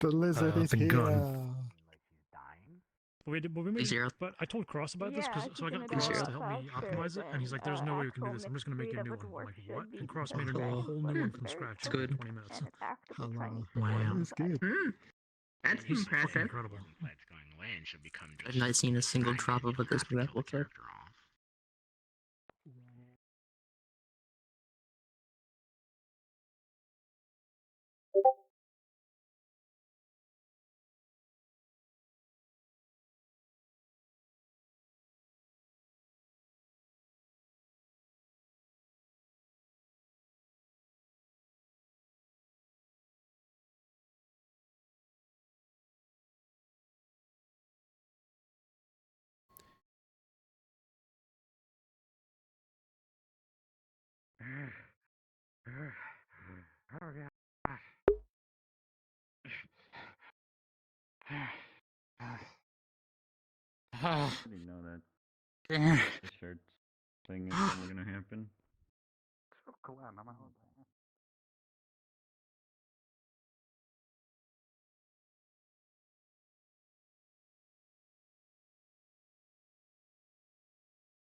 The lizard is the here. gun. But I told Cross about this, so I got Cross to help me optimize it, and he's like, "There's no way we can do this. I'm just gonna make you a new one." I'm like, what? And Cross made a whole new one from scratch in like 20 minutes. Wow. That's good. That's He's fucking impressive. incredible. I've not seen a single drop of this new episode. I didn't know that the shirt thing is never gonna happen.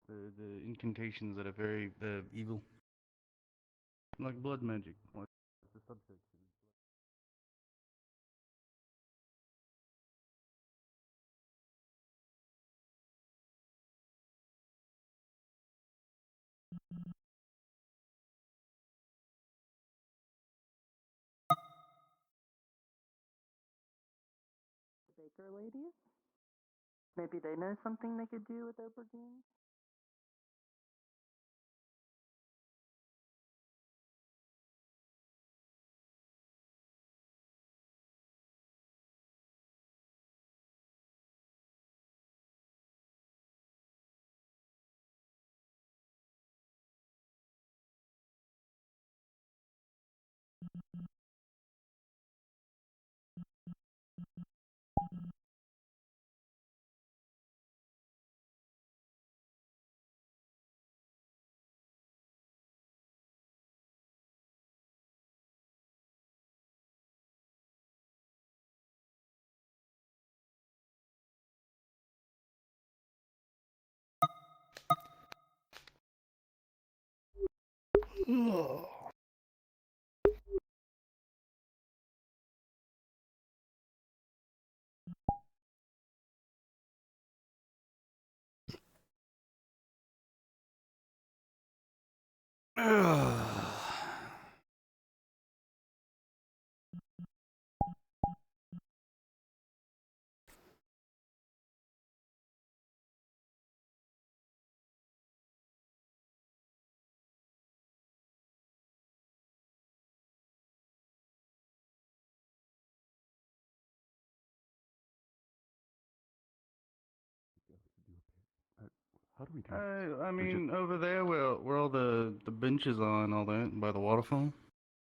The incantations that are very evil, like blood magic. Like the subject. Baker ladies? Maybe they know something they could do with aubergine? How do we do I mean, over there where all the benches are and all that, by the waterfall.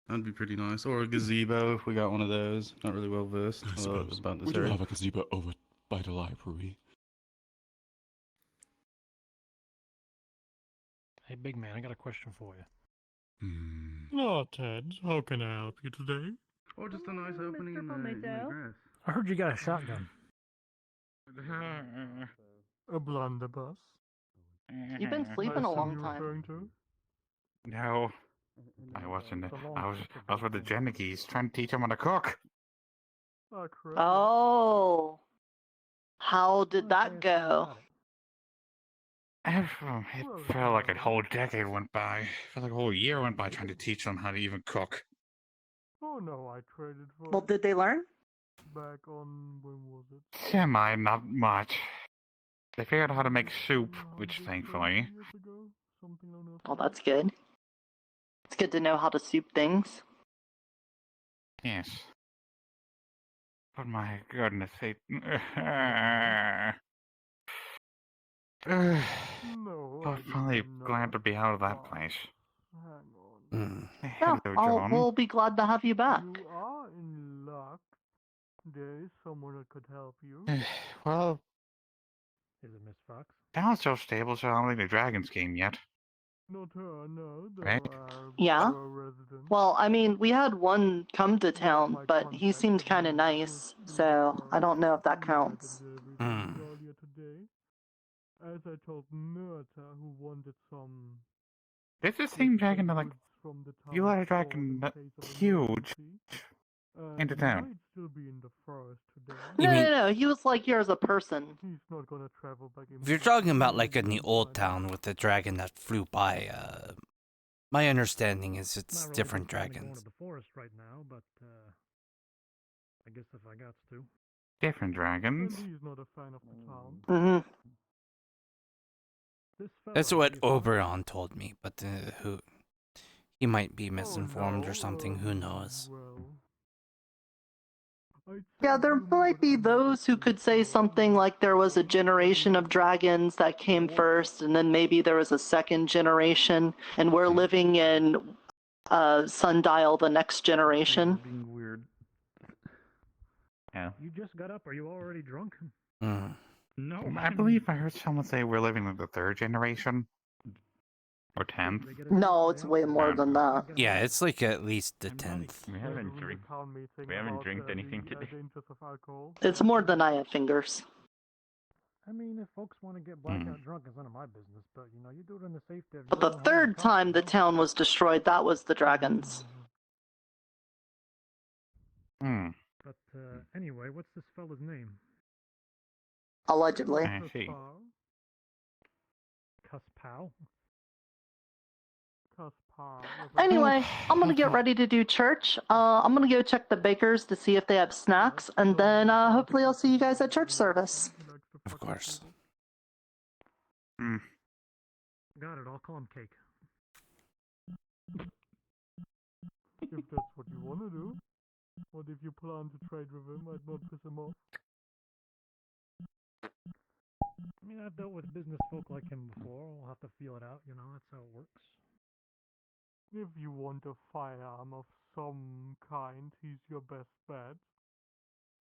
That'd be pretty nice. Or a gazebo if we got one of those. Not really well versed about this We do area. have a gazebo over by the library. Hey, big man, I got a question for you. Oh, Ted, how can I help you today? Or just a nice opening in the grass. I heard you got a shotgun. A blunderbuss? You've been sleeping a long time. Referring to? No, I wasn't. I was with the Jennigies trying to teach them how to cook. Oh. How did that go? It felt like a whole decade went by. It felt like a whole year went by trying to teach them how to even cook. Oh no, I traded for Well, did they learn? back on, when was it? Semi, not much. They figured out how to make soup, which thankfully. Oh, that's good. It's good to know how to soup things. Yes. But my goodness, they... I'm finally glad to be out of that place. Yeah, Hello, John. we'll be glad to have you back. You are in luck. There is someone that could help you. Well, Is it Miss Fox? Down's so stable, so I don't think the dragons came yet. Not her, no. Right? Yeah. Resident. Well, I mean, we had one come to town, but he seemed kind of nice, so I don't know if that counts. Earlier today, as I told Murta, who wanted some. This is the same dragon that, like, you let a dragon that huge into town. Might still be in the forest today. No, he was like here as a person. He's not gonna travel back in. If you're talking about like in the old town with the dragon that flew by, my understanding is it's Not really different planning on going dragons. to the forest right now, but I guess if I got to. Different dragons. He's not a fan of the town. Mm-hmm. This fella, That's what he's- Oberon told me, but who he might be misinformed or something. Who knows? Yeah, there might be those who could say something like there was a generation of dragons that came first, and then maybe there was a second generation, and we're living in Sundial, the next generation. Being weird. Yeah. You just got up. Are you already drunk? Mm. No. I believe I heard someone say we're living in the 3rd generation. Or 10th. No, it's way more than that. Yeah, it's like at least the 10th. We haven't drank anything today. It's more than I have fingers. I mean, if folks want to get blackout drunk, it's none of my business. But you know, you do it in the safety of. But the third time the town was destroyed, that was the dragons. Hmm. But anyway, what's this fella's name? Allegedly. I see. Cuspow? Anyway, I'm gonna get ready to do church. I'm gonna go check the bakers to see if they have snacks, and then hopefully I'll see you guys at church service. Of course. Hmm. Got it. I'll call him Cake. If that's what you want to do. What if you plan to trade with him? I'd not piss him off. I mean, I've dealt with business folk like him before. We'll have to feel it out, you know. That's how it works. If you want a firearm of some kind, he's your best bet.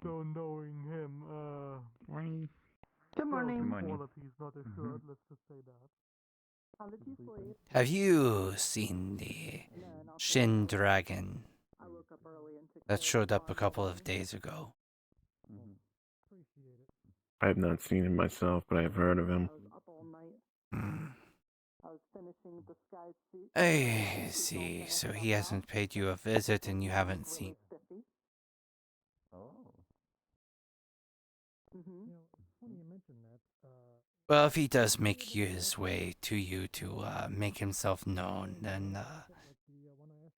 So knowing him, Good morning. quality's not assured, let's just say that. How did you sleep? Have you seen the Shin dragon I woke up early and took that showed up a couple of days ago? Appreciate it. I have not seen him myself, but I've heard of him. I was up all night. Hmm. I was finishing the sky suit. I see. So he hasn't paid you a visit and you haven't seen. Oh. You know, it's funny you mentioned that. Well, if he does make his way to you to make himself known, then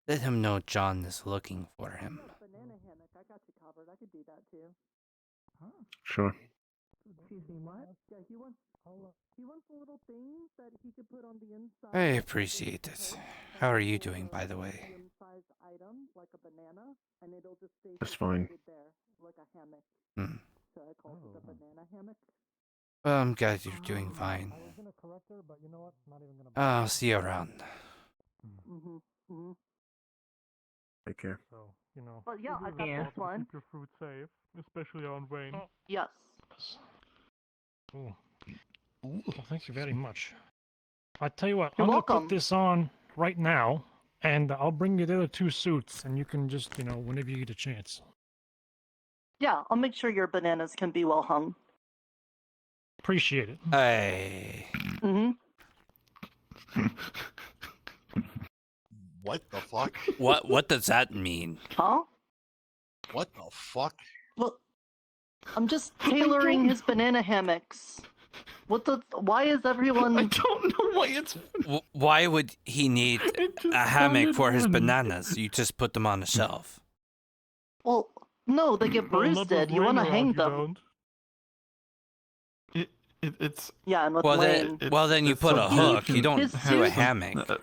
let him know John is looking for him. Banana hammock. I got you covered. I could do that too. Sure. Excuse me, what? Yeah, he wants a little thing that he could put on the inside. I appreciate it. How are you doing, by the way? Medium-sized item, like a banana, and it'll just stay That's fine. there, like a hammock. Hmm. So I called it a banana hammock. Well, I'm glad you're doing fine. I was gonna correct her, but you know what? Not even gonna. I'll see you around. Take care. So, you know. But yeah, I got this one. Keep your fruit safe, especially on Wayne. Yes. Ooh. Well, thank you very much. I tell you what, You're I'm welcome. gonna put this on right now, and I'll bring you the other 2 suits, and you can just, you know, whenever you get a chance. Yeah, I'll make sure your bananas can be well hung. Appreciate it. Hey. What the fuck? What does that mean? Huh? What the fuck? Well, I'm just tailoring his banana hammocks. Why is everyone... I don't know why it's... Why would he need a hammock for his bananas? You just put them on a shelf. Well, no, they get bruised. You want to hang them. It's... Yeah, and with Well Wayne... then you put a hook. You don't His do a suit- hammock.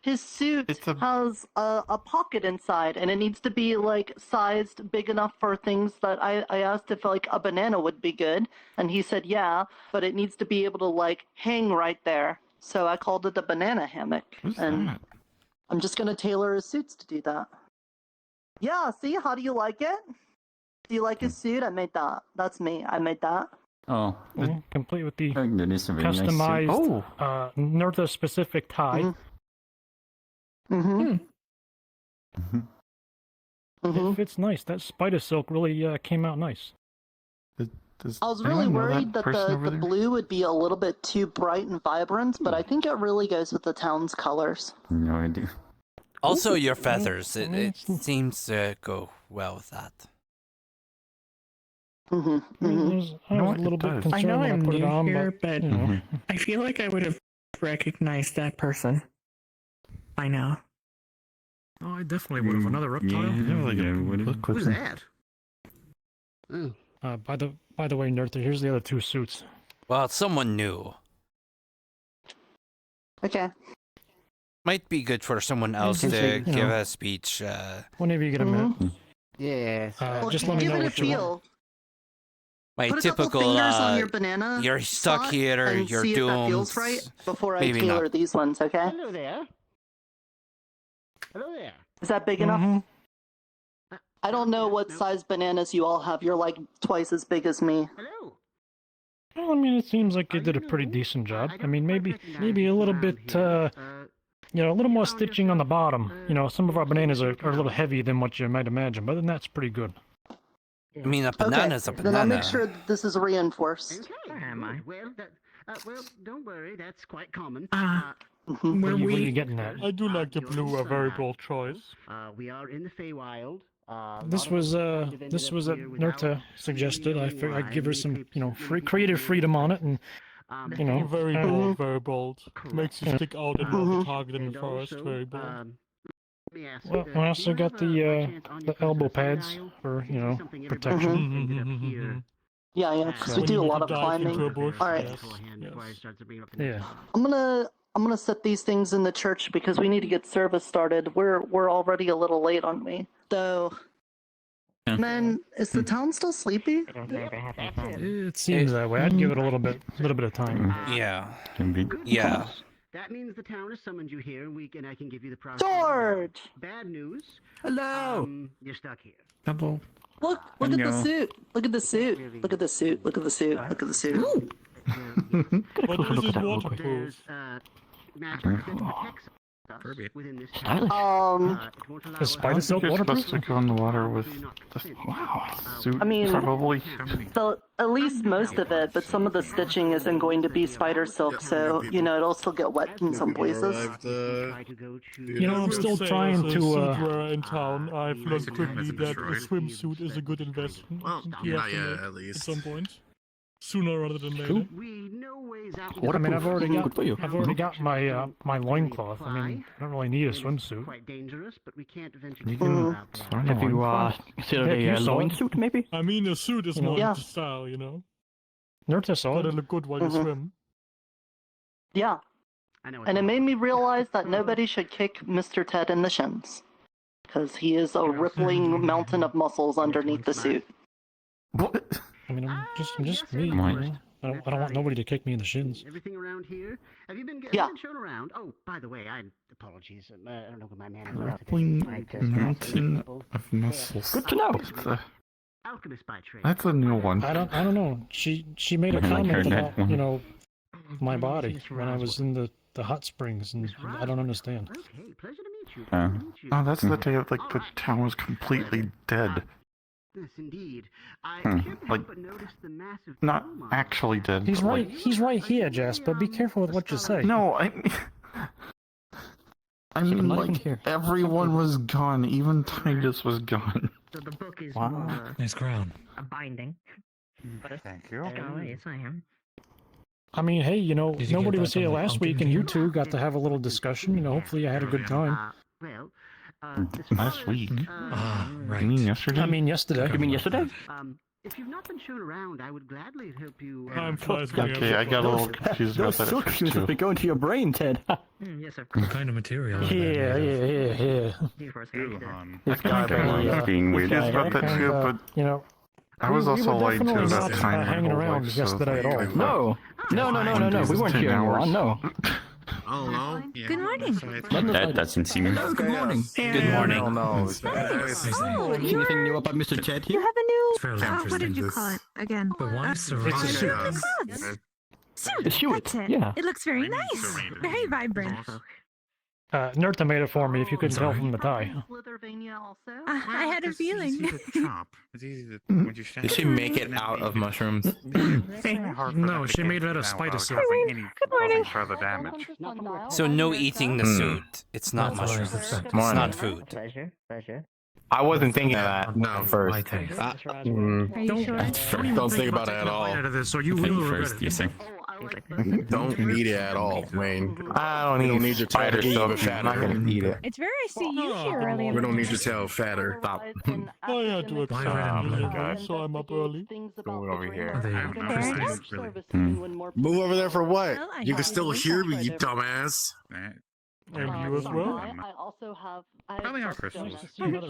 His suit has a pocket inside, and it needs to be, like, sized big enough for things that I asked if, like, a banana would be good, and he said yeah, but it needs to be able to, like, hang right there. So I called it a banana hammock. And I'm just going to tailor his suits to do that. Yeah, see? How do you like it? Do you like his suit? I made that. That's me. I made that. Oh. Complete with the Goodness, a very nice suit. customized Oh. Nertha specific tie. It fits nice. That spider silk really came out nice. I was really worried that the blue would be a little bit too bright and vibrant, but I think it really goes with the town's colors. No idea. Also, your feathers. It seems to go well with that. I was a little bit concerned I know when I'm I put it new on, here, but but I feel like I would have recognized that person by now. Oh, I definitely would have. Another reptile? Who's that? By the way, Nertha, here's the other two suits. Well, it's someone new. Okay. Might be good for someone else Just, to you give know, a speech. Whenever you get a minute. Yes. Just let me give know it a what you want. feel. My Put a typical, couple fingers on your banana you're stuck spot here, and you're see doomed. if that feels right before I Maybe tailor not. these ones, okay? Hello there. Hello there. Is that big enough? I don't know what size bananas you all have. You're like twice as big as me. Hello. Well, I mean, it seems like you did a pretty decent job. I mean, maybe a little bit, a little more stitching on the bottom. You know, some of our bananas are a little heavier than what you might imagine, but then that's pretty good. I mean, a banana's a banana. Then I'll make sure that this is reinforced. Where am I? Well, don't worry. That's quite common. What are you getting at? I do like the blue, a very bold choice. We are in the Feywild. This was what Nertha suggested. I figured I'd give her some, creative freedom on it, and Very bold, very bold. Makes you stick out and not the target in the forest. Very bold. Well, I also got the elbow pads for, protection. Yeah, because we do a lot of climbing. All right. Yeah. I'm gonna set these things in the church because we need to get service started. We're already a little late on me. So, man, is the town still sleepy? It seems that way. I'd give it a little bit of time. Yeah. Good Yeah. news. That means the town has summoned you here, and I can give you the process. George! Bad news. Hello. You're stuck here. Double. Look at the suit. Look at the suit. Look at the suit. Look at the suit. Look at the suit. But this is waterproof. Magic that protects us within this town. Is spider silk You're waterproof? supposed to go in the water with the suit. I mean, probably. at least most of it, but some of the stitching isn't going to be spider silk, so, it'll still get wet in some places. I'm still trying to, Suit in town, I've learned quickly that a swimsuit is a good investment. You have to yeah, make at least. at some point. Sooner rather than later. I mean, I've already got my my loincloth. I mean, I don't really need a swimsuit. Quite dangerous, but we can't venture You too can- far out Have there. you considered a loinsuit, maybe? I mean, a suit is more Yeah. the style, Nertha saw Gotta it. look good while you swim. Yeah. And it made me realize that nobody should kick Mr. Ted in the shins. Because he is a rippling mountain of muscles underneath the suit. What? I mean, I'm just me. I don't want nobody to kick me in the shins. Everything around here? Have you been shown around? Oh, by the way, apologies. I don't know what my man is. Grappling mountain of muscles. Good to know. Alchemist by trade. That's a new one. I don't know. She made a I like comment her about, that one. my body when I was in the hot springs, and I don't understand. Okay, pleasure to meet you. Oh, that's the day of, the town was completely dead. Yes, indeed. I Hmm, can't help like, but notice the massive Not actually dead. He's but, right. like- He's right here, Jess. But be careful with what you say. No, I mean, not even like, here. everyone was gone. Even Titus was gone. So the book is Wow. more Nice crown. a binding. Thank you. Oh, yes, I am. I mean, hey, Did you nobody get was that here from the last pumpkin week, and you king? two got to have a little discussion. Hopefully, I had a good time. Well, Last week. Right. You mean yesterday? I mean, yesterday. You mean yesterday? if you've not been shown around, I would gladly help you. I'm fine. Okay, I got a little confused about Those that at silk first, shoes too. have been going to your brain, Ted. Yes, of What kind of material? Yeah. Of course, This guy, I'm being weird about that too, but I was also lied to about time my hanging whole around life, yesterday at all. No, we weren't cheering you on. No. Oh no. Good morning. That seems seeming. Hello, good morning. Good morning. Oh, Anything new about Mr. Ted You here? have a new. fairly what did you interesting. call it again? But why It's a surrounded suit. by- Suit. The suit, That's it. yeah. It looks very nice. Very vibrant. Nerta made it for me, if you couldn't tell from the tie. Slithervania also. I had a feeling. It's easy to chop. It's easy to when you stand. Did she make it out of mushrooms? No, she made it out of spider silk. Good morning. Further damage. So no eating the suit. It's not That's what I was mushrooms. It's Morning. not food. Pleasure. I wasn't thinking of that. No, first. my taste. Are you sure? Don't think about it at all. Out of this, or you will regret First, it. you say. Don't eat it at all, Wayne. I don't need your spider silk. I'm not gonna eat it. It's very I see you here early. We don't need your tail fatter. Stop. I had to accept it, so I'm up early. Going over here. Move over there for what? Well, I You can have still to hear me, you dumbass. And you as well? I also have. Probably not Christmas.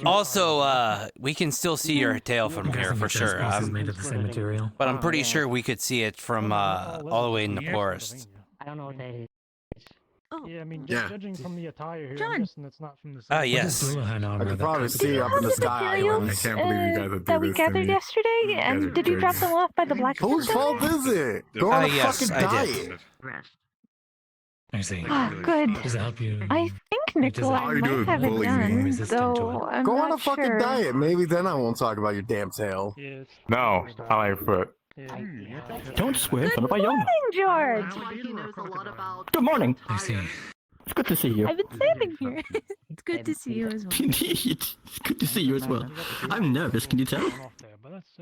Also, we can still see your tail from here for sure. Made of the same material. But I'm pretty sure we could see it from all the way in the forest. I don't know what that is. Yeah, I mean, Yeah. judging from the attire here, John. I'm guessing it's not from the Ah, same. yes. I can probably see up in the sky. I can't believe you guys would do that we this to gathered me. yesterday, guys and are did you drop them off by the black? Whose fault is it? Go on a yes, fucking I did. diet. Rest. I see. Oh, good. Does it help you? I think Nikolai all you do might is have it bully me. done, Resistant to though it. I'm Go on not a fucking sure. diet. Maybe then I won't talk about your damn tail. Yeah, it's, No, I like foot. yeah. Don't swear in front of my Good young. morning, George. He knows a lot about. Good morning. I see. It's good to see you. I've been standing here. It's good to see you as well. Indeed. It's good to see you as well. I'm nervous, can you tell?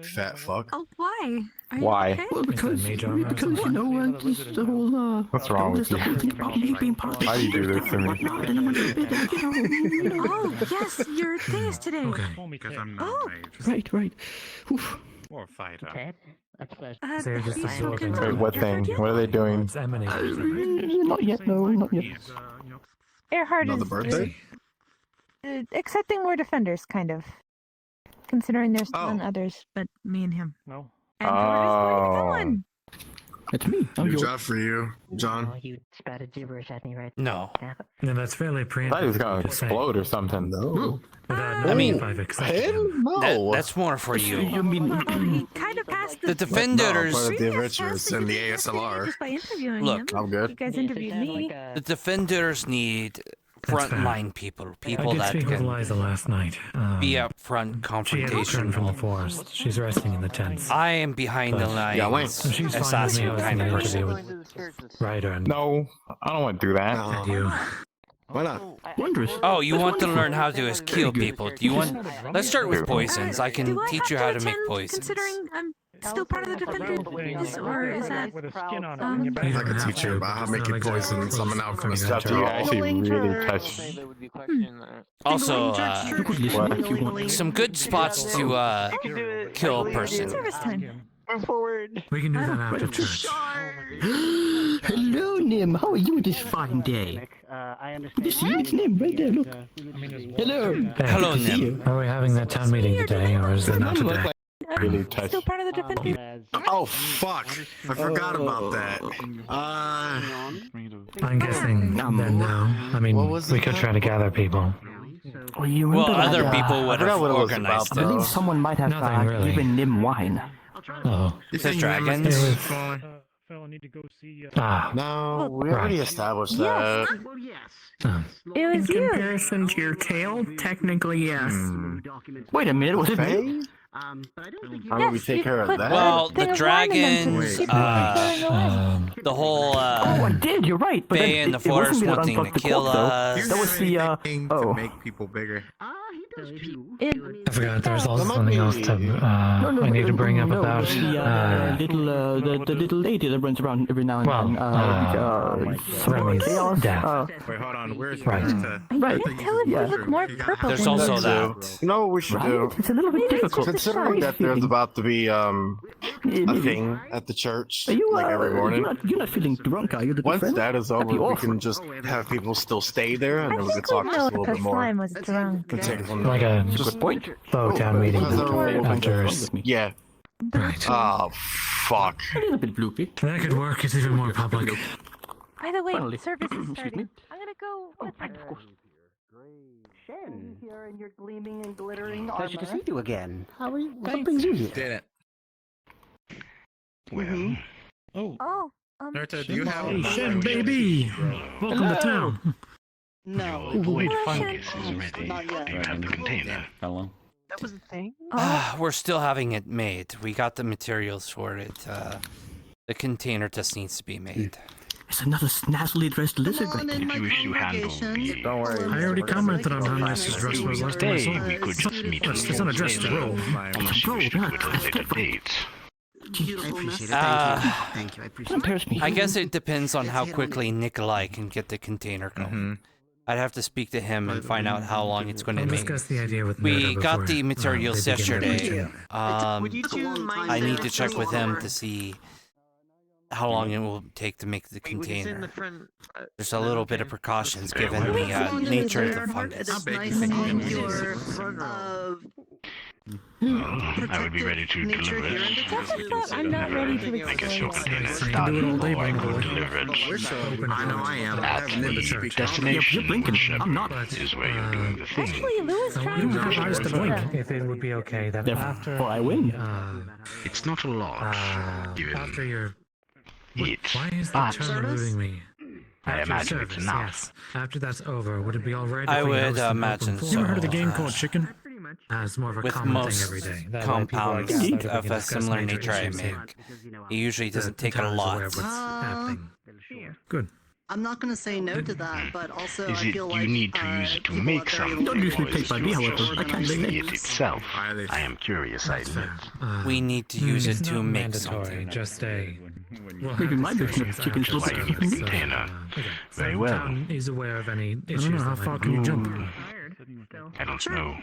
Fat fuck. Oh, why? Are you Why? okay? Well, because major armor or you know, this the whole What's wrong with the whole you? thing about me being part of the Why do you do this to me? and I'm a little bit, you know. Oh, yes, your thing is today. Okay. Because I'm not Oh. a mage. Right. Oof. Or a fighter. Ted? A pleasure. So you're just have you absorbing spoken it. to What Earhart thing? yet? What are they doing? It's emanating from it. Not yet, no, not yet. Earhart Another is birthday? accepting more defenders, kind of. Considering there's still Oh. others, but me and him. No. And George is going to become one. It's me. I'm Good yours. job for you, John. Oh, you spatted gibberish at me right No. now. No, that's fairly I thought he was gonna explode or something. No. Without I mean, if I've accepted him. Him? No. That's more for you. You mean He kind of passed The No, defenders. part of the previous adventures test that and you the did yesterday ASLR. Just by interviewing Look, him. I'm good. You guys interviewed me. The defenders need That's fair. frontline people, I people did that speak with can Liza last night. be up front She had returned from the confrontational. forest. She's resting in the tents. I am behind the Yeah, Wayne. lines, So she's fine with me assassin hosting kind of an person. interview with Ryder and No, I don't want to do that. and you. Why not? wondrous? Oh, you want to wonderful. learn how to kill people? Do you want? Let's start with poisons. I can Do I teach you have how to make attend, poisons. Considering I'm still part of the defenders, or is that? With a skin on it. Um, and your back. I could teach you about how to make poisons. I'm an alchemist Stuff after you all. actually really touch. Also, You could listen if you want. some good spots to kill a person. Service time. We can do that after church. Hello, Nim. How are you this fine day? I understand. Good to see you. It's Nim right there. Look. Hello. Hello, Good to see Nim. you. Are we having that town meeting today, or is it not today? Really I'm touch. still part of the defenders. Oh, fuck. I forgot about that. I'm guessing then no. I mean, we could try to gather people. Oh, you Well, remember that, other people would forgot have what it was organized I it. believe someone might have Nothing really. given Nim wine. Oh. The dragons. It was, Fella need to go see. ah. No, we already established that. Well, yes. Oh. It was you. comparison to your tail, technically yes. Wait a minute, was it me? But I don't think How do we take care of that? Well, thing the of wine in them to dragons, keep them from the whole Oh, I did. You're right. But Fae then in the it wasn't forest me that wanting unplugged to the kill cork, though. us. That was the oh. make people bigger. he does too. I forgot there was also might something be- else to I need to bring up no, about it's the little lady that runs around every now and well, then. Remy's chaos. death. Wait, hold on. Where's Right. Right. Can't tell if you look more purple There's than also you that. You know what we should do? It's a little bit difficult. Considering that there's about to be a thing at the church, Are you, like every morning. You're not feeling drunk, are you? The Once friend? that is That'd be over, we awful. can just have people still stay there, and I then we can think we talk know just a if little the bit more. slime was drunk. And take it from Like there. a Just point. faux town meeting Because everyone will after. Yeah. Right. Oh, fuck. A little bit bloopy. That could work. It's even more public. By the way, Finally. service is Excuse starting. me. I'm gonna go. Oh, with of course. Shen. Here in your gleaming and glittering Pleasure to armor. see you again. How are you? What Thanks. brings you here? Did it. Well. Oh. Oh, Nerta, do you have Hey, a Shen, baby! Welcome to town. No. void fungus is ready. Not yet. Do you have the container? Hello. That was a thing. We're still having it made. We got the materials for it. The container just needs to be made. It's another snazzily dressed lizard right there. If you wish to handle the... Don't worry. I already commented on how nice his dress was last time I saw him. we could just meet It's not a dress, it's a robe. Unless you wish to do it at a later date. I appreciate it. Thank you. Thank you. I appreciate it. I guess it depends on how quickly Nikolai can get the container going. I'd have to speak to him and find out how long it's going to I'll take. discuss the idea with We Nerda got before, the materials they begin their yesterday. lecture. Would you two mind I need saying to check the with him front to see how long it will take to make the door? Would you sit in the container. front? There's a little bit of precautions given Well, the nature of the fungus. How big Nice is seeing it? your I would be ready to nature deliver here in it. the town. I'm not ready to I guess your container is You done can do it all day, before I by the could way. deliver it. I know I am. At the destination You're blinking. ship I'm not. is where you're doing the thing. Actually, Louis You trying don't to have eyes to blink. If it would be okay, then Therefore, I win. It's not a lot, given after your... it, Why is the but term eluding me? I After imagine it's service, enough. yes. After that's over, would it be alright I if we would host an imagine open so. You ever heard of the forum? game called Chicken? It's more of a With common most thing every day. That way people are compounds gathered, we of can a discuss similar major nature I issues here. make, it usually doesn't take a town is aware lot. of what's happening. Good. I'm not going to say no to that, but also Is I it feel you like need to use it to people make are very something, Don't usually or take is by it me, just however. I can't using say it itself? I am curious, I admit. We need to use it It's to not make mandatory, something. just a... We'll Maybe have my business discussions chicken's after little Like bit. the container. Very So well. town is aware of any I issues don't know, how that far might can you be- jump? I don't know.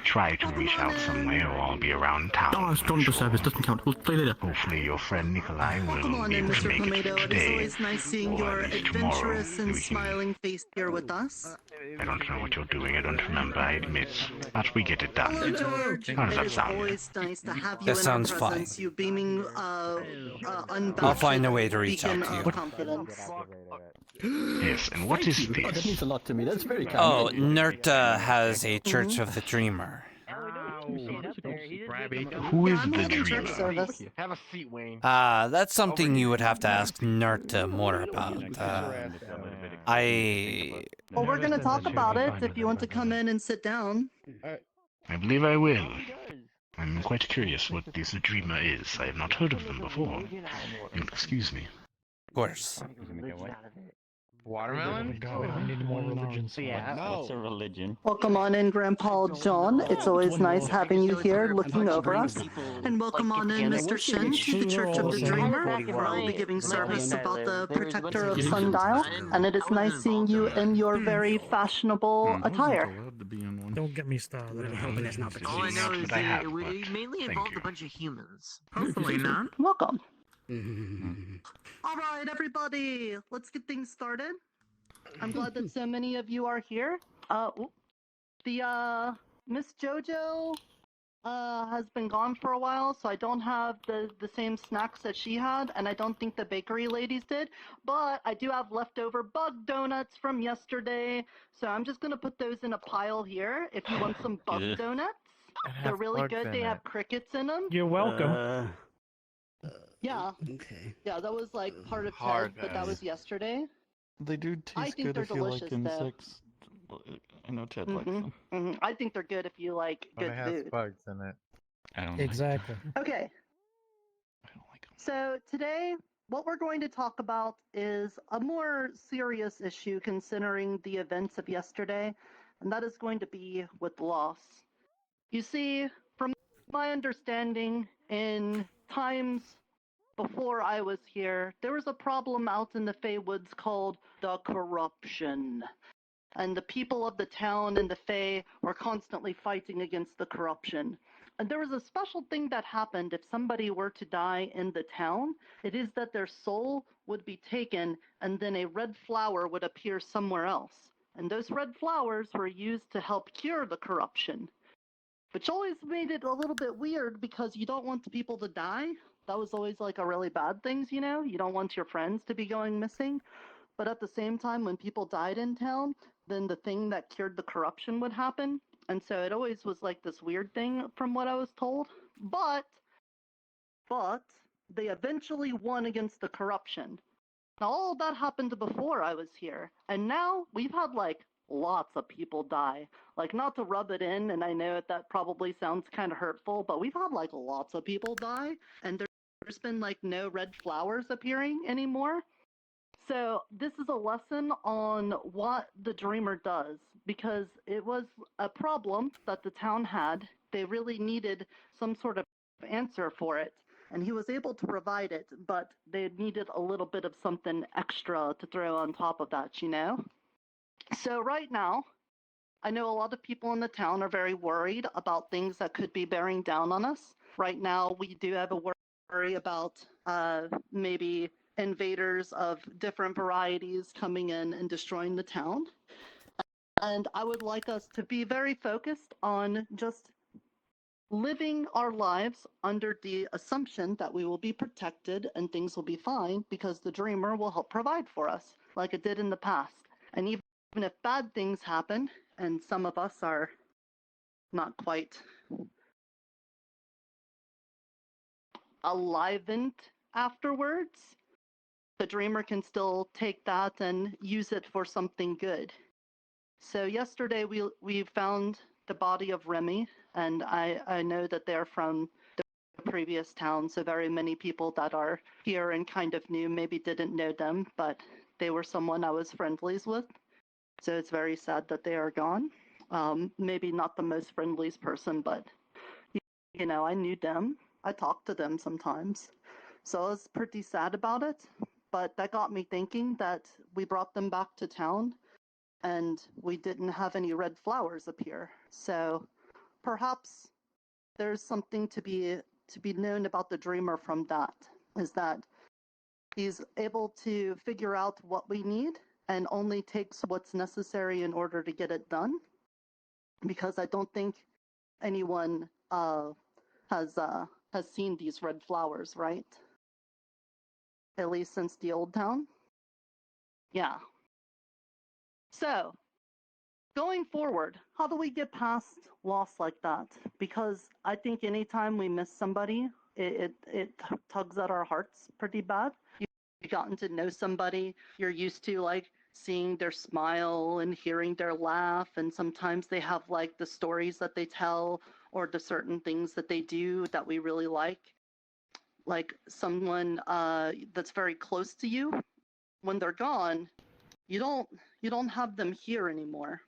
Try to reach out somewhere, or I'll be around town. Oh, it's done for service. Doesn't count. We'll play later. Hopefully your friend Nikolai Welcome will on be in, able to Mr. make it Tomato. It is today. always nice seeing or your at least tomorrow. adventurous and We can- smiling face here with us. I don't know what you're doing, I don't remember, I admit. But we get it done. Hello, George. How does It that is sound? always nice to have you That in sounds our fine. presence. You beaming, unbounded I'll find a way to reach beacon out to of you. confidence. Yes, and what is Oh, that this? means a lot to me. That's very kind. Oh, Nerta has a Church of the Dreamer. Who is I'm the having church dreamer? service. Have a seat, Wayne. That's something you would have to ask Nerta more about. I... Well, we're going to talk about it if you want to come in and sit down. I believe I will. I'm quite curious what this dreamer is. I have not heard of them before. Excuse me. Of course. Watermelon? We need more religions. What's a religion? Welcome on in, Grandpa John. It's always nice having you here looking over us. And welcome on in, Mr. Shin, to the Church of the Dreamer, where I'll be giving service about the Protector of Sundial. And it is nice seeing you in your very fashionable attire. Don't get me started. I'm hoping that's not the All I case. know is what I have, that we but mainly thank involved you. a bunch of humans. Hopefully not. Welcome. All right, everybody, let's get things started. I'm glad that so many of you are here. Miss JoJo has been gone for a while, so I don't have the same snacks that she had, and I don't think the bakery ladies did, but I do have leftover bug donuts from yesterday, so I'm just gonna put those in a pile here if you want some bug donuts. They're really good. They have crickets in them. You're welcome. Yeah. Okay. Yeah, that was like part of Hard Ted, but that was yesterday. They do I think they're delicious, though. I know Ted I think they're good if you like good food. bugs in it. I don't Exactly. Okay, I don't like them. so today what we're going to talk about is a more serious issue considering the events of yesterday, and that is going to be with loss. You see, from my understanding, in times before I was here, there was a problem out in the Fey Woods called the corruption. And the people of the town and the Fey were constantly fighting against the corruption. And there was a special thing that happened if somebody were to die in the town. It is that their soul would be taken and then a red flower would appear somewhere else. And those red flowers were used to help cure the corruption. Which always made it a little bit weird because you don't want the people to die. That was always like a really bad thing, you know? You don't want your friends to be going missing. but at the same time, when people died in town, then the thing that cured the corruption would happen. And so it always was like this weird thing from what I was told. But they eventually won against the corruption. Now, all of that happened before I was here. And now we've had like lots of people die. Like, not to rub it in, and I know that probably sounds kind of hurtful, but we've had like lots of people die. And there's been like no red flowers appearing anymore. So this is a lesson on what the Dreamer does, because it was a problem that the town had. They really needed some sort of answer for it, and he was able to provide it, but they needed a little bit of something extra to throw on top of that, you know? So right now, I know a lot of people in the town are very worried about things that could be bearing down on us. Right now, we do have a worry about maybe invaders of different varieties coming in and destroying the town. And I would like us to be very focused on just living our lives under the assumption that we will be protected and things will be fine because the Dreamer will help provide for us, like it did in the past. And even if bad things happen, and some of us are not quite enlivened afterwards, the Dreamer can still take that and use it for something good. So yesterday we found the body of Remy, and I know that they're from the previous town, so very many people that are here and kind of new maybe didn't know them, but they were someone I was friendlies with. So it's very sad that they are gone. Maybe not the most friendliest person, but you know, I knew them. I talked to them sometimes. So I was pretty sad about it, but that got me thinking that we brought them back to town and we didn't have any red flowers appear. So perhaps there's something to be known about the Dreamer from that, is that he's able to figure out what we need and only takes what's necessary in order to get it done. Because I don't think anyone has seen these red flowers, right? At least since the old town. Yeah. So, going forward, how do we get past loss like that? Because I think anytime we miss somebody, it tugs at our hearts pretty bad. You've gotten to know somebody, you're used to like seeing their smile and hearing their laugh, and sometimes they have like the stories that they tell or the certain things that they do that we really like someone that's very close to you. When they're gone, you don't have them here anymore,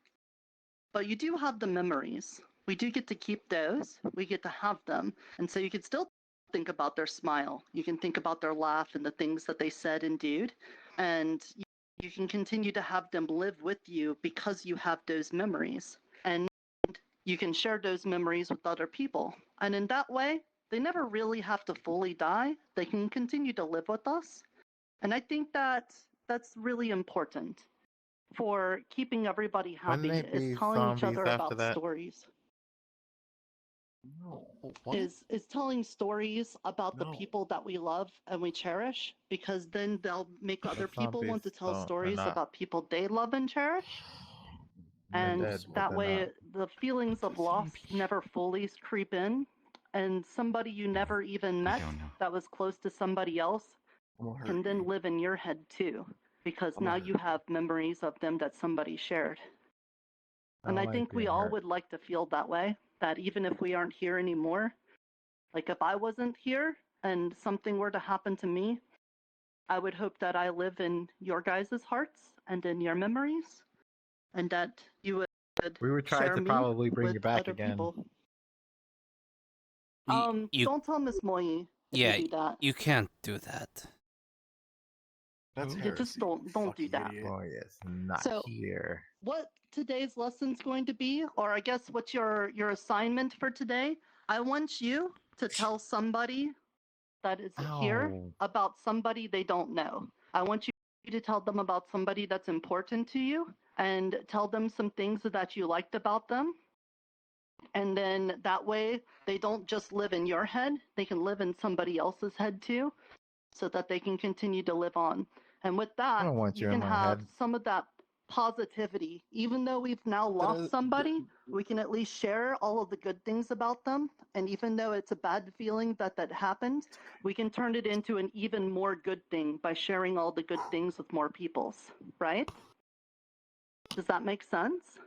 but you do have the memories. We do get to keep those. We get to have them, and so you can still think about their smile. You can think about their laugh and the things that they said and did, and you can continue to have them live with you because you have those memories, and you can share those memories with other people. And in that way, they never really have to fully die. They can continue to live with us. And I think that that's really important for keeping everybody happy, is telling each other about stories. No, Is telling stories about the people that we love and we cherish, because then they'll make other people want to tell stories about people they love and cherish. And that way the feelings of loss never fully creep in, and somebody you never even met that was close to somebody else can then live in your head too, because now you have memories of them that somebody shared. And I think we all would like to feel that way, that even if we aren't here anymore, like if I wasn't here and something were to happen to me, I would hope that I live in your guys' hearts and in your memories, and that you would We were trying share to me probably bring with you back other again. people. You- Don't tell Miss Moyi if Yeah, you do that. you can't do that. That's You just don't do that. Oh yes, not So- here. What today's lesson's going to be, or I guess what's your assignment for today, I want you to tell somebody that is here Ow. about somebody they don't know. I want you to tell them about somebody that's important to you, and tell them some things that you liked about them. And then that way they don't just live in your head, they can live in somebody else's head too, so that they can continue to live on. And with I that, don't want you you in can my have head. some of that positivity. Even though we've now lost somebody, we can at least share all of the good things about them. And even though it's a bad feeling that that happened, we can turn it into an even more good thing by sharing all the good things with more peoples, right? Does that make sense?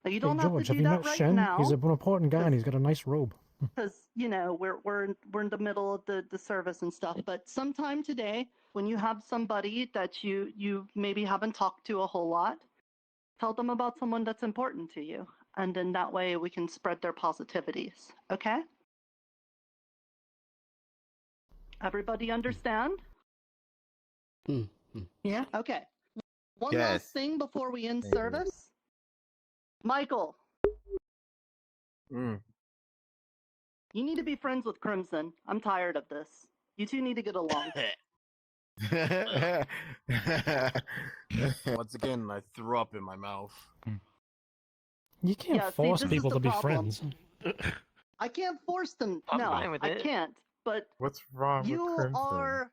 Now, you Hey, don't George, have to have do you that met right Shen? now. He's an important guy and he's got a nice robe. Because you know we're in the middle of the service and stuff, but sometime today when you have somebody that you maybe haven't talked to a whole lot, tell them about someone that's important to you, and then that way we can spread their positivities. Okay, everybody understand? Yeah. Okay, one Yes. last thing before we end Thank you. service. Michael, Mm. you need to be friends with Crimson. I'm tired of this. You two need to get along. Once again, I threw up in my mouth. You can't Yeah, see, force this is people the to be problem. friends. I can't force them. I'm No, fine with I it. can't. But What's wrong with you Crimson? are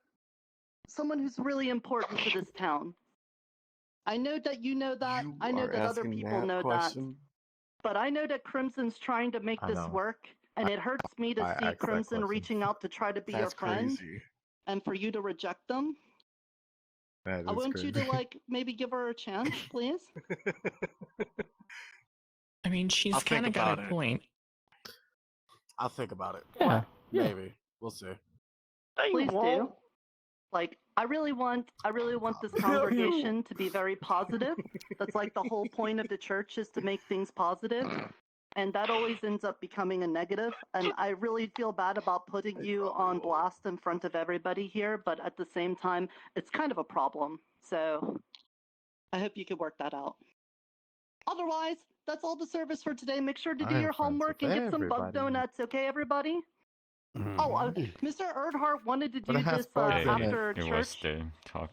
someone who's really important to this town. I know that you know that. You I know are that other asking people that know question? that. But I know that Crimson's trying to make I this know. work, and it hurts me to I see asked that Crimson question. reaching out to try to be your That's friend, crazy. and for you to reject them. That I is want you to crazy. maybe give her a chance, please. I mean, she's I'll think kind of got about a it. point. I'll think about it. Yeah. Maybe. We'll see. Please do. Like, I really want this congregation to be very positive. That's like the whole point of the church, is to make things positive. And that always ends up becoming a negative. And I really feel bad about putting you on blast in front of everybody here, but at the same time, it's kind of a problem. So I hope you could work that out. Otherwise, that's all the service for today. Make sure to do I am your friends homework with and get some bug everybody. donuts, okay, everybody? Oh, Mr. Erdhart wanted to But do it has this bugs in it. after It was church. to talk.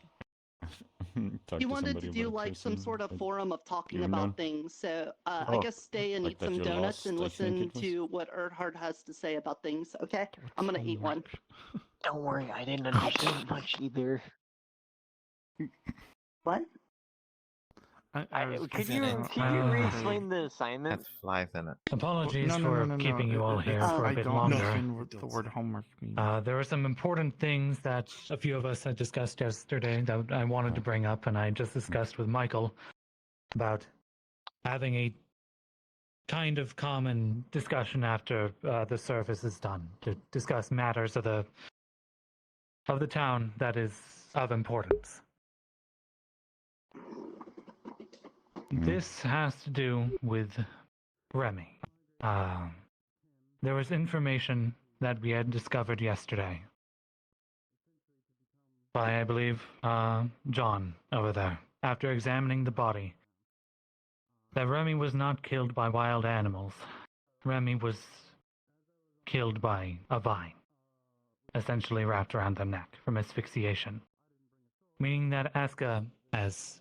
Talk He to wanted somebody to do about a like some person sort of that forum of talking you've about known. things. So I Oh, guess stay and like eat that some you donuts and lost, I think listen it was. to what Erdhart has to say about things. Okay, I'm gonna eat one. Don't worry, I didn't understand much either. What? Could you re-explain the assignment? Has flies in it. Apologies for keeping you all here for a bit longer. understand what the word homework means. There were some important things that a few of us had discussed yesterday that I wanted to bring up, and I just discussed with Michael about having a kind of common discussion after the service is done to discuss matters of the town that is of importance. This has to do with Remy. There was information that we had discovered yesterday by, I believe, John over there, after examining the body, that Remy was not killed by wild animals. Remy was killed by a vine, essentially wrapped around the neck from asphyxiation, meaning that Aska has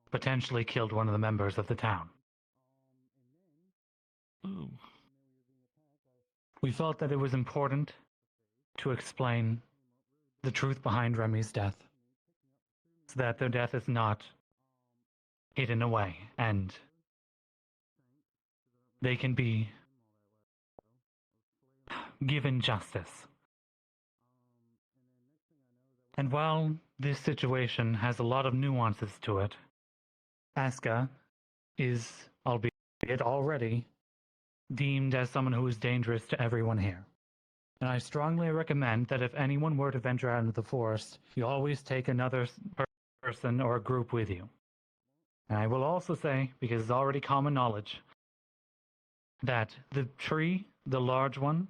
potentially killed one of the members of the town. Ooh. We felt that it was important to explain the truth behind Remy's death, so that their death is not hidden away, and they can be given justice. And while this situation has a lot of nuances to it, Aska is, albeit already, deemed as someone who is dangerous to everyone here. And I strongly recommend that if anyone were to venture out into the forest, you always take another person or a group with you. And I will also say, because it's already common knowledge, that the tree, the large one,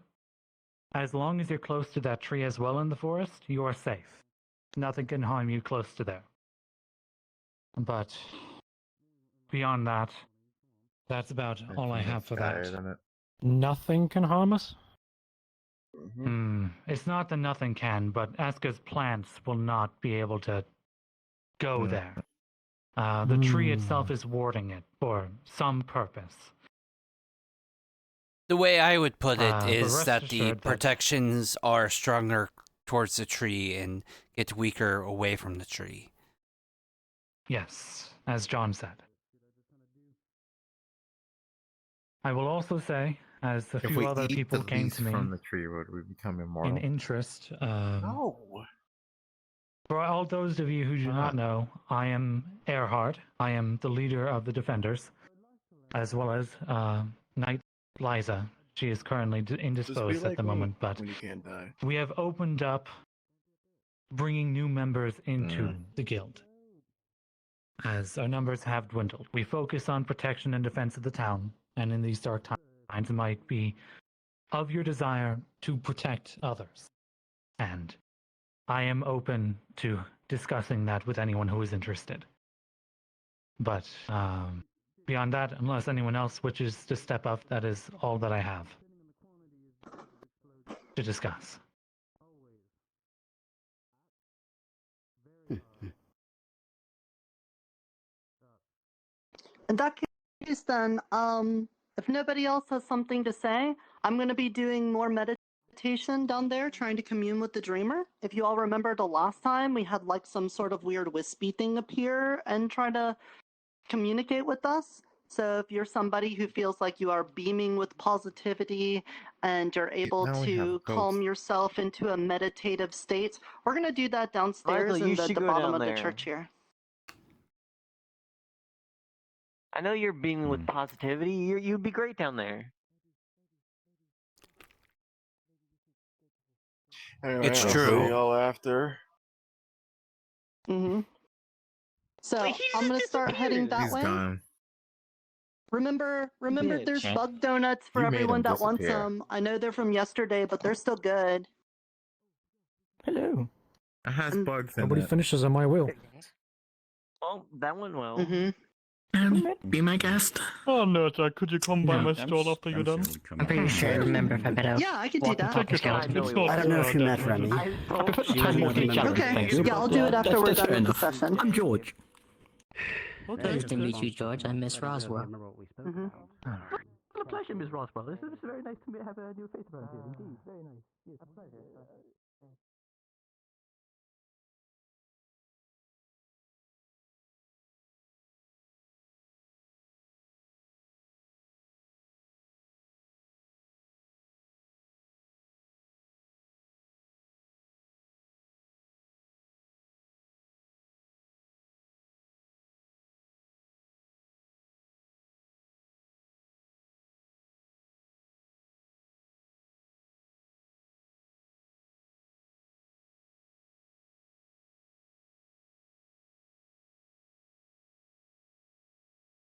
as long as you're close to that tree as well in the forest, you are safe. Nothing can harm you close to there. But beyond that, that's about all I have for that. Nothing can harm us? It's not that nothing can, but Aska's plants will not be able to go there. The tree itself is warding it for some purpose. The way I would put it But is rest that the assured that- protections are stronger towards the tree and get weaker away from the tree. Yes, as John said. I will also say, as a If few we other eat people the came leaves to me from the tree, would we become immortal? in interest, No. for all those of you who do not know, I am Earhart. I am the leader of the Defenders, as well as Knight Liza. She is currently indisposed at the moment, but when you can't die. we have opened up bringing new members into the guild, as our numbers have dwindled. We focus on protection and defense of the town, and in these dark times it might be of your desire to protect others. And I am open to discussing that with anyone who is interested. But beyond that, unless anyone else wishes to step up, that is all that I have to discuss. In that case, then, if nobody else has something to say, I'm going to be doing more meditation down there, trying to commune with the dreamer. If you all remember the last time, we had like some sort of weird wispy thing appear and try to communicate with us. So if you're somebody who feels like you are beaming with positivity and you're able to calm yourself into a meditative state, we're going to do that downstairs Michael, in you the should go bottom down of the there. church here. I know you're beaming with positivity. You'd be great down there. Anyway, It's I'll true. see y'all after. So I'm going to start heading that He's way. gone. Remember, Bitch. there's bug donuts for You made everyone him that wants disappear. them. I know they're from yesterday, but they're still good. Hello. It has bugs in Nobody it. finishes on my will. Well, that went well. Be my guest. Oh, no, Jack, could you come by No, my stall after you're done? I'm pretty sure I remember if I bet out. Yeah, I could do that. Take your time. It's not, I don't know if you met Remy. I prefer to time more to each other. Okay, Thank you. yeah, I'll do it after we're That's done fair with the enough. session. I'm George. Nice to meet you, George. I'm Miss Roswell. What a pleasure, Miss Roswell. It's very nice to have a new face around here. Indeed, very nice. Yes, a pleasure.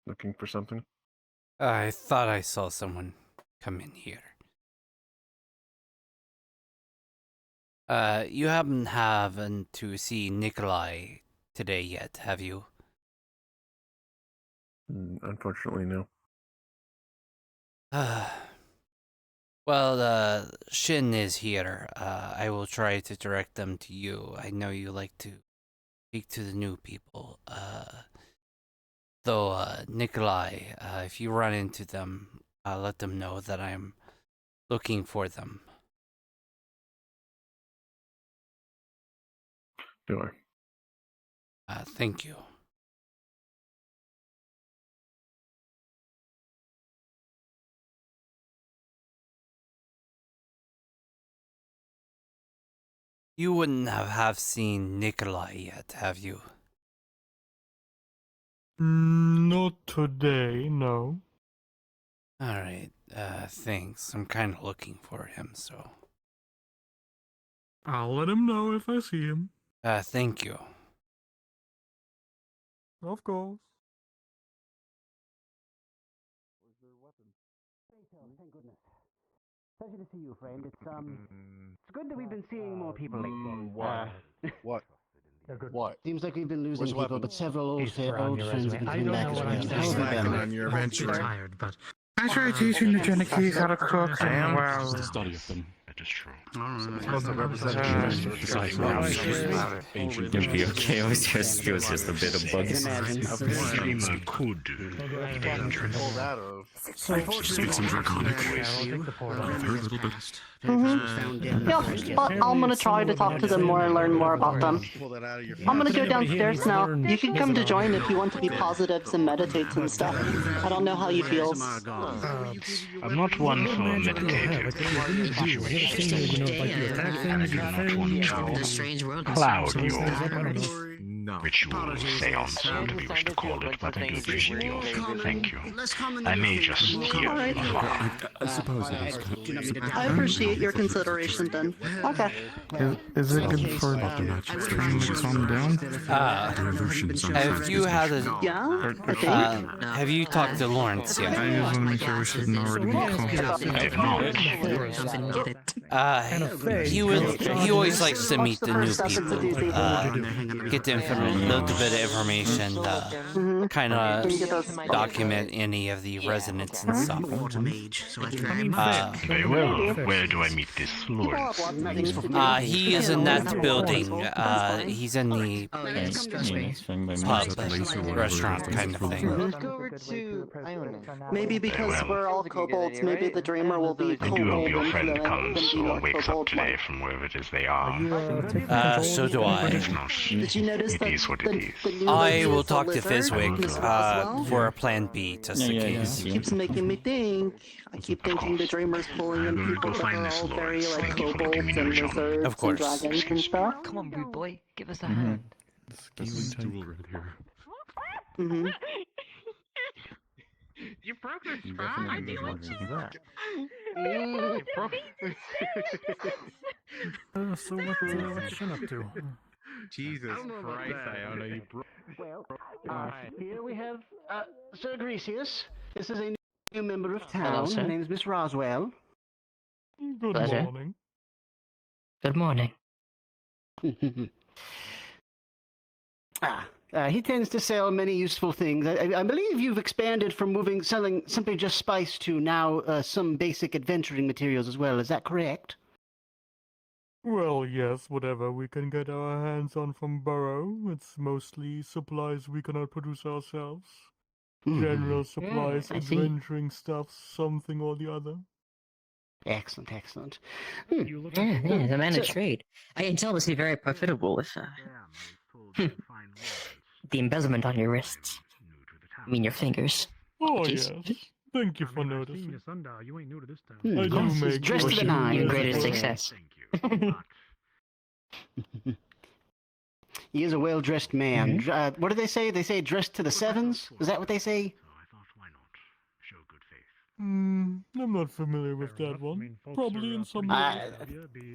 Looking for something? I thought I saw someone come in here. You haven't to see Nikolai today yet, have you? Unfortunately, no. Well, Shin is here. I will try to direct them to you. I know you like to speak to the new people. Though, Nikolai, if you run into them, let them know that I'm looking for them. Sure. Thank you. You wouldn't have seen Nikolai yet, have you? Not today, no. Alright, thanks. I'm kind of looking for him, so... I'll let him know if I see him. Thank you. Of course. Thank goodness. Pleasure to see you, friend. It's good that we've been seeing more people lately. What? What? Seems like we've been losing Where's people, weapon? but several old He's around old your friends resume. have I been don't coming know back what as I'm well. saying. How have you been? on your adventure. Tired, but I tried teaching the Genekees how to cook, and well, The study of them. It is true. Supposed to represent Besides, now ancient You'll be okay. It was just a bit of bugs. dreamer could be dangerous. pull that off. Speaks in Draconic. I'll take the portal. Very little bit. Yeah, but I'm gonna try to talk to them more and learn more about them. I'm gonna go downstairs now. You can come to join if you want to be positives and meditates and stuff. I don't know how you feel. I'm not one for meditative. The strange world. Cloud your ritual seance, whatever you wish to call it, but I do appreciate the offer. Thank you. I may just hear afar. I suppose it is. I appreciate your consideration then. Okay. Is it good for trying to calm down? Have you had a... Yeah? I think. have you talked to Lawrence yet? I just want to make sure we shouldn't already be calm. I have not. He always likes to meet the new people, get them a little bit of information, kind of document any of the residents and stuff. Very well. Where do I meet this Lawrence? He is in that building. He's in the pub, restaurant kind of thing. Maybe because we're all kobolds, maybe the dreamer will be I do hope your kobold friend influenced comes and be or more wakes up kobold today like. from wherever it is they are. So do I. If not, Did you notice it is what it is. the new I lady will is a talk to lizard, Fizwick Miss Roswell? for a plan B, just in case. Keeps making me think. I keep thinking the dreamer's pulling in people that are all very like kobolds and lizards Of course. and dragons and stuff. Come on, rude boy. Give us a hand. Stool right here. Mm-hmm. You broke the straw? I do what you want. So what's Shin up to? Jesus Christ, Iona, you broke. Well, here we have Sir Grecius. This is a new member of town. Hello, sir. Her name is Miss Roswell. Good Pleasure. morning. Good morning. He tends to sell many useful things. I believe you've expanded from selling simply just spice to now some basic adventuring materials as well. Is that correct? Well, yes, whatever we can get our hands on from Burrow. It's mostly supplies we cannot produce ourselves. General supplies, I see. adventuring stuff, something or the other. Excellent, excellent. Yeah, the man of trade. I can tell this is very profitable with the embezzlement on your wrists. I mean, your fingers. Oh, Jeez. yes. Thank you for noticing. Sundial, you ain't new to this town. I do Yes, make dressed to the nines. Your greatest success. He is a well-dressed man. What do they say? They say dressed to the sevens? Is that what they say? I'm not familiar with that one. Probably in some way.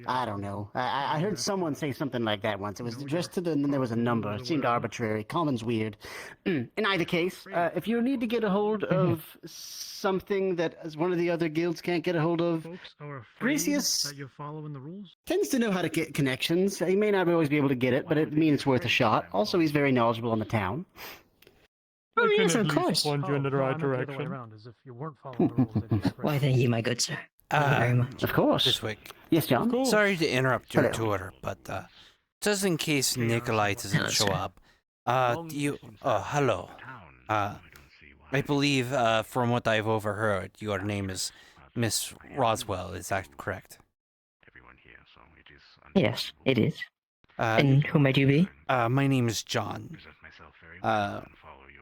I don't know. I heard someone say something like that once. It was dressed to the, and then there was a number. It seemed arbitrary. Common's weird. In either case, if you need to get a hold of something that one of the other guilds can't get a hold of, Grecius You're following the rules. tends to know how to get connections. He may not always be able to get it, but it means it's worth a shot. Also, he's very knowledgeable on the town. I can yes, at of least course. point you in the right The other way direction. around, as if you weren't following the rules. Why, thank you, my good sir. Thank you very much. Of course. Fizwick. Yes, John? Cool. Sorry to interrupt your Hello. tour, but just in case Nikolai doesn't show up, hello. I believe, from what I've overheard, your name is Miss Roswell. Is that correct? Yes, it is. And who might you be? My name is John.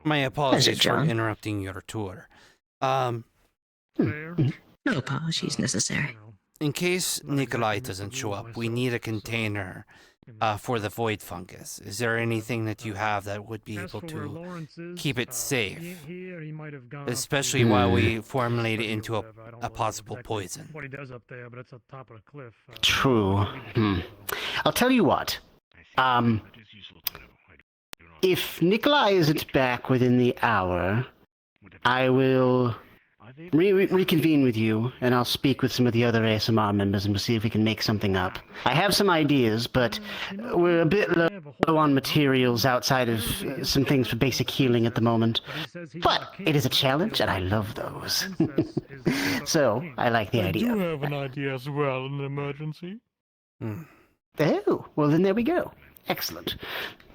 My apologies for John. interrupting your tour. No apologies necessary. In case Nikolai doesn't show up, we need a container for the void fungus. Is there anything that you have that would be able to keep it safe? Especially while we formulate it into a possible poison. What he does up there, but it's at the top of the cliff. True. I'll tell you what. If Nikolai isn't back within the hour, I will reconvene with you, and I'll speak with some of the other ASMR members, and we'll see if we can make something up. I have some ideas, but we're a bit low on materials outside of some things for basic healing at the moment. But it is a challenge, and I love those. So, I like the I idea. do have an idea as well in an emergency. Oh, well then there we go. Excellent.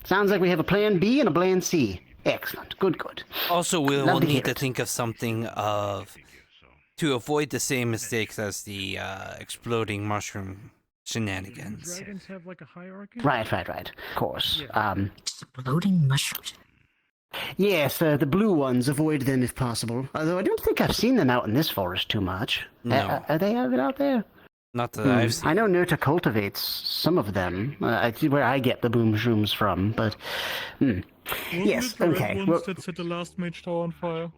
Sounds like we have a plan B and a plan C. Excellent. Good, good. Also, we'll Love to need hear to it. think of something of to avoid the same mistakes as the exploding mushroom shenanigans. Dragons have like a hierarchy? Right. Of course. Exploding mushrooms. Yes, the blue ones, avoid them if possible. Although I don't think I've seen them out in this forest too much. No. Are they out there? Not that I've seen. I know Nurta cultivates some of them. I see where I get the boom shrooms from, but... Yes, Wasn't it the okay. red ones that set the last mage tower on fire?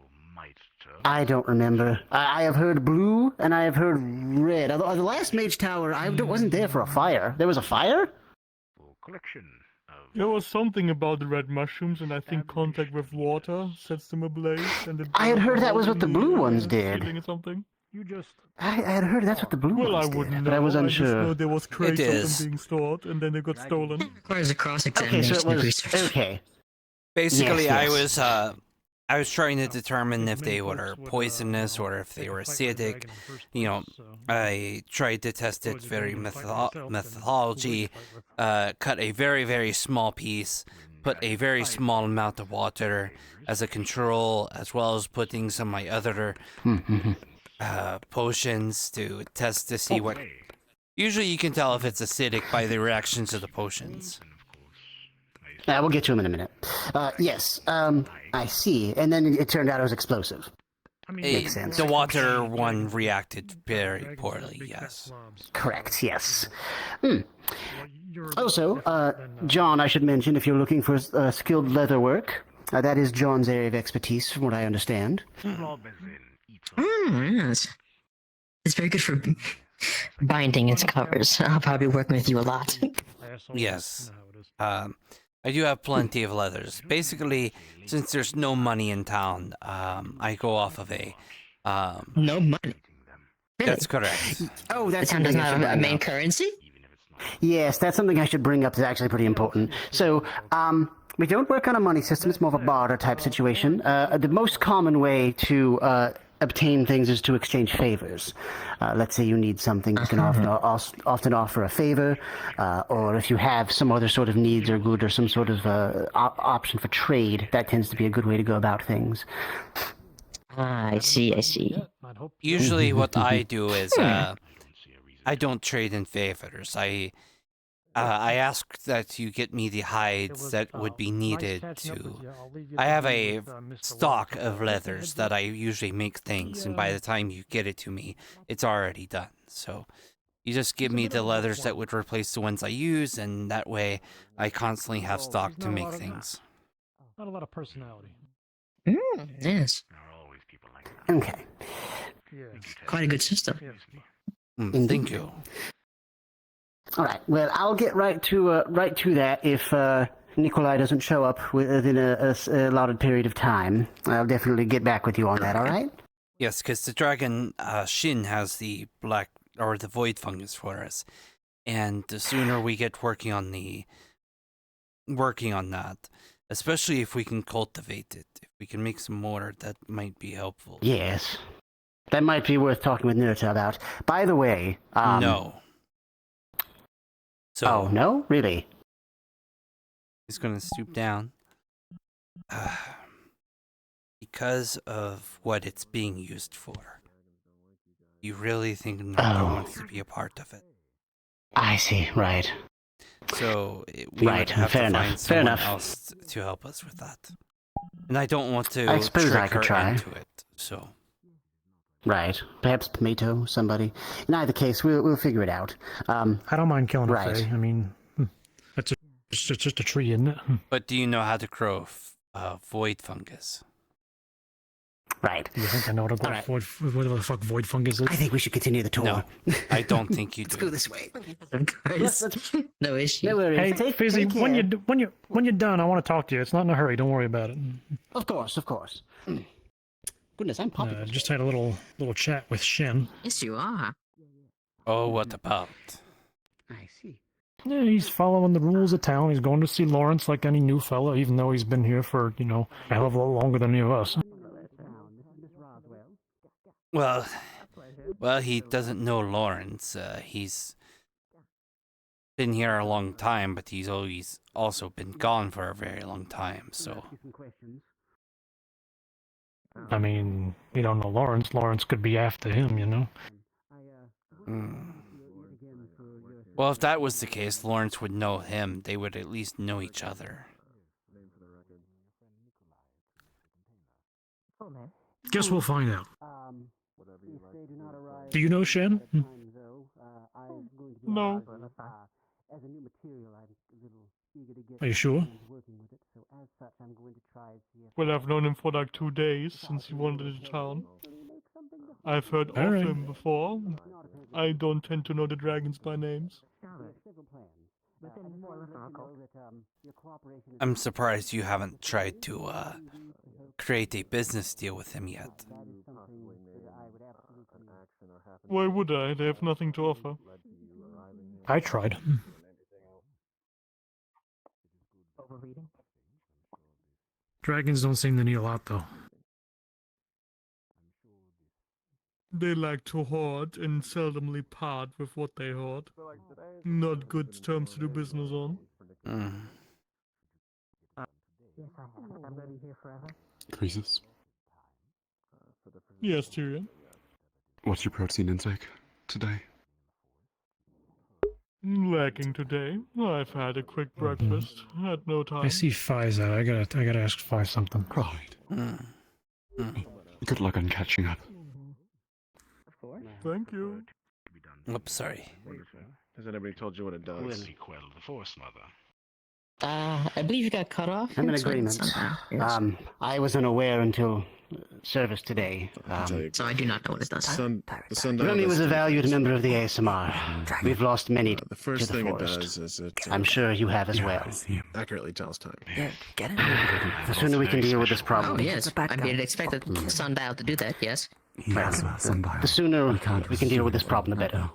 I don't remember. I have heard blue, and I have heard red. Although the last mage tower, I wasn't there for a fire. There was a fire? There was something about the red mushrooms, and I think contact with water sets them ablaze. And I had heard that was what the blue ones did. Or something. I had heard that's what the blue Well, ones I wouldn't did, know. but I was I just unsure. know there was crates of is. them being stored, and then they got stolen. Requires a Okay, cross-examination so it of was... research. Okay. Basically, Yes. I was trying to determine if they were poisonous or if they were acidic. You know, I tried to test it very methodology, cut a very, very small piece, put a very small amount of water as a control, as well as putting some of my other potions to test to see what... Usually you can tell if it's acidic by the reactions of the potions. We'll get to him in a minute. Yes, I see. And then it turned out it was explosive. Makes sense. The water one reacted very poorly, yes. Correct, yes. Also, John, I should mention, if you're looking for skilled leather work, that is John's area of expertise, from what I understand. Yes. It's very good for binding its covers. I'll probably be working with you a lot. Yes. I do have plenty of leathers. Basically, since there's no money in town, I go off of a... No money? That's correct. Oh, that's the town doesn't something I have should a bring main up. currency? Yes, that's something I should bring up. It's actually pretty important. So, we don't work on a money system. It's more of a barter type situation. The most common way to obtain things is to exchange favors. Let's say you need something, you can often offer a favor, or if you have some other sort of needs or good or some sort of option for trade, that tends to be a good way to go about things. I see. Usually what I do is, I don't trade in favors. I ask that you get me the hides that would be needed to... I have a stock of leathers that I usually make things, and by the time you get it to me, it's already done. So you just give me the leathers that would replace the ones I use, and that way I constantly have stock to make things. Not a lot of personality. Yes. Okay. Quite a good system. Thank you. All right. Well, I'll get right to that if Nikolai doesn't show up within a allotted period of time. I'll definitely get back with you on that. All right? Yes, because the dragon Shin has the black or the void fungus for us, and the sooner we get working on that, especially if we can cultivate it, if we can make some more, that might be helpful. Yes. That might be worth talking with Nurta about. By the way, no. So, oh, no? Really? He's going to stoop down. Because of what it's being used for. You really think Nurta wants to be a part of it? I see, right. So, we would have to find someone else to help us with that. And I don't want to trick her into it, so... Right. Perhaps Tomato, somebody. In either case, we'll figure it out. I don't mind killing a right. Fae. I mean, it's just a tree, isn't it? But do you know how to grow void fungus? Right. You think I know what whatever the fuck void fungus is? I think we should continue the tour. No, I don't think you do. Let's go this way. No issue. No worries. Hey, Fizzy, when you're done, I want to talk to you. It's not in a hurry. Don't worry about it. Of course. Goodness, I'm popular. Just had a little chat with Shin. Yes, you are. Oh, what about? I see. Yeah, he's following the rules of town. He's going to see Lawrence like any new fella, even though he's been here for, a hell of a lot longer than any of us. Well, he doesn't know Lawrence. He's been here a long time, but he's always also been gone for a very long time, so... I mean, we don't know Lawrence. Lawrence could be after him, you know? Well, if that was the case, Lawrence would know him. They would at least know each other. Guess we'll find out. Do you know Shen? No. Are you sure? Well, I've known him for like 2 days since he wandered into town. I've heard of Alright. him before. I don't tend to know the dragons by names. I'm surprised you haven't tried to create a business deal with him yet. Why would I? They have nothing to offer. I tried. Dragons don't seem to need a lot, though. They like to hoard and seldomly part with what they hoard. Not good terms to do business on. Croesus, Yes, Tyrion. what's your protein intake today? Lacking today. I've had a quick breakfast. Had no time. I see Fi's out. I gotta ask Fi something. Right. Good luck on catching up. Thank you. Oops, sorry. Has anybody told you what it does? Will quell the Force Mother. I believe you got cut off. I'm in agreement. I was unaware until service today. So I do not know what it does. The Sundial Remy was a does valued member of the ASMR. We've lost many the first to the thing it forest. does is it I'm sure you have as well. accurately tells time. Get it? The sooner we can deal with this problem. Oh, yes. I mean, expect the Sundial to do that, yes. Well, the sooner we can deal with this problem, the better.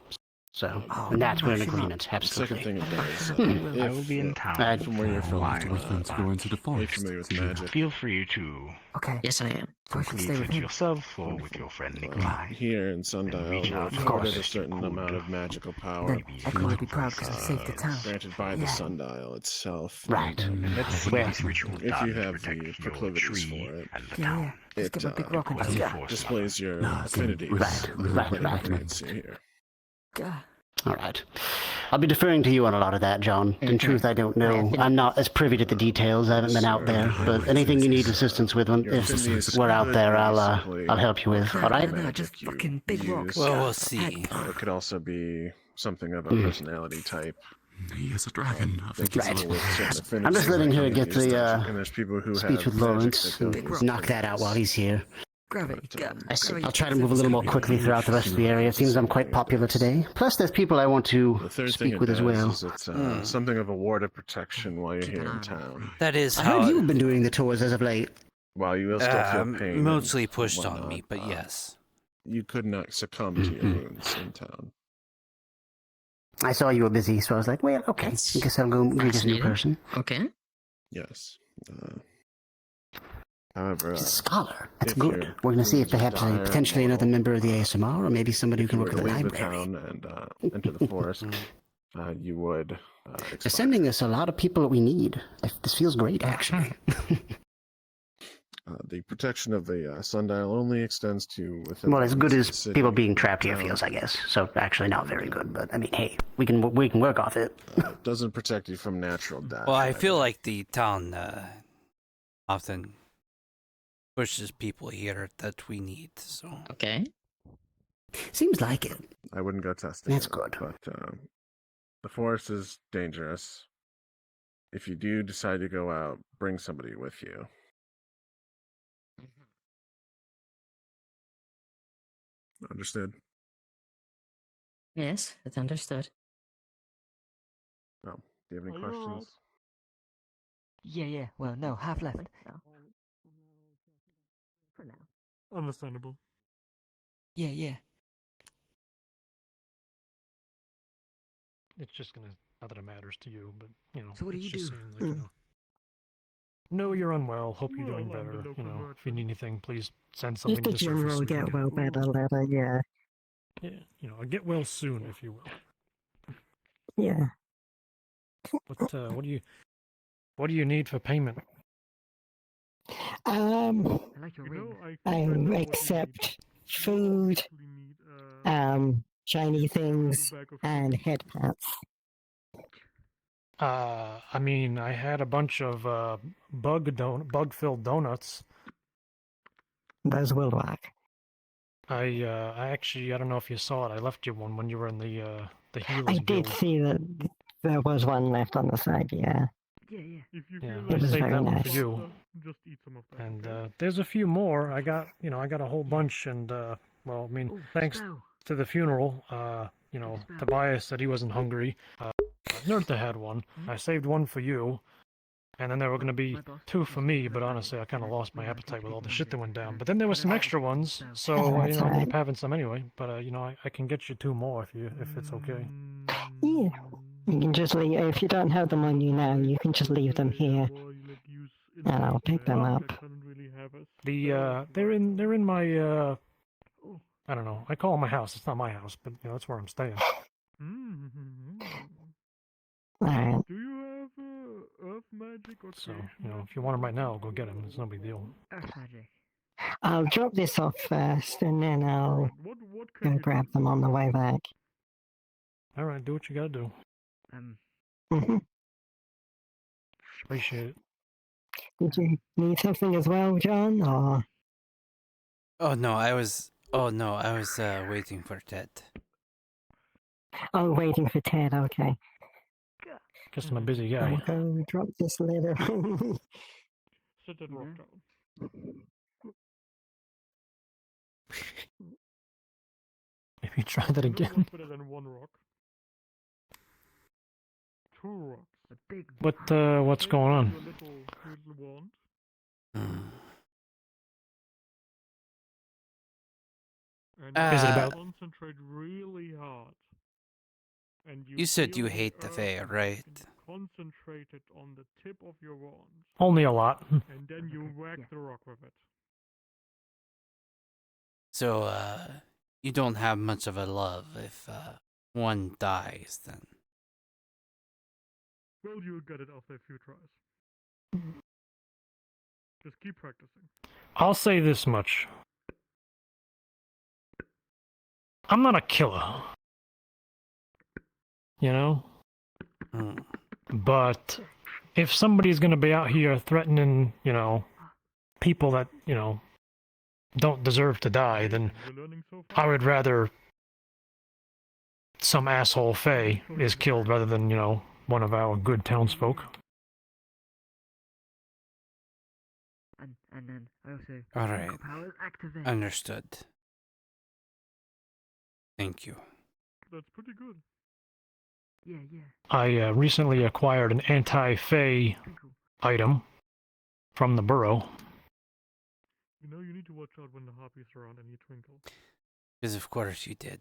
So, and that's we're in agreement, absolutely. Second thing it does, I will be in town from where you're from, Go into the are you forest. familiar with magic? Feel free to Okay. Yes, I am. complete it yourself or with your friend Nikolai. Here in Sundial, reach we're out to afforded us a if you certain could. amount of magical power. Echo would be proud because it's saved the town. Granted by the Sundial itself. Right. Let's see Well, this ritual If done you to have protect the your proclivities tree for it, and the town. it displays your affinities. Right. You can see here. All right. I'll be deferring to you on a lot of that, John. In truth, I don't know. I'm not as privy to the details. I haven't been out there. But anything you need assistance with, if we're out there, I'll help you with. All right? Just fucking big rocks. Well, we'll see. It could also be something of a personality type. He is a dragon. I'm just letting her get And the there's people who speech have with Lawrence. Knock that out while he's here. I'll try to move a little more quickly throughout the rest of the area. It seems I'm quite popular today. Plus, there's people I want to The third thing speak it with as does well. is it's something of a ward of protection while you're here in town. That is I how heard you've been doing the tours as of late. While you will still feel pain. mostly and pushed on whatnot, me, but yes. You could not succumb to your wounds in town. I saw you were busy, so I was like, well, okay. I guess I'll go meet this new person. Okay. Yes. However, He's a scholar. That's if good. your We're going to see if wounds perhaps dire potentially another member of the ASMR, or maybe somebody who if can you work were at to the leave the library. town and enter the forest, you would They're sending us a lot of people that we need. This feels great, actually. the protection of the sundial only extends to within. Well, as the good limits of as the city, people being trapped here town. feels, I guess. So actually, not very good. But I mean, hey, we can work off it. It doesn't protect you from natural death. Well, I feel like the town often pushes people here that we need, so... Okay. Seems like it. I wouldn't go testing. That's it, good. But the forest is dangerous. If you do decide to go out, bring somebody with you. Understood? Yes, it's understood. Oh, do you have any questions? Yeah. Well, no, half left. For now. Understandable. Yeah. It's just gonna, not that it matters to you, but, you know. So what do it's you just do? saying, like, you know, no, you're unwell. Hope you're doing Well, I'm better. the You know, local if you need anything, please send If something the to the surface. general so we get can well better later, yeah. Yeah, you know, get well soon, if you will. Yeah. What do you need for payment? I like your ring. I accept food, shiny things, and head pats. I mean, I had a bunch of bug-filled donuts. Those will work. I actually, I don't know if you saw it. I left you one when you were in the healers I guild. did see that there was one left on the side, yeah. Yeah, yeah. Yeah, It I was saved very that one nice. for you. Just eat some of that. And there's a few more. I got a whole bunch, and well, I mean, thanks to the funeral, Tobias said he wasn't hungry. Nertha had one. I saved one for you, and then there were going to be 2 for me, but honestly, I kind of lost my appetite with all the shit that went down. But then there were some extra ones, so I ended up having some anyway. But I can get you 2 more if it's okay. Yeah. You can just leave, if you don't have them on you now, you can just leave them here, and I'll pick them up. They're in my I don't know. I call it my house. It's not my house, but that's where I'm staying. Alright. Do you have earth magic or So, if you want them right now, I'll go get them. It's no big deal. Earth magic. I'll drop this off first, and then I'll go grab them on the way back. Alright, do what you gotta do. Mhm. Appreciate it. Did you need something as well, John, or...? Oh no, I was waiting for Ted. Oh, waiting for Ted, okay. Guess I'm a busy guy. I'll go drop this letter. Sit and rock down. Maybe try that again. Better than 1 rock. 2 rocks. A big. What's going on? Little wand. And Is it about- concentrate really hard. And You said feel you the hate the earth Fae, right? and concentrate it on the tip of your wand. Only a lot. And then you whack the rock with it. So, you don't have much of a love if one dies, then. Well, you'll get it after a few tries. Just keep practicing. I'll say this much. I'm not a killer. But if somebody's gonna be out here threatening, people that, don't deserve to die, then I would rather some asshole Fae is killed rather than, one of our good townsfolk. And then I also Alright. powers activate. Understood. Thank you. That's pretty good. Yeah, yeah. I recently acquired an anti-Fae item from the burrow. You need to watch out when the harpies are around and you twinkle. Because of course you did.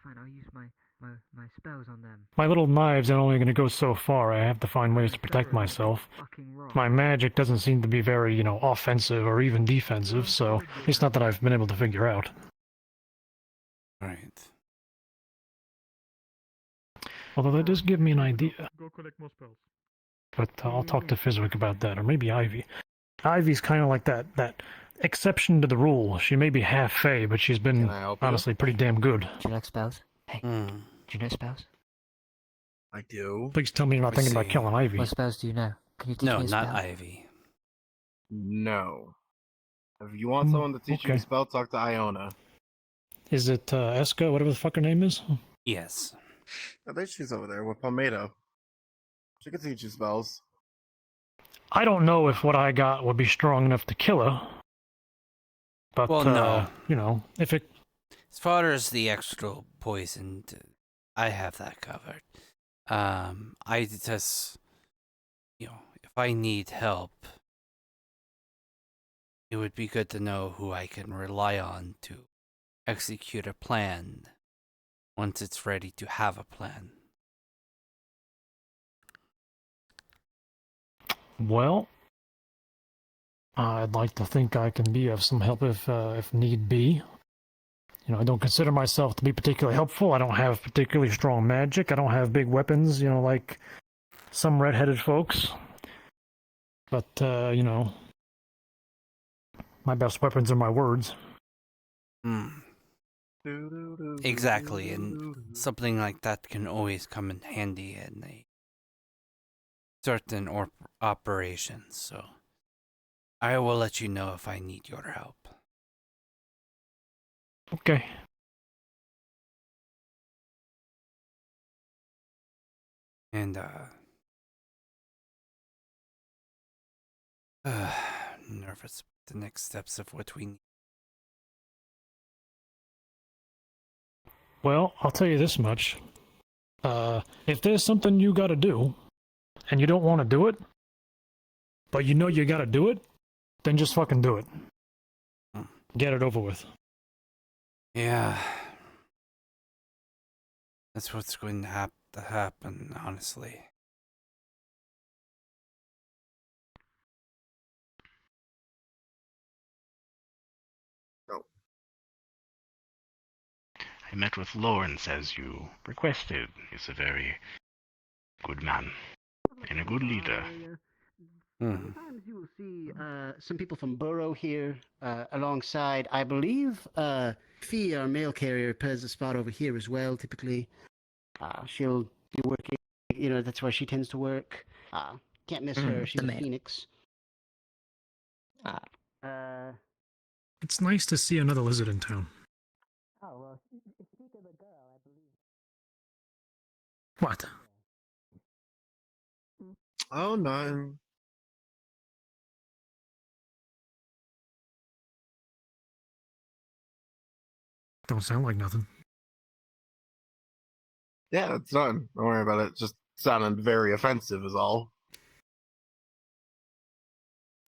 Fine, I'll use my spells on them. My little knives are only going to go so far. I have to find ways to protect myself. My magic doesn't seem to be very, offensive or even defensive, so it's not that I've been able to figure out. Right. Although that does give me an idea. Go collect more spells. But I'll talk to Fizwick about that, or maybe Ivy. Ivy's kind of like that exception to the rule. She may be half Fae, but she's been honestly pretty damn good. Do you like spells? Hey, do you know spells? I do. Please tell me you're not thinking about killing Ivy. What spells do you know? Can you teach No, me a not spell? Ivy. No. If you want someone to teach you a spell, talk to Iona. Is it Eska, whatever the fuck her name is? Yes. I think she's over there with Palmetto. She can teach you spells. I don't know if what I got would be strong enough to kill her. But, Well, no. If it... As far as the extra poison, I have that covered. I just, if I need help, it would be good to know who I can rely on to execute a plan once it's ready to have a plan. Well, I'd like to think I can be of some help if need be. I don't consider myself to be particularly helpful. I don't have particularly strong magic. I don't have big weapons, like some red-headed folks. But, you know, my best weapons are my words. Exactly, and something like that can always come in handy in a certain operations, so I will let you know if I need your help. Okay. And, nervous about the next steps of what we need. Well, I'll tell you this much. If there's something you gotta do, and you don't want to do it, but you know you gotta do it, then just fucking do it. Get it over with. Yeah. That's what's going to happen, honestly. I met with Lawrence as you requested. He's a very good man and a good leader. Sometimes you will see some people from Burrow here alongside. I believe Fee, our mail carrier, pairs a spot over here as well. Typically, she'll be working. You know, that's where she tends to work. Can't miss her. She's a phoenix. It's nice to see another lizard in town. Oh, well, speak of the girl, I believe. What? Oh, no. Don't sound like nothing. Yeah, it's done. Don't worry about it. Just sounded very offensive, is all.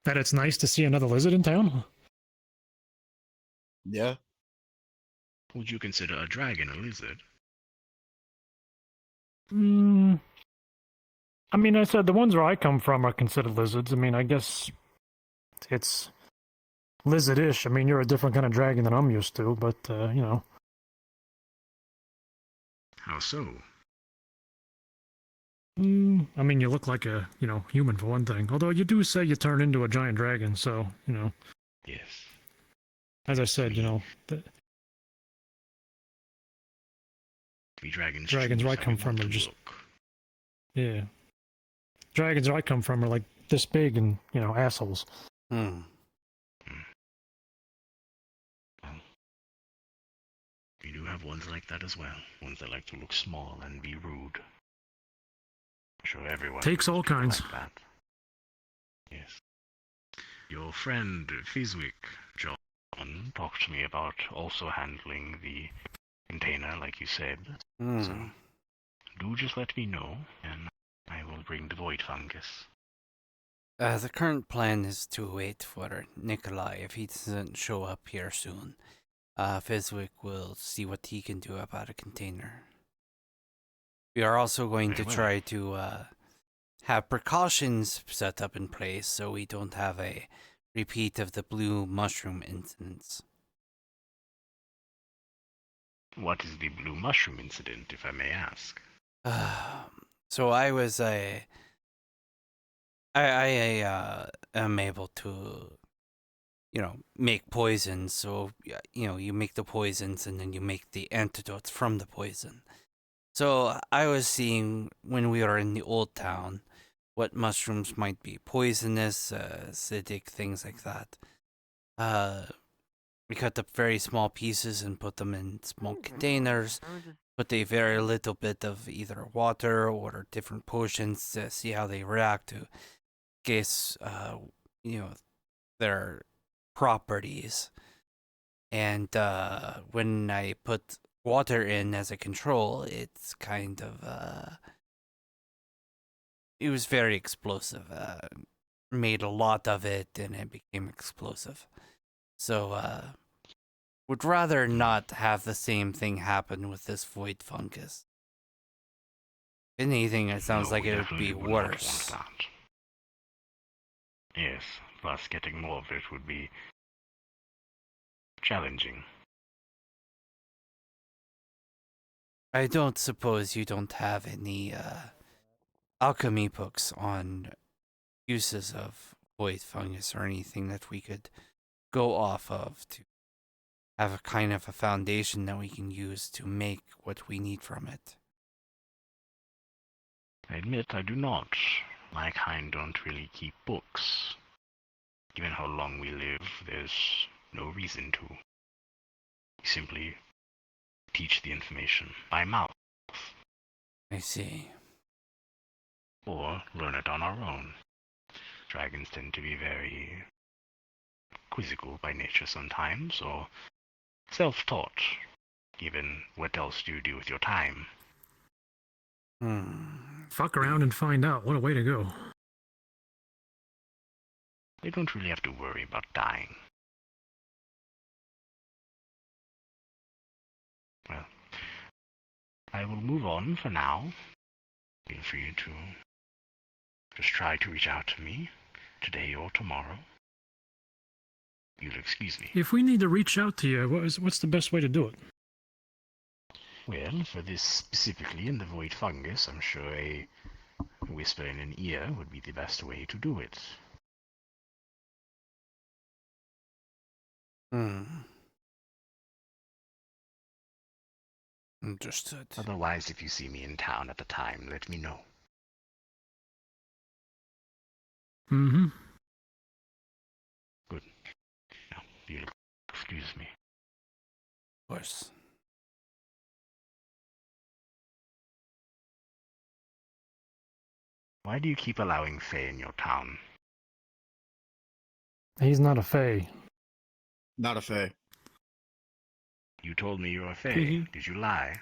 That it's nice to see another lizard in town? Yeah. Would you consider a dragon a lizard? I mean, I said the ones where I come from are considered lizards. I mean, I guess it's lizard-ish. I mean, you're a different kind of dragon than I'm used to, but, you know. How so? I mean, you look like a, you know, human for one thing. Although you do say you turn into a giant dragon, so, you know. Yes. As I said, you know, Dragons where I come from are just... Yeah. Dragons where I come from are like this big and, you know, assholes. We do have ones like that as well. Ones that like to look small and be rude. I'm sure everyone Takes all kinds. like that. Yes. Your friend Fizwick, John, talked to me about also handling the container, like you said. So, do just let me know, and I will bring the void fungus. The current plan is to wait for Nikolai. If he doesn't show up here soon, Fizwick will see what he can do about a container. We are also going to try to have precautions set up in place so we don't have a repeat of the blue mushroom incidents. What is the blue mushroom incident, if I may ask? So I was I am able to, you know, make poisons. So, you know, you make the poisons and then you make the antidotes from the poison. So I was seeing when we were in the old town what mushrooms might be poisonous, acidic, things like that. We cut up very small pieces and put them in small containers. Put a very little bit of either water or different potions to see how they react to guess, you know, their properties. And when I put water in as a control, it's kind of it was very explosive. Made a lot of it and it became explosive. So would rather not have the same thing happen with this void fungus. If anything, it sounds like it would be worse. Yes, plus getting more of it would be challenging. I don't suppose you don't have any alchemy books on uses of void fungus or anything that we could go off of to have a kind of a foundation that we can use to make what we need from it. I admit I do not. My kind don't really keep books. Given how long we live, there's no reason to. We simply teach the information by mouth. I see. Or learn it on our own. Dragons tend to be very quizzical by nature sometimes, or self-taught. Given what else do you do with your time? Fuck around and find out. What a way to go. They don't really have to worry about dying. Well, I will move on for now. Feel free to just try to reach out to me today or tomorrow. You'll excuse me. If we need to reach out to you, what's the best way to do it? Well, for this specifically in the void fungus, I'm sure a whisper in an ear would be the best way to do it. Understood. Otherwise, if you see me in town at the time, let me know. Mm-hmm. Good. Now, you'll excuse me. Of course. Why do you keep allowing Fae in your town? He's not a Fae. Not a Fae. You told me you were a Fae. Mhm. Did you lie?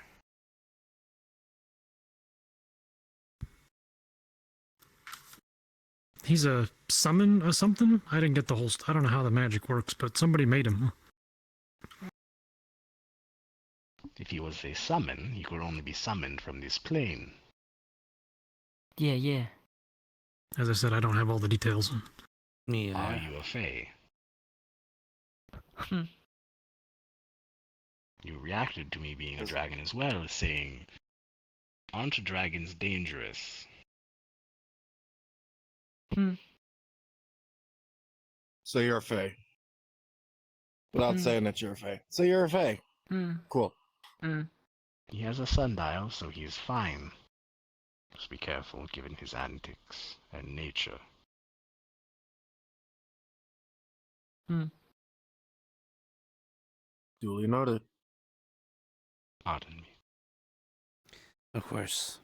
He's a summon or something? I didn't get the whole... I don't know how the magic works, but somebody made him. If he was a summon, he could only be summoned from this plane. Yeah. As I said, I don't have all the details. Are you a Fae? You reacted to me being a dragon as well, saying, "Aren't dragons dangerous?" So you're a Fae. Without saying that you're a Fae. So you're a Fae. Cool. He has a sundial, so he is fine. Just be careful given his antics and nature. Duly noted. Pardon me. Of course.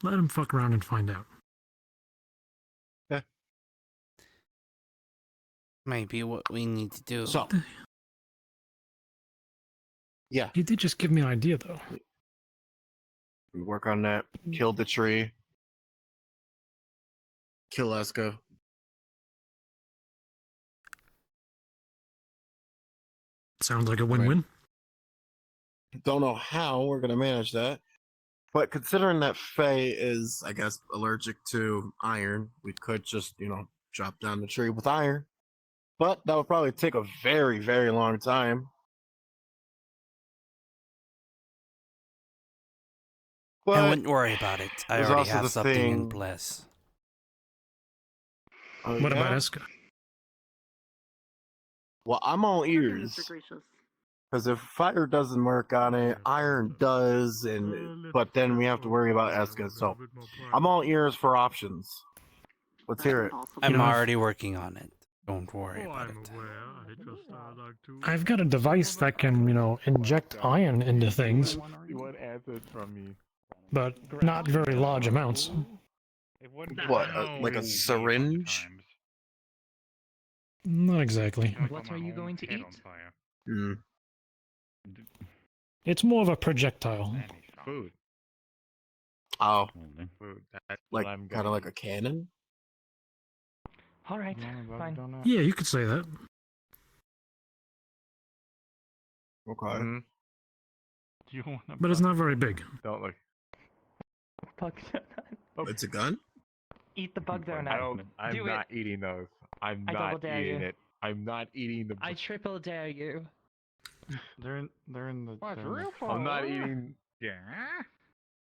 Let him fuck around and find out. Might be what we need to do. So. Yeah. He did just give me an idea, though. We work on that. Kill the tree. Kill Eska. Sounds like a win-win. Don't know how we're going to manage that. But considering that Faye is, I guess, allergic to iron, we could just, chop down the tree with iron. But that would probably take a very, very long time. But I wouldn't worry about it. I there's already also have the something in thing- place. What about Eska? Well, I'm all ears. Mr. Gracious. Because if fire doesn't work on it, iron does, but then we have to worry about Eska. So I'm all ears for options. Let's hear it. I'm already working on it. Don't worry about it. I've got a device that can, inject iron into things, What answers from me? but not very large amounts. What, like a syringe? Not exactly. What are you going to eat? It's more of a projectile. Food. Oh. Food. Like, kind of like a cannon? Alright, fine. Yeah, you could say that. Okay. But it's not very big. Don't look. Bugs. It's a gun? Eat the bugs or not. I'm Do not it. eating those. I'm I double not dare eating you. it. I'm not eating the. I triple dare you. They're in the. I'm not eating Yeah.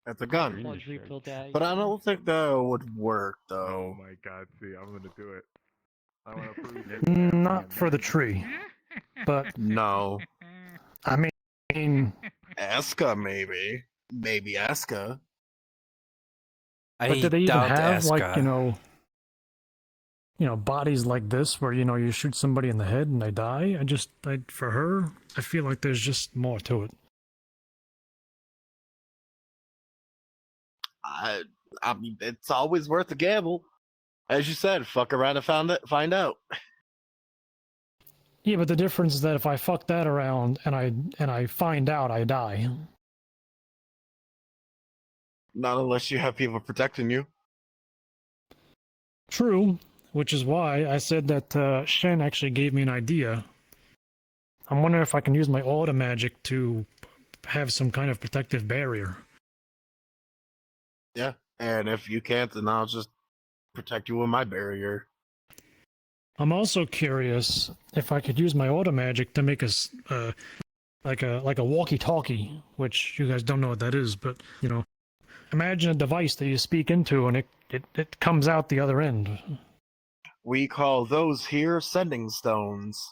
That's a gun. Quadruple die. But I don't think that would work, though. Oh my god, see, I'm gonna do it. I wanna prove it. Not for the tree, but No. I mean, Eska, maybe. Maybe Eska. but do they even doubt have like Eska. bodies like this where you shoot somebody in the head and they die? For her, I feel like there's just more to it. I mean, it's always worth a gamble. As you said, fuck around and find out. Yeah, but the difference is that if I fuck that around and I find out, I die. Not unless you have people protecting you. True, which is why I said that Shen actually gave me an idea. I'm wondering if I can use my auto magic to have some kind of protective barrier. Yeah, and if you can't, then I'll just protect you with my barrier. I'm also curious if I could use my auto magic to make us like a walkie-talkie, which you guys don't know what that is, but imagine a device that you speak into and it comes out the other end. We call those here sending stones.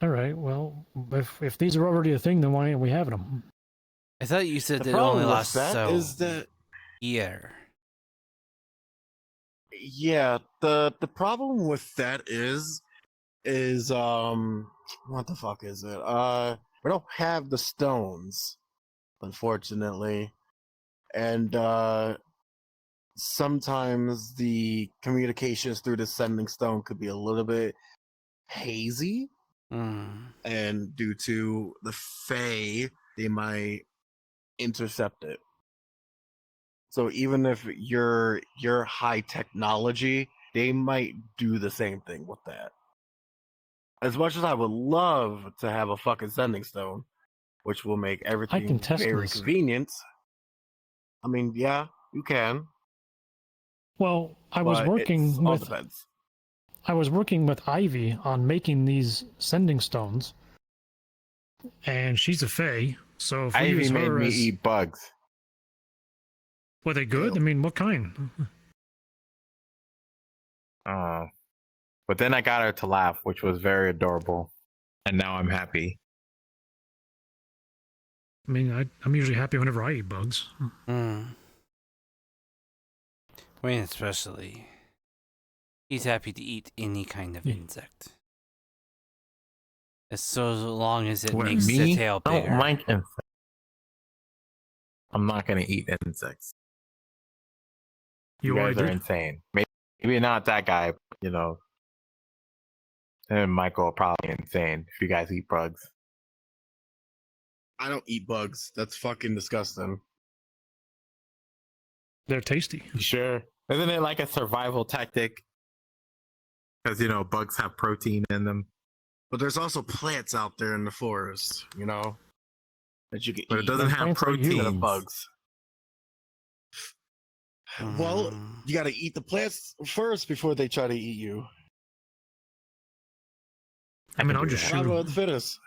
All right, well, if these are already a thing, then why aren't we having them? I thought you said The it only problem with lasts that is that year. Yeah, the problem with that is what the fuck is it? We don't have the stones, unfortunately. And sometimes the communications through the sending stone could be a little bit hazy. And due to the Fae, they might intercept it. So even if you're high technology, they might do the same thing with that. As much as I would love to have a fucking sending stone, which will make everything very this. convenient. I mean, yeah, you can. Well, I was but working it all with depends. I was working with Ivy on making these sending stones, and she's a Fae, so if we Ivy use made her me as... eat bugs. Were they good? I mean, what kind? But then I got her to laugh, which was very adorable. And now I'm happy. I mean, I'm usually happy whenever I eat bugs. Wayne especially. He's happy to eat any kind of insect. As so long as it makes the tail I bigger. don't like insects. I'm not gonna eat insects. You guys are insane. Maybe not that guy, but, and Michael are probably insane if you guys eat bugs. I don't eat bugs. That's fucking disgusting. They're tasty. Sure. Isn't it like a survival tactic? Because, bugs have protein in them. But there's also plants out there in the forest, that you can eat. But it doesn't have protein. Instead of bugs. Well, you gotta eat the plants first before they try to eat you. I mean, I'll just shoot Survival them. of the fittest.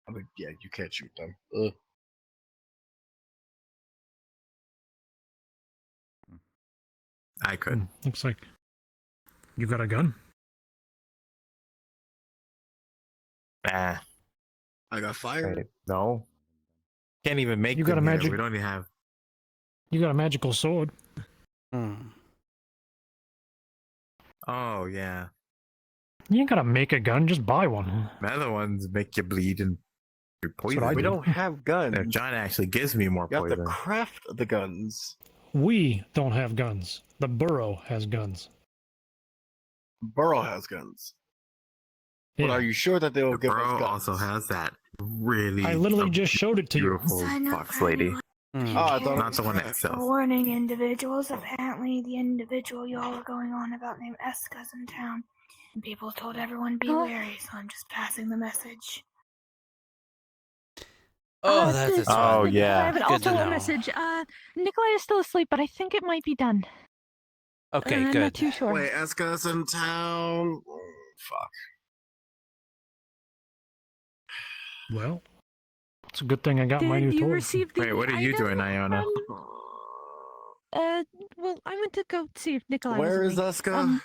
I mean, yeah, you can't shoot them. Ugh. I could. Looks like you got a gun. Nah. I got fire. Wait, no. Can't even make You got them a here. magic- We don't even have. You got a magical sword. Oh, yeah. You ain't gotta make a gun, just buy one. The other ones make you bleed and you're poisoned. We don't have guns. If John actually gives me more You have poison. to craft the guns. We don't have guns. The Burrow has guns. Burrow has guns. But are you sure that they will give us Bro guns? also has that really. I literally just showed it to you. beautiful Sign up fox for lady. Oh, I thought Not the one that sells. Warning individuals, apparently the individual y'all are going on about named Eska's in town. And people told everyone be wary, so I'm just passing the message. Oh, that is Oh, fun. yeah. I have an Good to alternate know. message. Nikolai is still asleep, but I think it might be done. Okay, I'm not good. too sure. Wait, Eska's in town. Fuck. Well, It's a good thing I got my new Did you toy. receive the Wait, what are you item doing, Iona? well, I went to go see if Nikolai Where was is awake. Eska?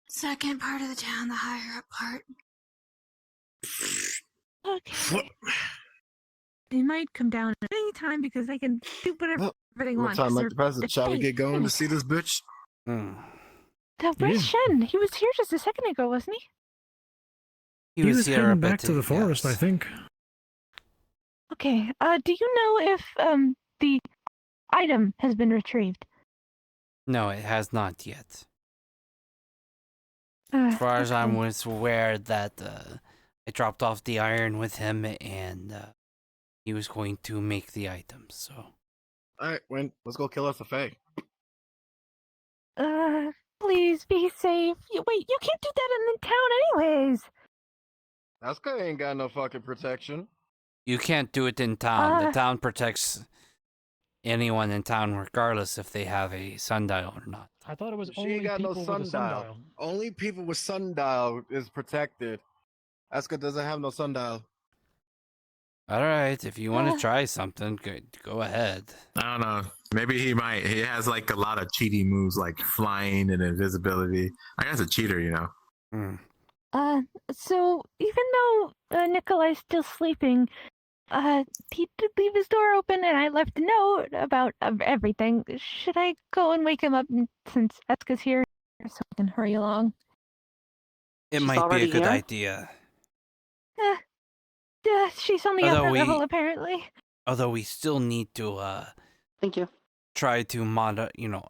Second part of the town, the higher up part. Okay. They might come down at any time because they can do whatever they What want. time 'cause like they're the present? Shall we safe. get going to see this bitch? Where's Shen? He was here just a second ago, wasn't he? He was here heading a back bit, to the forest, I yes. think. Okay. Do you know if the item has been retrieved? No, it has not yet. As far as I okay. was aware that I dropped off the iron with him and he was going to make the items, so. Alright, Win, let's go kill us a Fae. Please be safe. Wait, you can't do that in the town anyways. Eska ain't got no fucking protection. You can't do it in town. The town protects anyone in town regardless if they have a sundial or not. I thought it was She only ain't got no people with a sundial. Only people with sundial is protected. Eska doesn't have no sundial. Alright, if you want to try something, go ahead. I don't know. Maybe he might. He has like a lot of cheaty moves like flying and invisibility. I guess a cheater, you know. So even though Nikolai's still sleeping, he did leave his door open and I left a note about everything. Should I go and wake him up since Eska's here so we can hurry along? It She's might be a already good here? idea. She's on the upper level apparently. Although we still need to Thank you. try to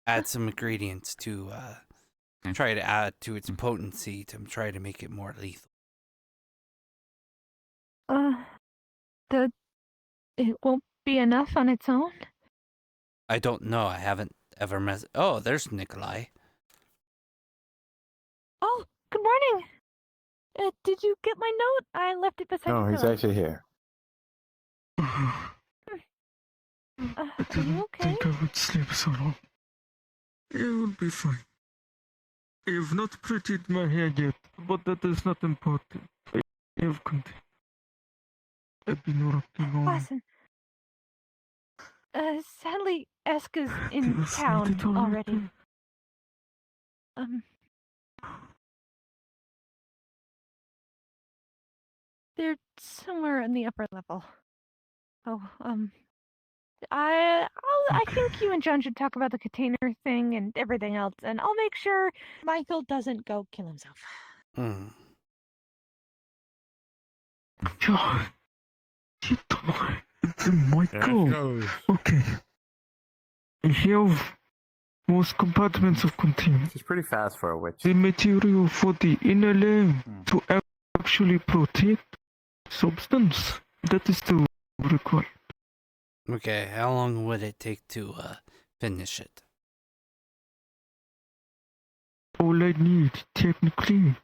add some ingredients to try to add to its potency to try to make it more lethal. It won't be enough on its own? I don't know. I haven't ever met. Oh, there's Nikolai. Oh, good morning. Did you get my note? I left it beside No, the he's pillow. actually here. Are you okay? I would sleep so long. It will be fine. I have not prettied my hair yet, but that is not important. I have continued. I've been rocking on. Awesome. Sadly, Eska's in town already. They're somewhere in the upper level. Oh, I think you and John should talk about the container thing and everything else, and I'll make sure Michael doesn't go kill himself. John, you don't know. It's Michael. Okay. I have most compartments of containers. She's pretty fast for a witch. The material for the inner layer to actually protect substance. That is still required. Okay, how long would it take to finish it? All I need, technically,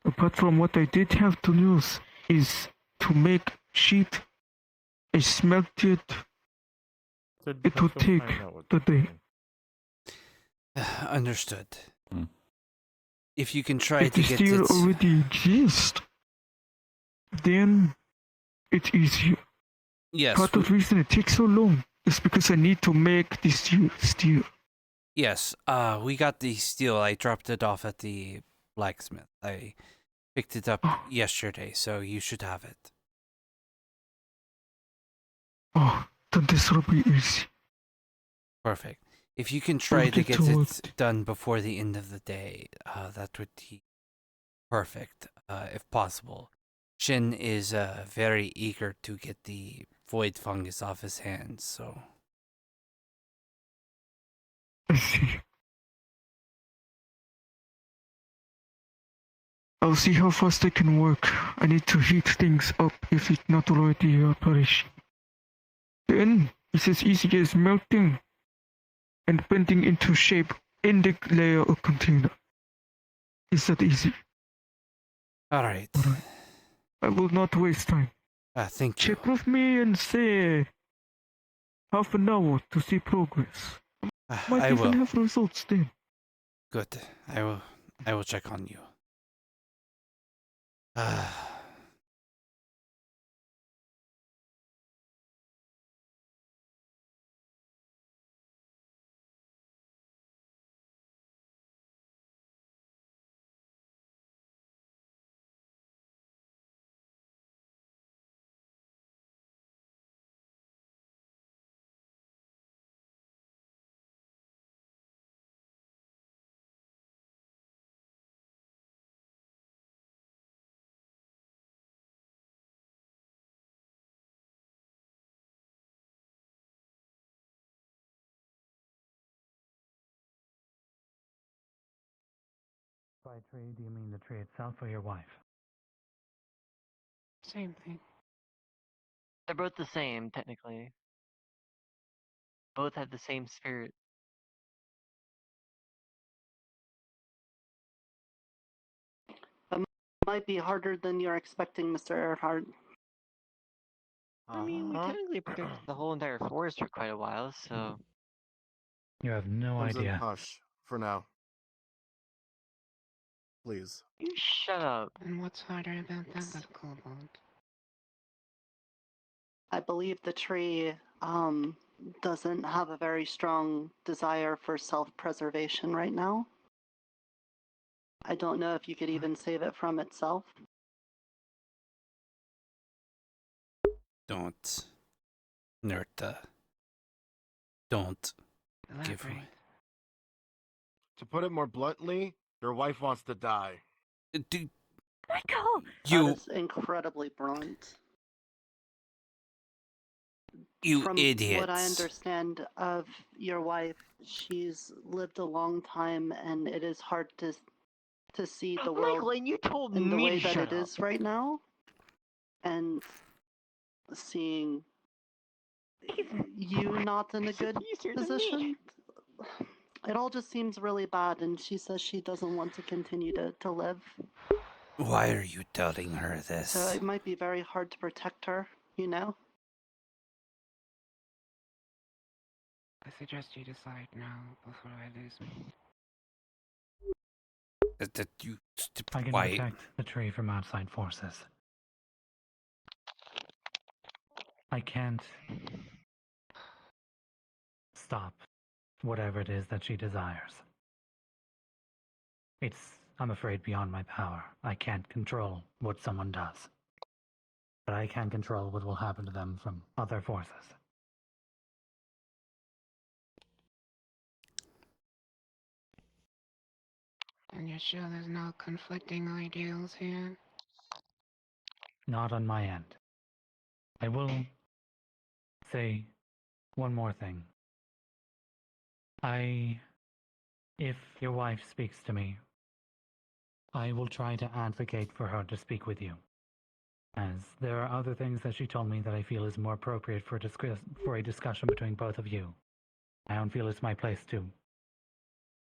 apart from what I did have to use, is to make sheet. I smelt it. It would take the day. Understood. If you can try If to the get steel it. already exists, then it's easier. Yes. Part of the reason it takes so long is because I need to make this steel. Yes, we got the steel. I dropped it off at the blacksmith. I picked it up yesterday, so you should have it. Oh, then this will be easy. Perfect. If you can try to get get to it done before the end of the day, that would be perfect, if possible. Shin is very eager to get the void fungus off his hands, so. I see. I'll see how fast I can work. I need to heat things up if it's not already perishing. Then it's as easy as melting and bending into shape in the layer or container. It's that easy. Alright. I will not waste time. Thank you. Check with me and say half an hour to see progress. Might I even will. have results then. Good. I will check on you. By tree, do you mean the tree itself or your wife? Same thing. They're both the same, technically. Both have the same spirit. That might be harder than you're expecting, Mr. Earhart. I mean, we technically protected the whole entire forest for quite a while, so... You have no Crimson, idea. hush for now. Please. You shut up. And what's harder about that, Kobold? I believe the tree doesn't have a very strong desire for self-preservation right now. I don't know if you could even save it from itself. Don't. Nerta. Don't. Give away. To put it more bluntly, your wife wants to die. Michael! That is incredibly blunt. You From idiots. what I understand of your wife, she's lived a long time, and it is hard to see the world Michael, and you told in the me way to that shut it is up. right now, and seeing you not in a good easier than me. position. It all just seems really bad, and she says she doesn't want to continue to live. Why are you telling her So this? it might be very hard to protect her, you know? I suggest you decide now before I lose me. That you I can why? protect the tree from outside forces. I can't stop whatever it is that she desires. It's, I'm afraid, beyond my power. I can't control what someone does. But I can control what will happen to them from other forces. And you're sure there's no conflicting ideals here? Not on my end. I will say one more thing. If your wife speaks to me, I will try to advocate for her to speak with you. As there are other things that she told me that I feel is more appropriate for a discussion between both of you. I don't feel it's my place to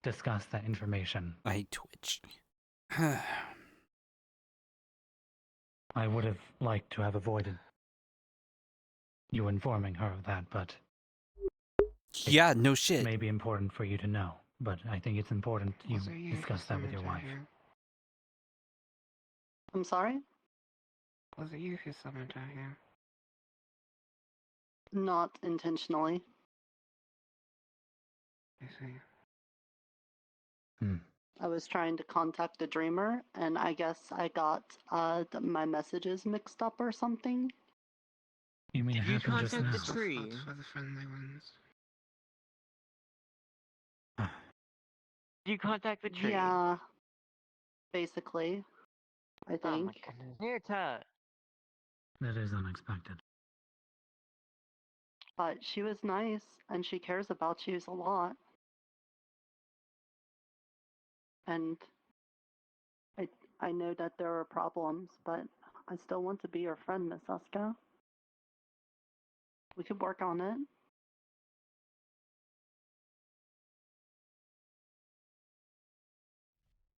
discuss that information. I twitch. I would have liked to have avoided you informing her of that, but yeah, no shit. It may be important for you to know, but I think it's important you discuss that with your wife. I'm sorry? Was it you who summoned her here? Not intentionally. I see. I was trying to contact the dreamer, and I guess I got my messages mixed up or something. You mean it Did you happened just contact now? the tree? For the friendly ones. Did you contact the tree? Yeah, basically, I Oh think. my goodness. Nerta! That is unexpected. But she was nice, and she cares about you a lot. And I know that there are problems, but I still want to be your friend, Miss Uska. We could work on it.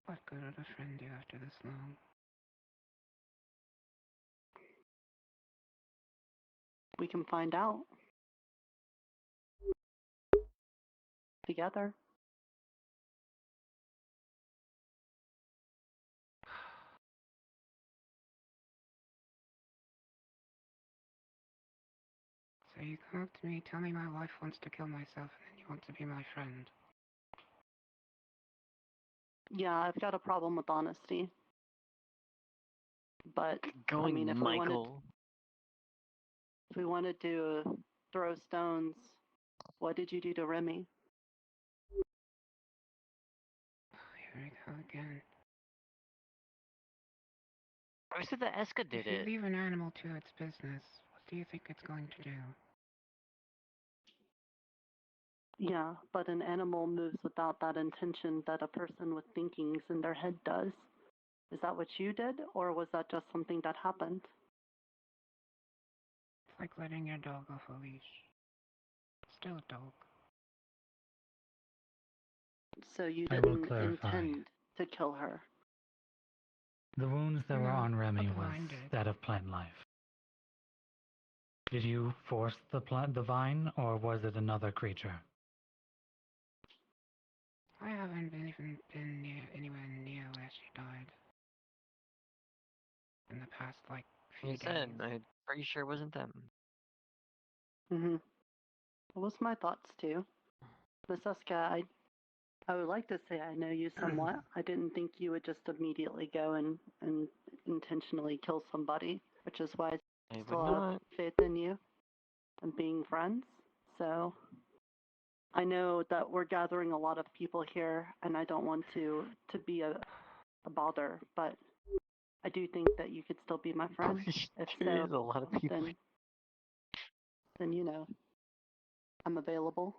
What good would a friend do after this long? We can find out. Together. So you come to me, tell me my wife wants to kill myself, and then you want to be my friend. Yeah, I've got a problem with honesty. But Going, I mean, if Michael. we wanted to throw stones, what did you do to Remy? Here we go again. I said that Eska did If you it. leave an animal to its business, what do you think it's going to do? Yeah, but an animal moves without that intention that a person with thinkings in their head does. Is that what you did, or was that just something that happened? It's like letting your dog off a leash. Still a dog. So you I will didn't clarify. intend to kill her? The wounds that were No, on Remy but the was vine did. that of plant life. Did you force the vine, or was it another creature? I haven't even been anywhere near where she died. In the past, like, few You days. said, I'm pretty sure it wasn't them. That was my thoughts too. Miss Eska, I would like to say I know you somewhat. I didn't think you would just immediately go and intentionally kill somebody, which is why I still have faith in you and being friends. So I know that we're gathering a lot of people here, and I don't want to be a bother, but I do think that you could still be my friend. If There so, is a lot of people. then you know, I'm available.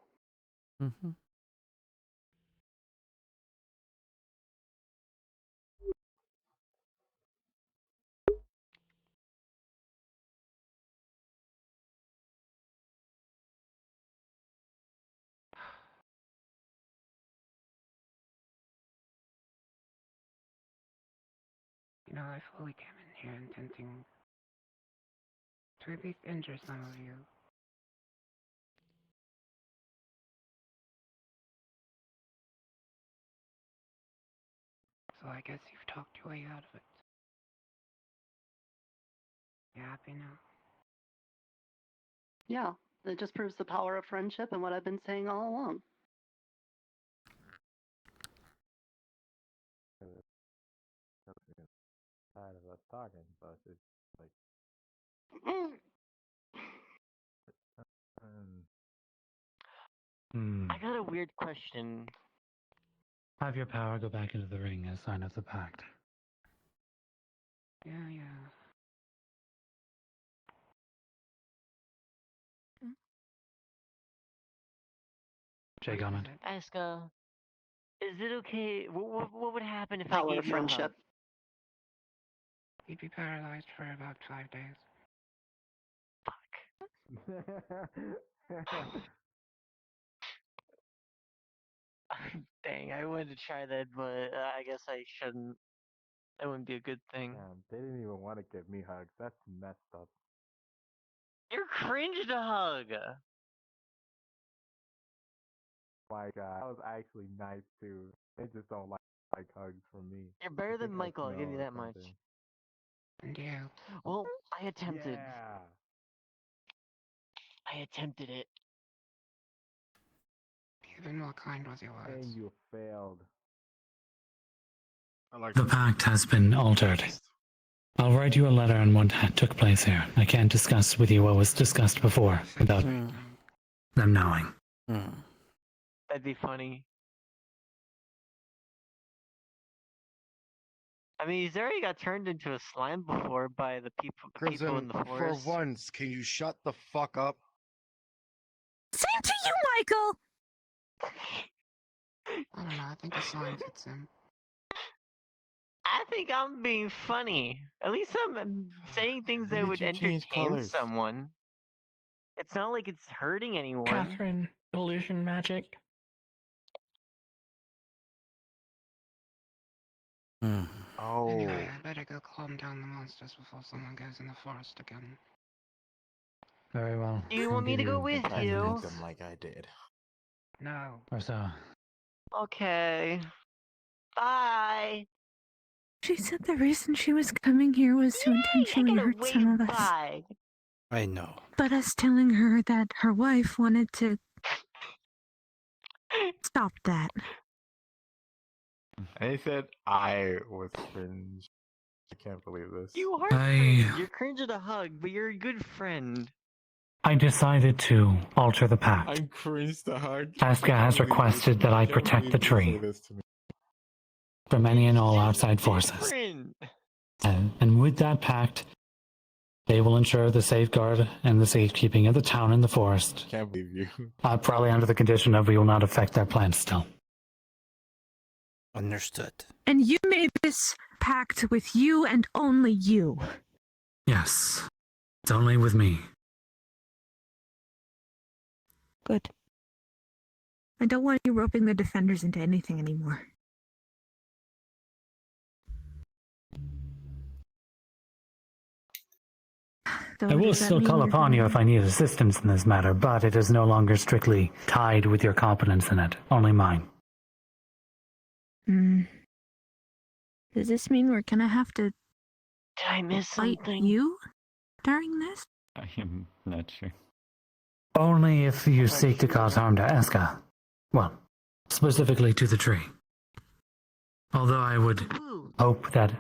Mm-hmm. You know, I fully came in here intending to at least injure some of you. So I guess you've talked your way out of it. You happy now? Yeah, it just proves the power of friendship and what I've been saying all along. Tired of us talking, but it's like. I got a weird question. Have your power go back into the ring as sign of the pact. Yeah. Jay comment. Eska, is it okay? What would happen if I Power gave of you a hug? friendship. You'd be paralyzed for about 5 days. Dang, I wanted to try that, but I guess I shouldn't. That wouldn't be a good thing. Damn, they didn't even want to give me hugs. That's messed up. You're cringe to hug. My God, that was actually nice too. They just don't like hugs from me. You're better They than think I Michael, I'll give you smell or that much. something. And you. Well, I attempted. Yeah. I attempted it. You've been more kind with your words. And you failed. I like The pact has been altered. I'll write you a letter on what took place here. I can't discuss with you what was discussed before without them knowing. That'd be funny. I mean, he's already got turned into a slime before by the people in the For forest. once, can you shut the fuck up? Same to you, Michael! I don't know, I think the slime fits him. I think I'm being funny. At least I'm saying things that would you change entertain colors? someone. It's not like it's hurting anyone. Catherine, illusion magic. Oh. Anyway, I better go calm down the monsters before someone goes in the forest again. Very well. Do you want me to go with you? Assassinate them like I did. No. Or so. Okay. Bye. She said the reason she was coming here was to intentionally hurt some of us. Bye. I know. But us telling her that her wife wanted to stop that. And he said I was cringe. I can't believe this. You are cringe. You're cringe at a hug, but you're a good friend. I decided to alter the pact. I'm cringe to hug. Aska has requested that I protect the tree from any and all outside forces. And with that pact, They will ensure the safeguard and the safekeeping of the town and the forest. Can't believe you. Probably under the condition of we will not affect their plans still. Understood. And you made this pact with you and only you. Yes. It's only with me. Good. I don't want you roping the defenders into anything anymore. I will still call upon you if I need assistance in this matter, but it is no longer strictly tied with your competence in it. Only mine. Does this mean we're gonna have to Did I miss fight something? you during this? I am not sure. Only if you seek to cause harm to Eska. Well, specifically to the tree. Although I would hope that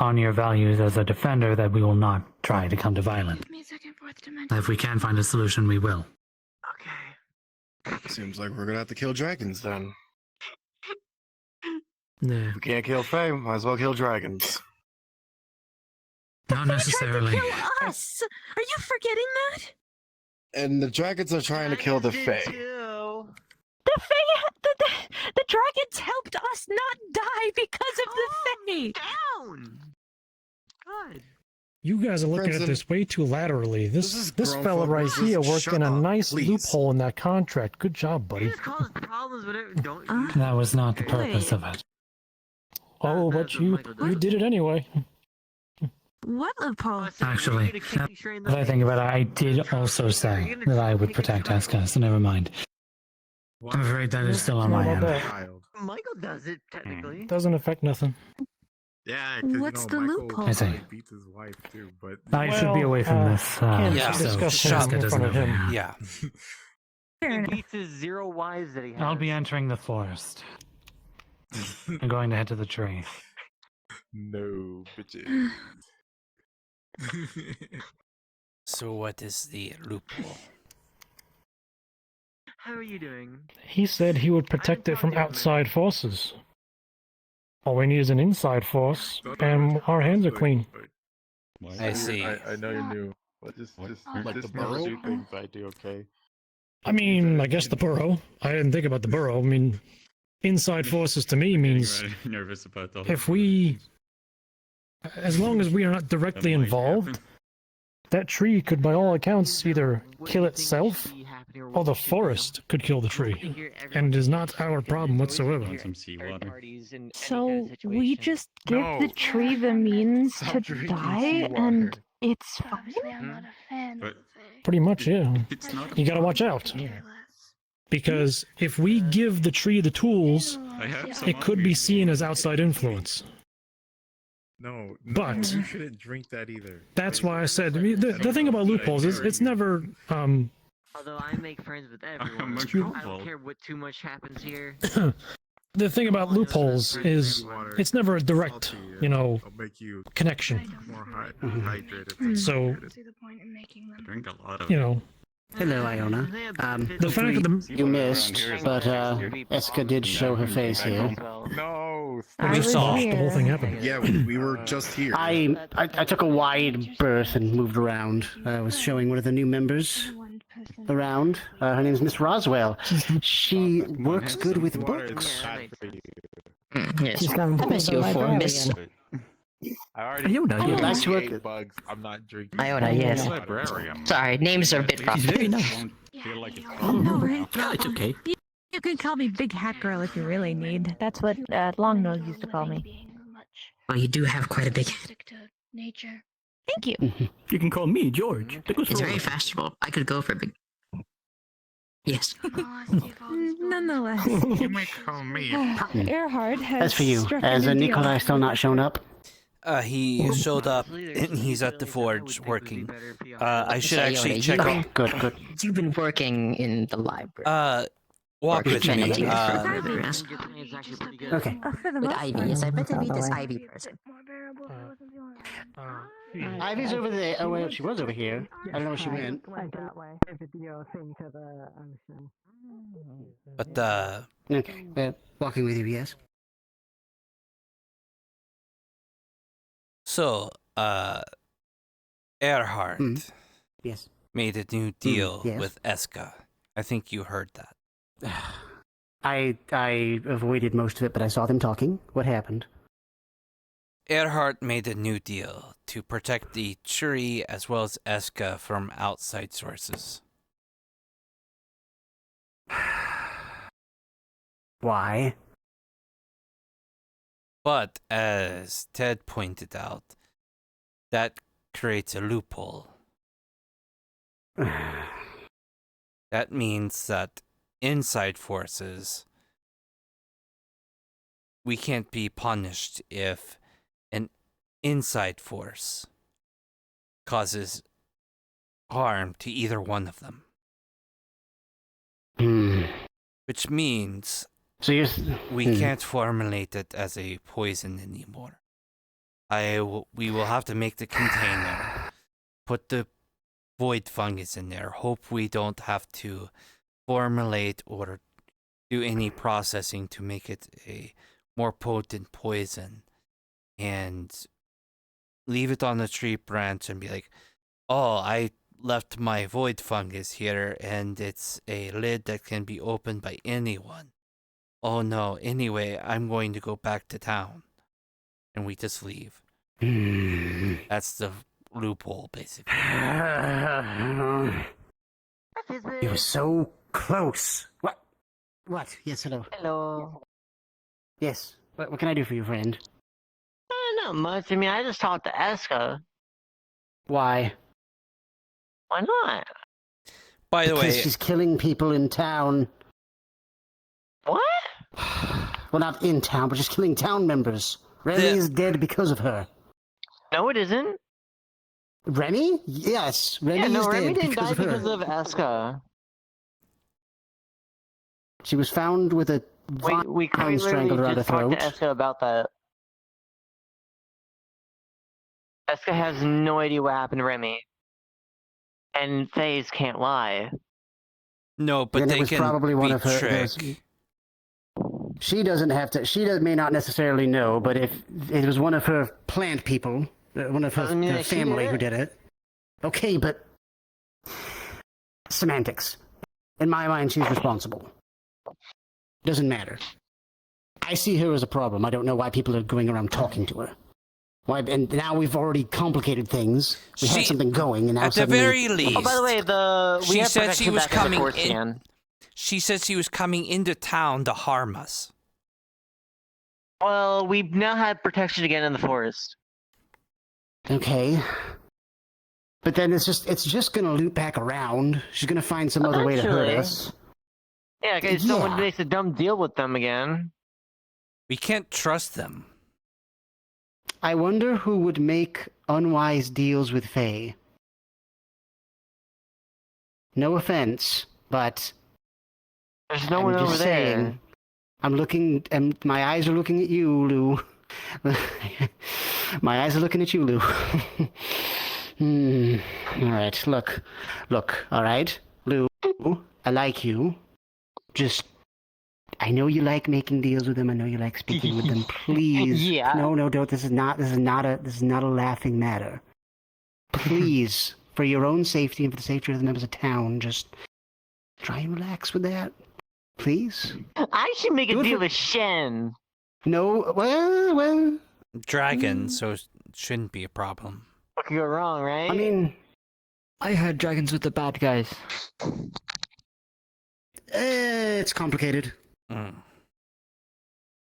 on your values as a defender that we will not try to come to violence. If we can find a solution, we will. Seems like we're gonna have to kill dragons then. Yeah. If we can't kill Fae, might as well kill dragons. Not necessarily. Kill us! Are you forgetting that? And the dragons are trying to kill the Fae. The Fae, the dragons helped us not die because of the Fae. Down. Good. You guys are looking Princeton, at this way too laterally. This grown fella folk right business. here worked Shut in a up, nice please. loophole in that contract. Good job, buddy. Just cause problems whenever don't. That was not the purpose of it. Oh, but you did it anyway. What loophole? Actually, now that I think about it, I did also say that I would protect Eska, so never mind. I'm afraid that is still on my end. Michael does it technically. Doesn't affect nothing. Yeah, What's the loophole? I see. beats his wife too, but I should be away from this. can't yeah, discuss so him Eska in doesn't front of know him. who. Yeah. He beats his 0 wives that he has. I'll be entering the forest. I'm going to head to the tree. No, bitches. So what is the loophole? How are you doing? He said he would protect it from outside forces. All we need is an inside force, and our hands are clean. I see. I know you're new. But just Like just the never burrow? do things I do, okay? I mean, I guess the burrow. I didn't think about the burrow. I mean, inside forces to me means Nervous about the if we, as long as we are not directly involved, that tree could, by all accounts, either kill itself or the forest could kill the tree. And it is not our problem whatsoever. some seawater. So we just give the tree the means to die, and it's Obviously, I'm not a fan But of the Fae. Pretty much, yeah. it's not. You gotta watch out. Because if we give the tree the tools, I have some it could on be me. seen as outside influence. No, But- you shouldn't drink that either. That's why I said, I mean, the thing about loopholes is it's never, Although I make friends with everyone, I don't care what too much happens here. the thing about loopholes is it's never a direct, you know, I'll make you connection. more hydrated. So, See the point in making them. Drink a lot of. you know, Hello, Iona. the fact of the You missed, but Eska did show her face here. No, I was saw. here. the whole thing happened. Yeah, we were just here. I took a wide berth and moved around. I was showing one of the new members around. Her name's Miss Roswell. She works good with books. Yes. She's going to I be miss the you for librarian. Miss I already Iona, you'd like to work. bugs. I'm not drinking. Iona, yes. Librarian. Sorry, names are a bit rough. She's very nice. Feel like it's No, right? It's okay. You can call me Big Hat Girl if you really need. That's what Longnose used to call me. Well, you do have quite a big head. Stick to nature. Thank you. You can call me George. That goes It's for very all. fashionable. I could go for a big. Yes. Nonetheless, You might call me. Earhard has As for you, struck has a new deal. Nikolai still not shown up? He showed up and he's at the forge working. I should So, actually Iona, check you- out. Good. You've been working in the library. Walk with Trying me. to do this for a living, yes? Okay. For the With most Ivy, part. yes, I bet I meet By the this way. Ivy person. Ivy's over there. Oh, well, she was over here. I don't know where she went. that way. Your thing to the ocean. But Okay, walking with you, yes. so Earhart Yes. made a new deal yes. with Eska. I think you heard that. I avoided most of it, but I saw them talking. What happened? Earhart made a new deal to protect the tree as well as Eska from outside sources. Why? But as Ted pointed out, that creates a loophole. That means that inside forces, we can't be punished if an inside force causes harm to either one of them. Which means we can't formulate it as a poison anymore. We will have to make the container, put the void fungus in there, hope we don't have to formulate or do any processing to make it a more potent poison, and leave it on the tree branch and be like, oh, I left my void fungus here and it's a lid that can be opened by anyone. Oh no, anyway, I'm going to go back to town. And we just leave. That's the loophole, basically. You're so close. What? What? Yes, hello. Hello. Yes. What can I do for you, friend? Not much. I mean, I just talked to Eska. Why? Why not? By the Because way, she's killing people in town. What? Well, not in town, but just killing town members. Remy is dead because of her. No, it isn't. Remy? Yes, Remy is Remy dead didn't because die of her. because of Eska. She was found with a We vine quite strangled literally around her just talked throat. to Eska about that. Eska has no idea what happened to Remy. And Faze can't lie. no, but Then it they was can probably one be of her. tricked. She doesn't have to. May not necessarily know, but if it was one of her plant people, one of her, Doesn't mean her that she family did who it. did it. Okay, but semantics. In my mind, she's responsible. Doesn't matter. I see her as a problem. I don't know why people are going around talking to her. Why? And now we've already complicated things. We had something going, and now At the suddenly... very least, Oh, by the way, we she have said she protection was back in the coming force in. again. She said she was coming into town to harm us. Well, we now have protection again in the forest. Okay. But then it's just gonna loop back around. She's gonna find some other way to hurt Eventually. us. Yeah, because someone makes a dumb deal with them again. We can't trust them. I wonder who would make unwise deals with Faye. No offense, but there's no I'm one just over there. saying, I'm looking, and my eyes are looking at you, Lou. My eyes are looking at you, Lou. All right, look, all right, Lou, I like you. Just, I know you like making deals with them. I know you like speaking with them. Please, Yeah. no, don't. This is not a laughing matter. Please, for your own safety and for the safety of the members of town, just try and relax with that, please. I should make a deal with Shen. No, well. Dragon, so it shouldn't be a problem. What could go wrong, right? I mean, I heard dragons with the bad guys. It's complicated.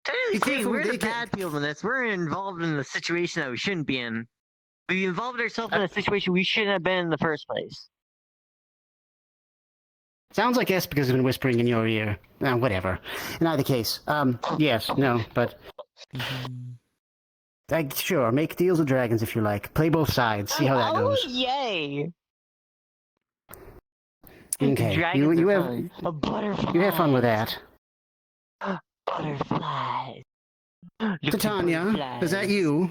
Technically, we're the bad people in this. We're involved in a situation that we shouldn't be in. We involved ourselves in a situation we shouldn't have been in the first place. Sounds like Espica's been whispering in your ear. Whatever. In either case, yes, no, but... sure, make deals with dragons if you like. Play both sides, see how that goes. Oh, yay! Okay, Dragons you are have... fun. A butterfly. You have fun with that. Butterflies. Look at the Titania, butterflies. is that you?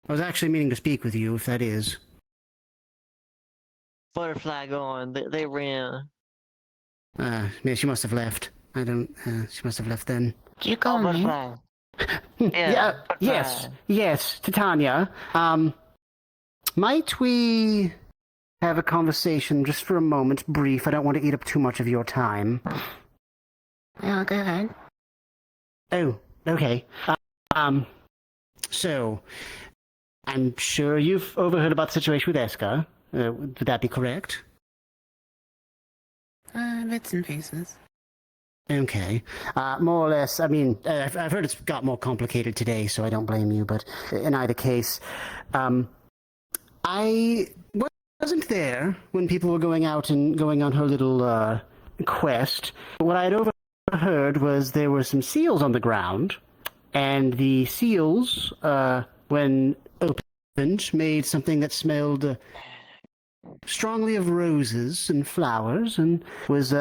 I was actually meaning to speak with you, if that is. Butterfly gone. They ran. Yeah, she must have left. She must have left then. You call me? Butterfly. Yes, Titania. might we have a conversation just for a moment, brief? I don't want to eat up too much of your time. Yeah, go ahead. Oh, okay. So, I'm sure you've overheard about the situation with Eska. Would that be correct? Bits and pieces. Okay. More or less, I mean, I've heard it's got more complicated today, so I don't blame you, but in either case, I wasn't there when people were going out and going on her little quest. What I had overheard was there were some seals on the ground, and the seals, when opened, made something that smelled strongly of roses and flowers, and was,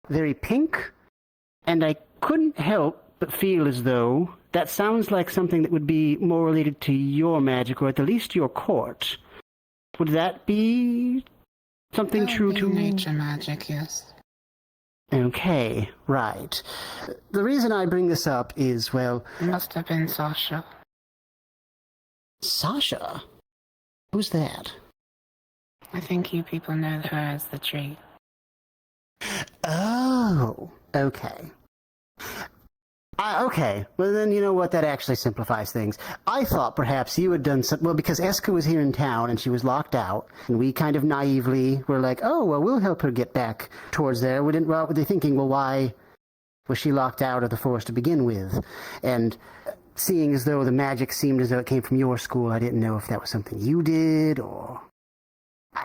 very pink, and I couldn't help but feel as though that sounds like something that would be more related to your magic, or at the least your court. Would that be something true to nature magic? Yes. Okay, right. The reason I bring this up is, well... It must have been Sasha. Sasha? Who's that? I think you people know her as the tree. Oh, okay. Okay, well then you know what, that actually simplifies things. I thought perhaps you had done some, well, because Eska was here in town and she was locked out, and we kind of naively were like, oh, well, we'll help her get back towards there. We didn't, well, they're thinking, well, why was she locked out of the forest to begin with? And seeing as though the magic seemed as though it came from your school, I didn't know if that was something you did, or...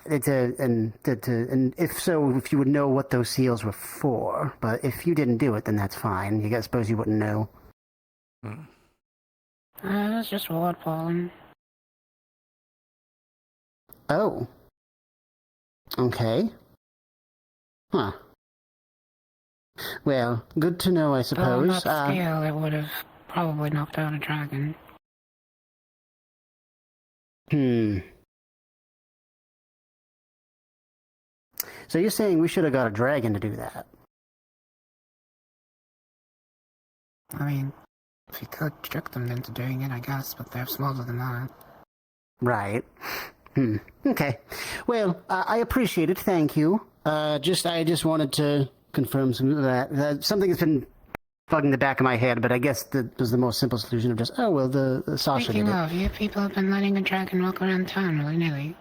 And if so, if you would know what those seals were for. But if you didn't do it, then that's fine. I suppose you wouldn't know. It's just ward pollen. Oh. Okay. Huh. Well, good to know, I suppose. On that scale, it would have probably knocked out a dragon. So you're saying we should have got a dragon to do that? I mean, if you could trick them into doing it, I guess, but they're smaller than that. Right. Okay. Well, I appreciate it. Thank you. I just wanted to confirm some of that. Something that's been bugging the back of my head, but I guess that was the most simple solution of just, oh, well, the Sasha did Speaking it. of, you people have been letting a dragon walk around town willy-nilly.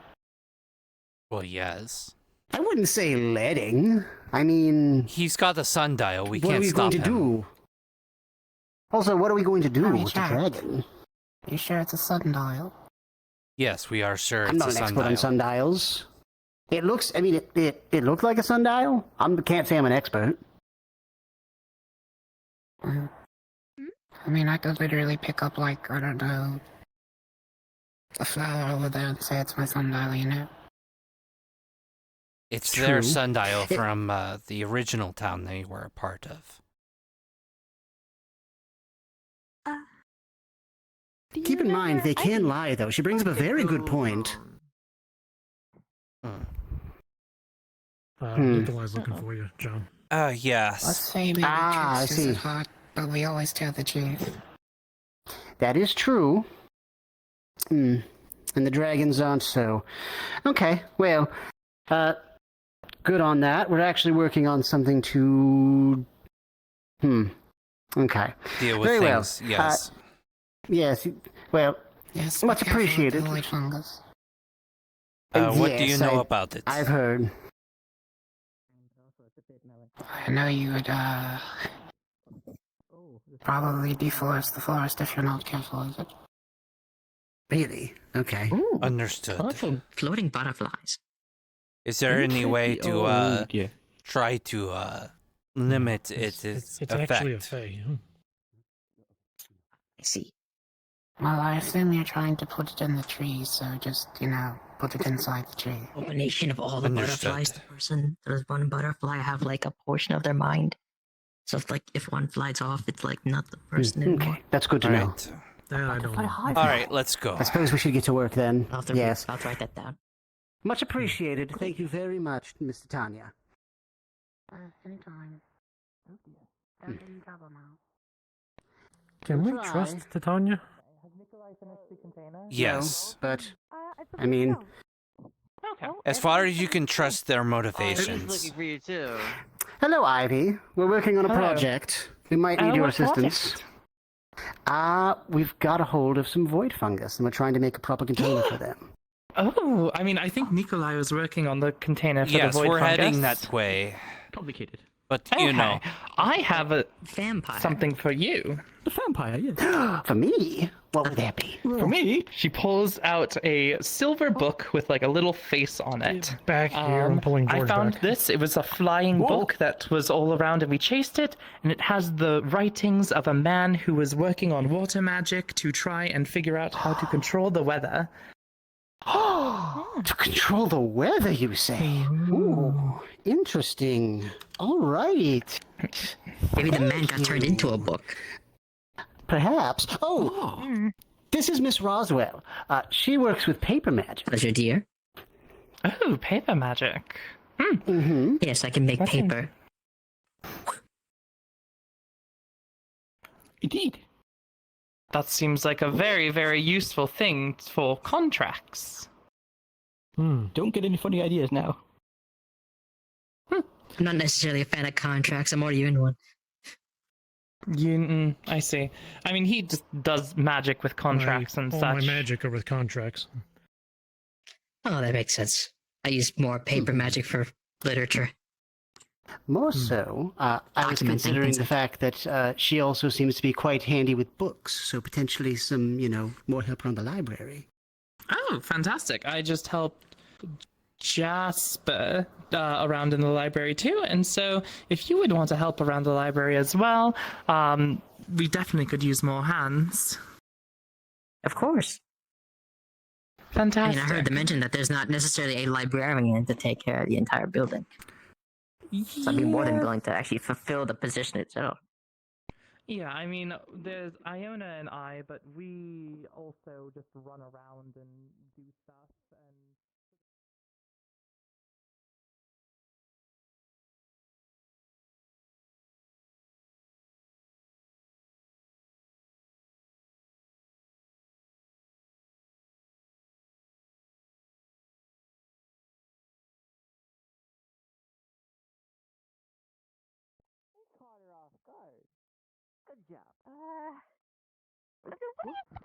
Well, yes. I wouldn't say letting. I mean... He's got the sundial. We can't stop him. What are we going to do? Also, what are we going to do with the Check. dragon? You sure it's a sundial? Yes, we are sure I'm it's not a an expert sundial. on sundials. It looks, I mean, it looked like a sundial. Can't say I'm an expert. I mean, I could literally pick up, like, I don't know, a flower over there and say it's my sundial, you know? It's True. their sundial from the original town they were a part of. Keep in mind, they can lie, though. She brings up a very good point. Nikolai's looking for you, John. Yes. Let's say maybe I truth see. isn't hot, but we always tell the truth. That is true. And the dragons aren't so. Okay, well, good on that. We're actually working on something to... Okay. Deal with Very things, well. yes. Yes, well, Yes, much be careful with appreciated. the void fungus. What do you know about it? I've heard. I know you would, probably deforest the forest if you're not careful with it. Really? Okay. Understood. Colorful floating butterflies. Is there any way to try to limit its It's effect? actually a fae. I see. Well, I assume you're trying to put it in the tree, so just, you know, put it inside the tree. Combination of all the Understood. butterflies, the person, there's one butterfly have like a portion of their mind. So it's like if one flies off, it's like not the person anymore. Okay, that's good to All know. right. I don't know. All right, let's go. I suppose we should get to work then. Yes. I'll write that down. Much appreciated. Thank you very much, Mr. Tanya. Anytime. Don't get in trouble now. Can we Try. trust Titania? Yes. No, but I mean, As far as you can trust their I was motivations. looking for you too. hello, Ivy. We're working on a Hello. project. We might need your what assistance. We've got a hold of some void fungus, and we're trying to make a proper container for them. Oh, I mean, I think Nikolai was working on the container for Yes, the void we're fungus. heading that way. Complicated. But, you know. Okay. I have a Vampire. something for you. The vampire, yes. For me? What would that be? For me, she pulls out a silver book with like a little face on it. Back here, I'm pulling I George found back. this. It was a flying book that was all around, and we chased it. And it has the writings of a man who was working on water magic to try and figure out how to control the weather. To control the weather, you say? Ooh, interesting. All right. Maybe the man got turned into a book. Perhaps. Oh, this is Miss Roswell. She works with paper magic. Pleasure, dear. Oh, paper magic. Mm-hmm. Yes, I can make paper. Indeed. That seems like a very, very useful thing for contracts. Don't get any funny ideas now. I'm not necessarily a fan of contracts. I'm already in one. I see. I mean, he just does magic with contracts and all such. my magic are with contracts. Oh, that makes sense. I use more paper magic for literature. More so, I was Documenting considering things the like- fact that she also seems to be quite handy with books, so potentially some, more help around the library. Oh, fantastic. I just helped Jasper around in the library too, and so if you would want to help around the library as well, we definitely could use more hands. Of course. Fantastic. I mean, I heard them mention that there's not necessarily a librarian to take care of the entire building. So I'd be more than willing to actually fulfill the position itself. Yeah, I mean, there's Iona and I, but we also just run around and do stuff and... Good job.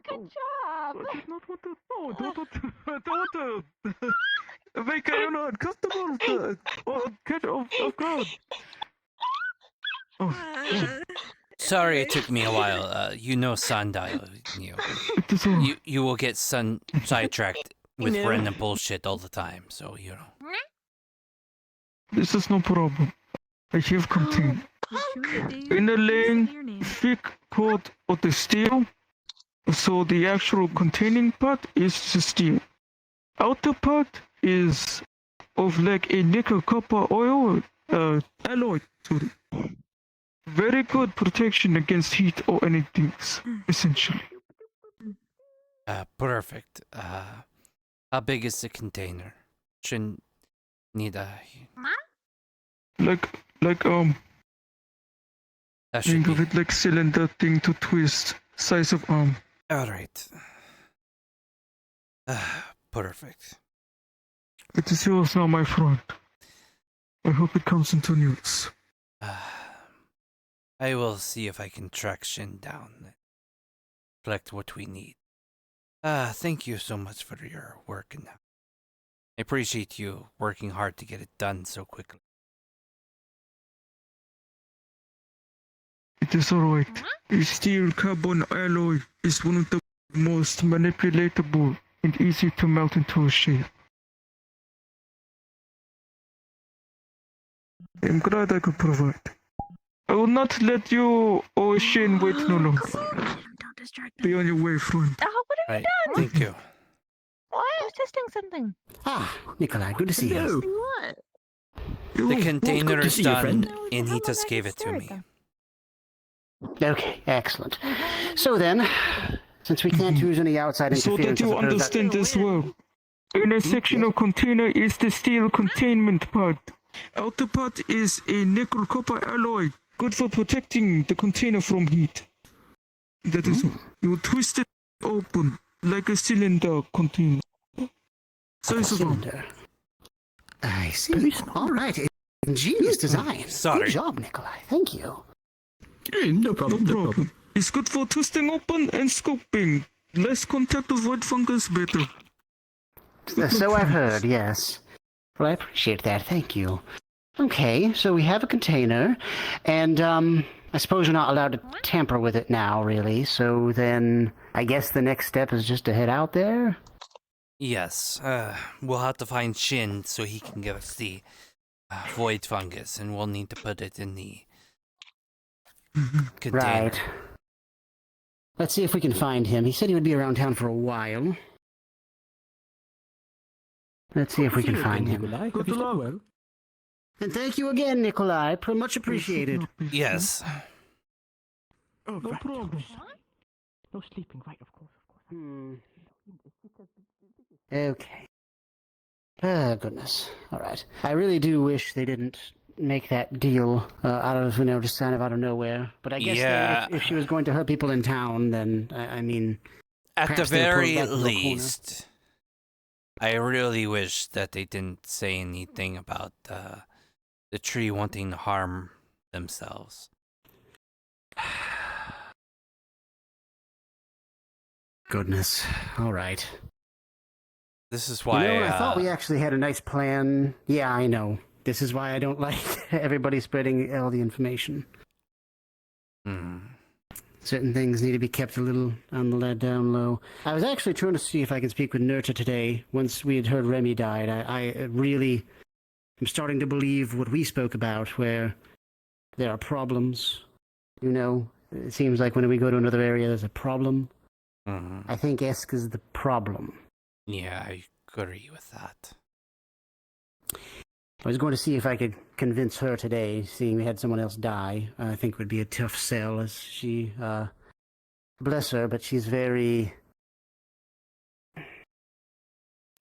Good job. I did not want to. No, don't. Make Iona uncomfortable. Get off ground. Sorry it took me a while. Sundial. You will get sidetracked with random bullshit all the time, so, This is no problem. I have contained. Inner lane, thick coat of the steel, so the actual containing part is the steel. Outer part is of like a nickel copper oil alloy. Sorry. Very good protection against heat or anything, essentially. Perfect. How big is the container? Shouldn't need a... Think of it like cylinder thing to twist, size of arm. Alright. Perfect. It is yours now, my friend. I hope it comes into use. I will see if I can track Shin down and collect what we need. Thank you so much for your work and I appreciate you working hard to get it done so quickly. It is alright. A steel carbon alloy is one of the most manipulatable and easy to melt into a shape. I'm glad I could provide. I will not let you or Shane wait no longer. Don't distract Be on your way, friend. Oh, what have you done? Thank you. What? I was testing something. Nikolai, good to see you. What? The container to is see you, done, friend. and he just gave it to me. Okay, excellent. So then, since we can't use any outside So interference... that you I suppose understand as well. Inner section of container is the steel containment part. Outer part is a nickel copper alloy, good for protecting the container from heat. That is all. You twist it Open, like a cylinder container. Size of cylinder. I see. All right. Ingenious design. Sorry. Good job, Nikolai. Thank you. Hey, no problem. It's good for twisting open and scoping. Less contact with void fungus, better. So I've heard, yes. Well, I appreciate that. Thank you. Okay, so we have a container, and I suppose you're not allowed to tamper with it now, really. So then, I guess the next step is just to head out there? Yes, we'll have to find Shin so he can give us the void fungus, and we'll need to put it in the container. Right. Let's see if we can find him. He said he would be around town for a while. Let's see if we can find him. Good luck. And thank you again, Nikolai. Much appreciated. Yes. Oh, no problem. No sleeping, right? Of course. Okay. Oh, goodness. All right. I really do wish they didn't make that deal out of, just kind of out of nowhere. But I guess that if she was going to hurt people in town, then, I mean... At the very least, I really wish that they didn't say anything about the tree wanting to harm themselves. Goodness. All right. This is why I thought we actually had a nice plan. Yeah, I know. This is why I don't like everybody spreading all the information. Certain things need to be kept a little on the down low. I was actually trying to see if I can speak with Nurta today, once we had heard Remy died. I really am starting to believe what we spoke about, where there are problems. It seems like when we go to another area, there's a problem. I think Eska's the problem. Yeah, I agree with that. I was going to see if I could convince her today, seeing we had someone else die. I think would be a tough sell, as she, bless her, but she's very...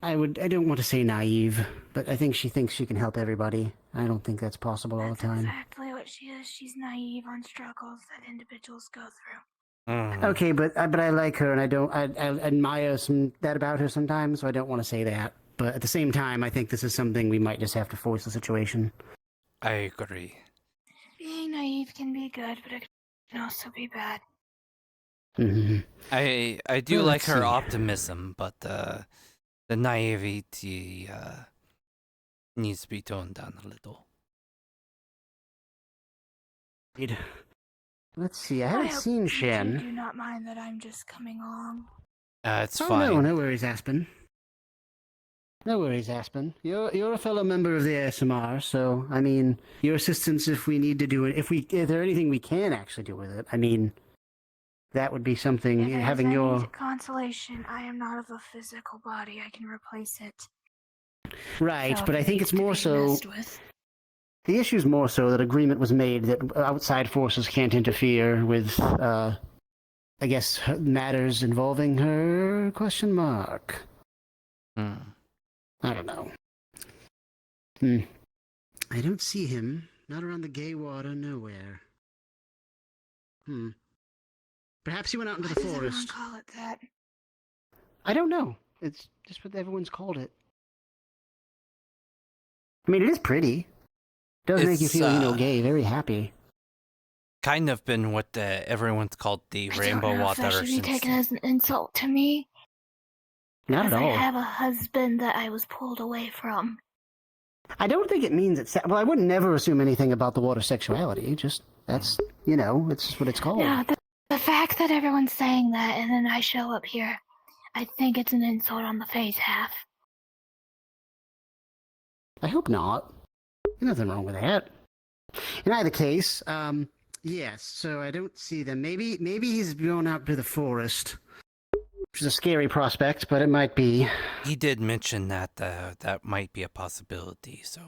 I don't want to say naive, but I think she thinks she can help everybody. I don't think that's possible all the time. Exactly what she is. She's naive on struggles that individuals go through. Okay, but I like her, and I admire that about her sometimes, so I don't want to say that. But at the same time, I think this is something we might just have to force the situation. I agree. Being naive can be good, but it can also be bad. I do like her optimism, but the naivety needs to be toned down a little. Let's see, I haven't seen Shen. You do not mind that I'm just coming along. It's fine. No worries, Aspen. No worries, Aspen. You're a fellow member of the ASMR, so, I mean, your assistance if we need to do it, if there's anything we can actually do with it, I mean, that would be something, If having I your... need consolation, I am not of a physical body. I can replace it. Right, So but I it think needs it's to more be so... messed with. The issue's more so that agreement was made that outside forces can't interfere with, I guess, matters involving her, question mark. I don't know. I don't see him. Not around the gay water, nowhere. Perhaps he went out into the Why forest. does everyone call it that? I don't know. It's just what everyone's called it. I mean, it is pretty. It does make you feel, gay, very happy. Kind of been what everyone's called the rainbow I don't know water if that should be since. taken as an insult to me. Not at because all. I have a husband that I was pulled away from. I don't think it means it's... Well, I would never assume anything about the water sexuality. Just, that's, it's just what it's called. Yeah, the fact that everyone's saying that and then I show up here, I think it's an insult on the face half. I hope not. There's nothing wrong with that. In either case, yes, so I don't see them. Maybe he's going out to the forest, which is a scary prospect, but it might be. He did mention that that might be a possibility, so...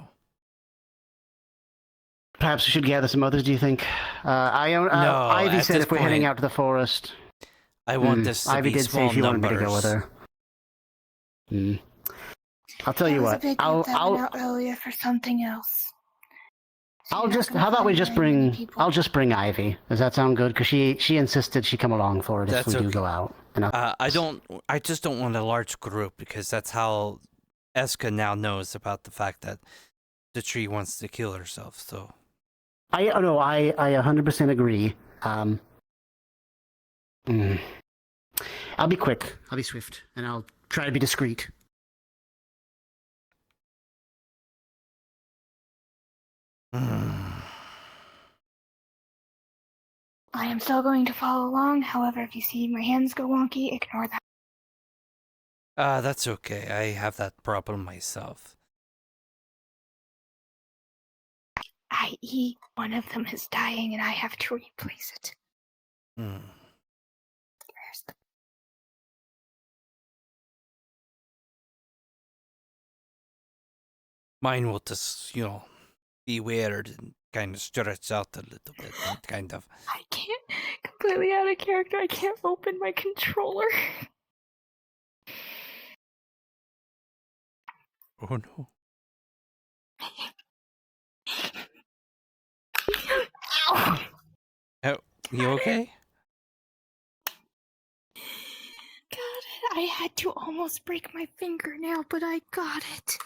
Perhaps we should gather some others, do you think? Ivy said if we're heading out to the forest... I want this to Ivy be did small say she wanted me to go with numbers. her. I'll tell you what. I was a big group that went out earlier for something else. I'll just. How about we just bring? I'll just bring Ivy. Does that sound good? Because she insisted she come along for it if we do go out. And I just don't want a large group because that's how Eska now knows about the fact that the tree wants to kill herself. So I 100% agree. I'll be quick. I'll be swift, and I'll try to be discreet. I am still going to follow along. However, if you see my hands go wonky, ignore that. That's okay. I have that problem myself. I.e., one of them is dying and I have to replace it. Hmm. Where's the... Mine will just, be weird and kind of stretch out a little bit and kind of... I can't, completely out of character, I can't open my controller. Oh no. Ow! Oh, you okay? Got it. I had to almost break my fingernail, but I got it.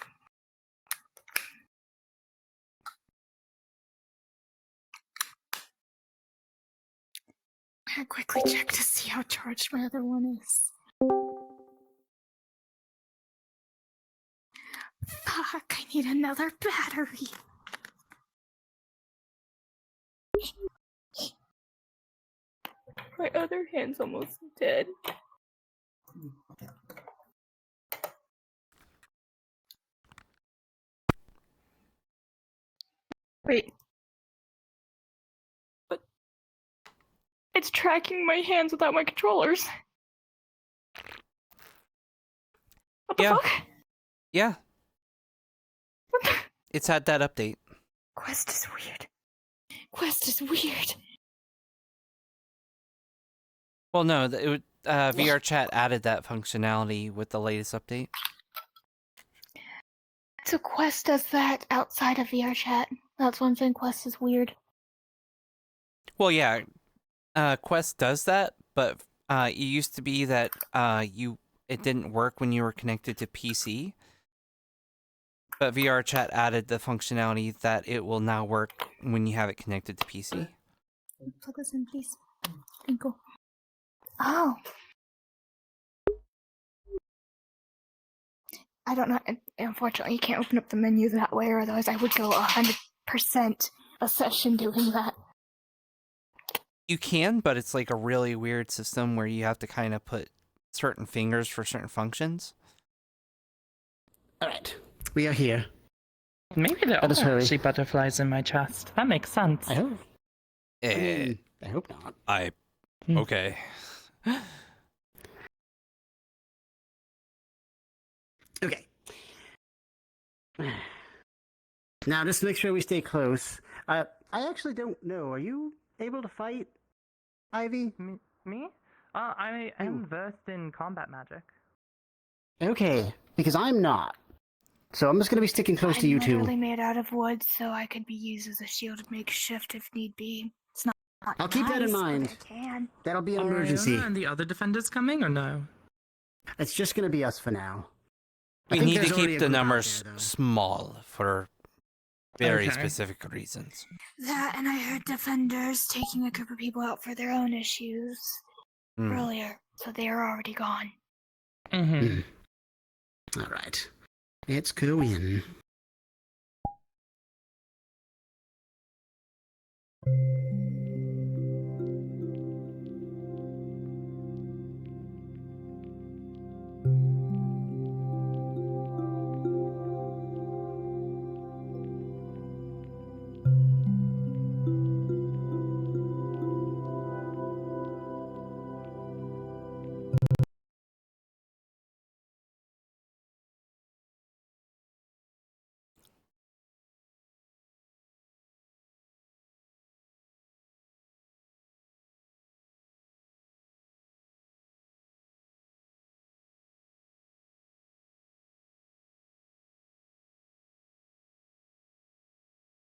I quickly check to see how charged my other one is. Fuck, I need another battery. My other hand's almost dead. Wait. But it's tracking my hands without my controllers. What the fuck? Yeah. It's had that update. Quest is weird. Quest is weird. Well, no, VRchat added that functionality with the latest update. So Quest does that outside of VRchat. That's one thing Quest is weird. Well, yeah, Quest does that, but it used to be that it didn't work when you were connected to PC. But VRchat added the functionality that it will now work when you have it connected to PC. Plug this in, please. Thank you. Oh. I don't know. Unfortunately, you can't open up the menu that way, or otherwise I would go 100% a session doing that. You can, but it's like a really weird system where you have to kind of put certain fingers for certain functions. Alright, we are here. Maybe there Let us are hurry. actually butterflies in my chest. That makes sense. I hope. I hope not. Okay. Okay. Now, just to make sure we stay close. I actually don't know. Are you able to fight, Ivy? Me? I am versed in combat magic. Okay, because I'm not. So I'm just going to be sticking close to you I'm two. literally made out of wood, so I could be used as a shield makeshift if need be. It's not I'll keep that in nice, but mind. I can. That'll be an Are emergency. Iona and the other defenders coming or no? It's just going to be us for now. I We think need to there's already keep a the group out numbers there, though. small for very Okay. specific reasons. That, and I heard defenders taking a group of people out for their own issues earlier, so they are already gone. Mm-hmm. All right. Let's go in.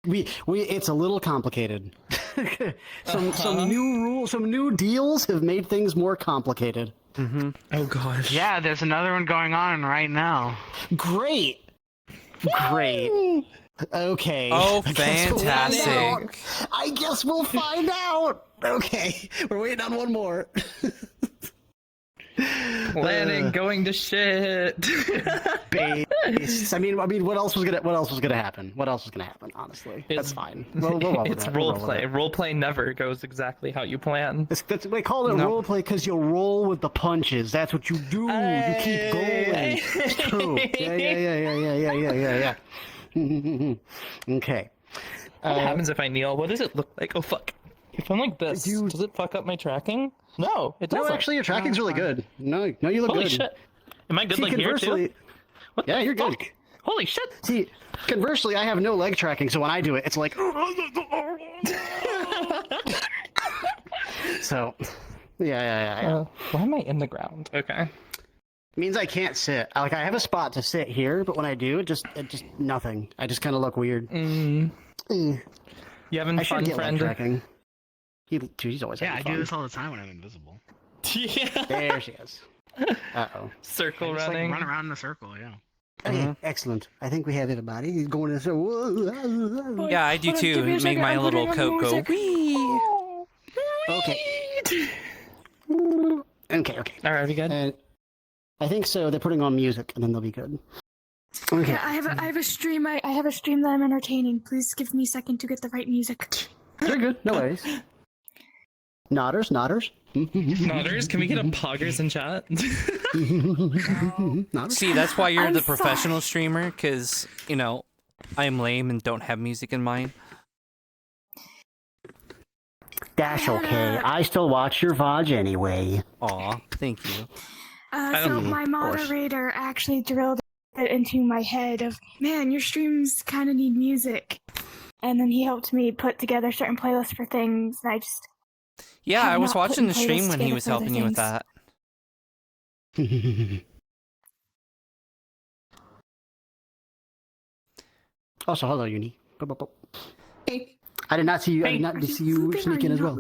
it's a little complicated. Some new deals have made things more complicated. Mm-hmm. Oh gosh. Yeah, there's another one going on right now. Great. Okay. Oh, fantastic. I guess we'll find out. Okay, we're waiting on one more. Planning, going to shit. Base. I mean, what else was gonna happen? Honestly, that's fine. It's roleplay. Roleplay never goes exactly how you plan. They call it roleplay because you roll with the punches. That's what you do. You keep going. It's true. Yeah. Okay. What happens if I kneel? What does it look like? Oh fuck! If I'm like this, does it fuck up my tracking? No, it doesn't. No, actually, your tracking's really good. No, you look Holy good. shit! Am I good like here too? Yeah, you're good. Holy shit! See, conversely, I have no leg tracking, so when I do it, it's like. So, yeah. Why am I in the ground? Okay. Means I can't sit. Like I have a spot to sit here, but when I do, it just nothing. I just kind of look weird. You having I should fun, get friend? leg tracking. He's always having I fun. do this all the time when I'm invisible. Yeah. There she is. Circle I just, running. Like, run around in a circle, yeah. Okay, excellent. I think we have everybody. He's going to circle. Yeah, I do too. Make my little coat go wee. Okay. Okay. All right, we good? I think so. They're putting on music, and then they'll be good. Okay. Yeah, I have a stream. I have a stream that I'm entertaining. Please give me a second to get the right music. They're good. No worries. Nodders. Nodders? Can we get a poggers in chat? See, that's why you're the professional streamer, because, I'm lame and don't have music in mind. That's okay. I still watch your VOD anyway. Aw, thank you. So my moderator actually drilled it into my head of, man, your streams kind of need music. And then he helped me put together certain playlists for things, and I just... Yeah, I was watching the stream when he was together for helping you with that. Also, hello, Uni. Hey. I did not see you. I did not see you sneak in as well.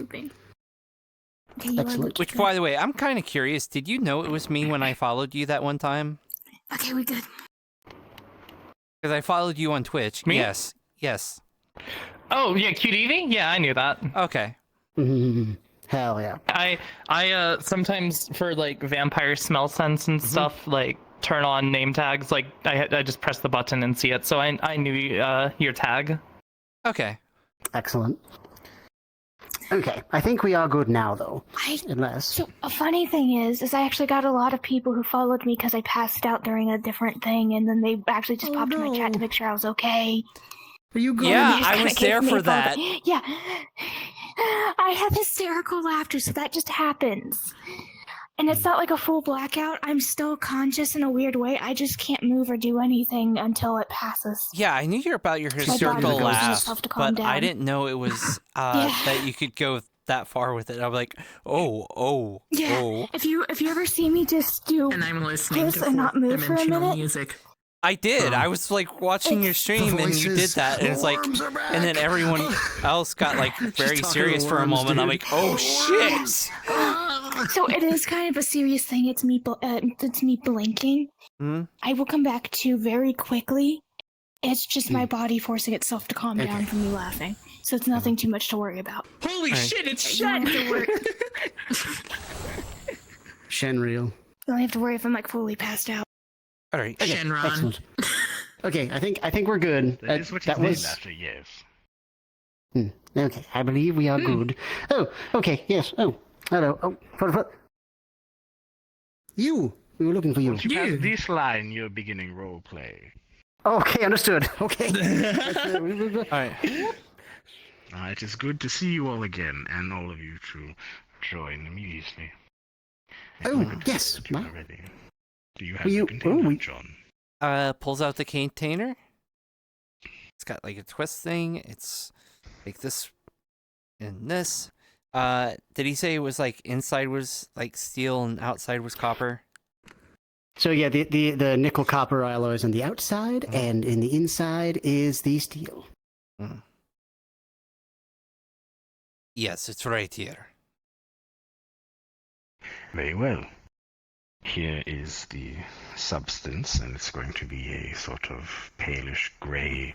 Excellent. Which, by the way, I'm kind of curious. Did you know it was me when I followed you that one time? Okay, we good. Because I followed you on Twitch. Me? Yes. Oh, yeah, QDV? Yeah, I knew that. Okay. Hell yeah. I sometimes, for, like, vampire smell sense and stuff, like, turn on name tags. Like, I just press the button and see it. So I knew your tag. Okay. Excellent. Okay, I think we are good now, though. So a funny thing is I actually got a lot of people who followed me because I passed out during a different thing, and then they actually just popped in my chat to make sure I was okay. Are you good? Yeah, I was there for that. Yeah. I have hysterical laughter, so that just happens. And it's not like a full blackout. I'm still conscious in a weird way. I just can't move or do anything until it passes. Yeah, I knew about your hysterical laugh, but I didn't know it was that you could go that far with it. I'm like, oh. If you ever see me just do and I'm listening this to and not move for a minute, music. I did. I was like watching your stream and you did that, and it's like, and then everyone else got like very serious for a moment. Dude. I'm like, oh shit. So it is kind of a serious thing. It's me blinking. I will come back to very quickly. It's just my body forcing itself to calm down from me laughing. So it's nothing too much to worry about. Holy shit! It's Shen. Shenreal. You don't have to worry if I'm like fully passed out. All right. Okay, Shenron. excellent. Okay, I think we're good. That is what he's named after, yes. Okay, I believe we are good. Oh, okay, yes. Oh, hello. Oh, what? You. We were looking for you. Once you pass this line, you're beginning role play. Okay, understood. Okay. Alright. It is good to see you all again, and all of you to join immediately. Yes. Already. Do you have the container, John? Pulls out the container. It's got like a twist thing. It's like this and this. Did he say it was like inside was like steel and outside was copper? So yeah, the nickel copper alloy is on the outside, and in the inside is the steel. Yes, it's right here. Very well. Here is the substance, and it's going to be a sort of palish grey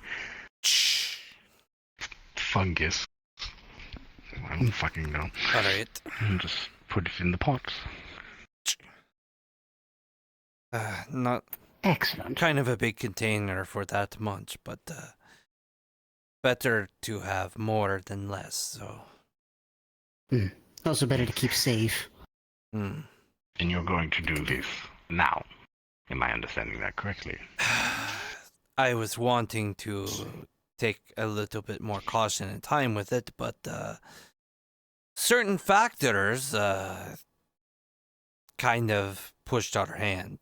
fungus. I don't fucking know. Alright. And just put it in the pot. Not excellent. Kind of a big container for that much, but better to have more than less, so. Also better to keep safe. And you're going to do this now. Am I understanding that correctly? I was wanting to take a little bit more caution and time with it, but certain factors kind of pushed our hand.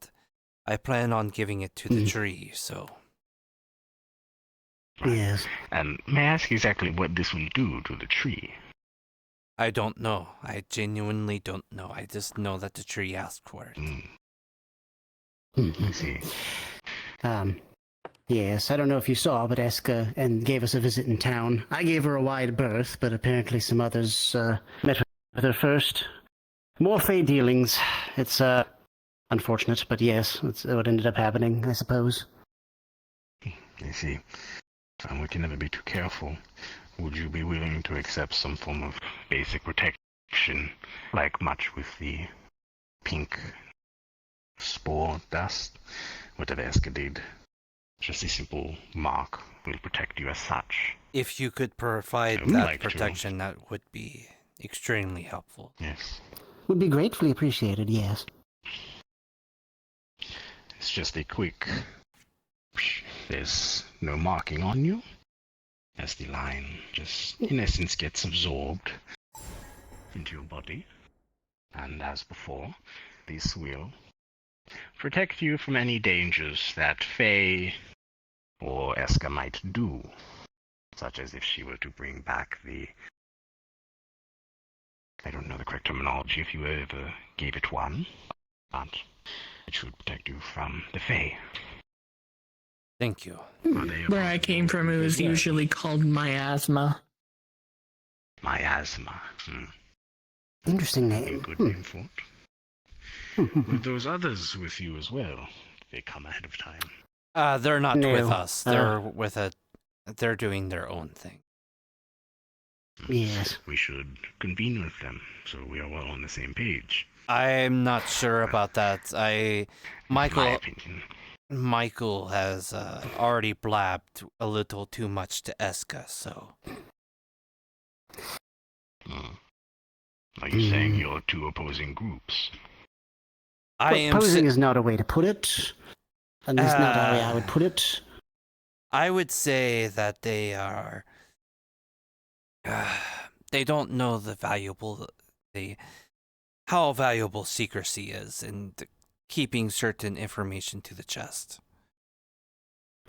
I plan on giving it to the tree, so. Yes. And may I ask exactly what this will do to the tree? I don't know. I genuinely don't know. I just know that the tree asked for it. I see. Yes, I don't know if you saw, but Eska and gave us a visit in town. I gave her a wide berth, but apparently some others met with her first. More fey dealings. It's unfortunate, but yes, that's what ended up happening, I suppose. I see. We can never be too careful. Would you be willing to accept some form of basic protection, like much with the pink spore dust? Whatever Eska did, just a simple mark will protect you as such. If you could provide that protection, that would be extremely helpful. Yes. Would be gratefully appreciated, yes. It's just a quick... There's no marking on you, as the line just, in essence, gets absorbed into your body. And as before, this will protect you from any dangers that Faye or Eska might do, such as if she were to bring back the... I don't know the correct terminology if you ever gave it one, but it should protect you from the Fae. Thank you. Where I came from, it was usually called miasma. Miasma. Interesting name. Good name for it. Were those others with you as well? They come ahead of time. They're not with us. They're doing their own thing. Yes. We should convene with them, so we are all on the same page. I'm not sure about that. My opinion. Michael has already blabbed a little too much to Eska, so. Are you saying you're two opposing groups? Opposing is not a way to put it. And it's not a way I would put it. I would say that they are... they don't know how valuable secrecy is and keeping certain information to the chest.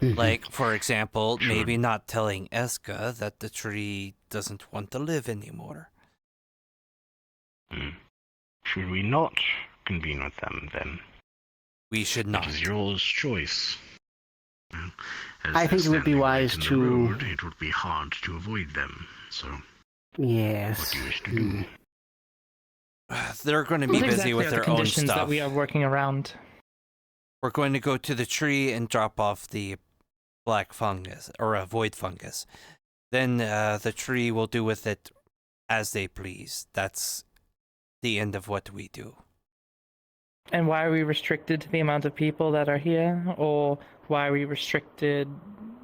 Like, for example, maybe not telling Eska that the tree doesn't want to live anymore. Should we not convene with them, then? We should not. It is yours choice. I think it would be wise to... Road, it would be hard to avoid them, so... Yes. What do you wish to do? They're going to be busy with their own stuff. That we are working around. We're going to go to the tree and drop off the black fungus, or a void fungus. Then the tree will do with it as they please. That's the end of what we do. And why are we restricted to the amount of people that are here? Or why are we restricted?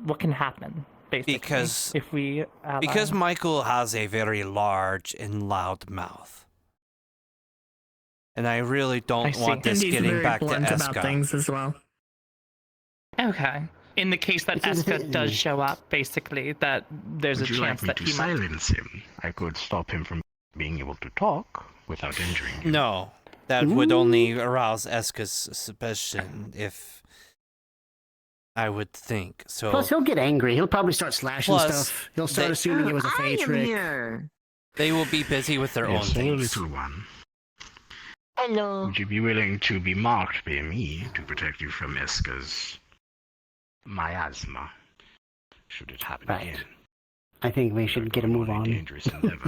What can happen, basically, because Michael has a very large and loud mouth. And I really don't want this getting back to Eska. About things as well. Okay. In the case that Eska does show up, basically, that there's a chance that he might... Would you like me to silence him? I could stop him from being able to talk without injuring him. No. That would only arouse Eska's suspicion if... I would think, so... Plus, he'll get angry. He'll probably start slashing stuff. He'll start assuming it was a Fae trick. Here. They will be busy with their own things. Little one. Hello. Would you be willing to be marked by me to protect you from Eska's miasma, should it happen again? I think we should get a move on.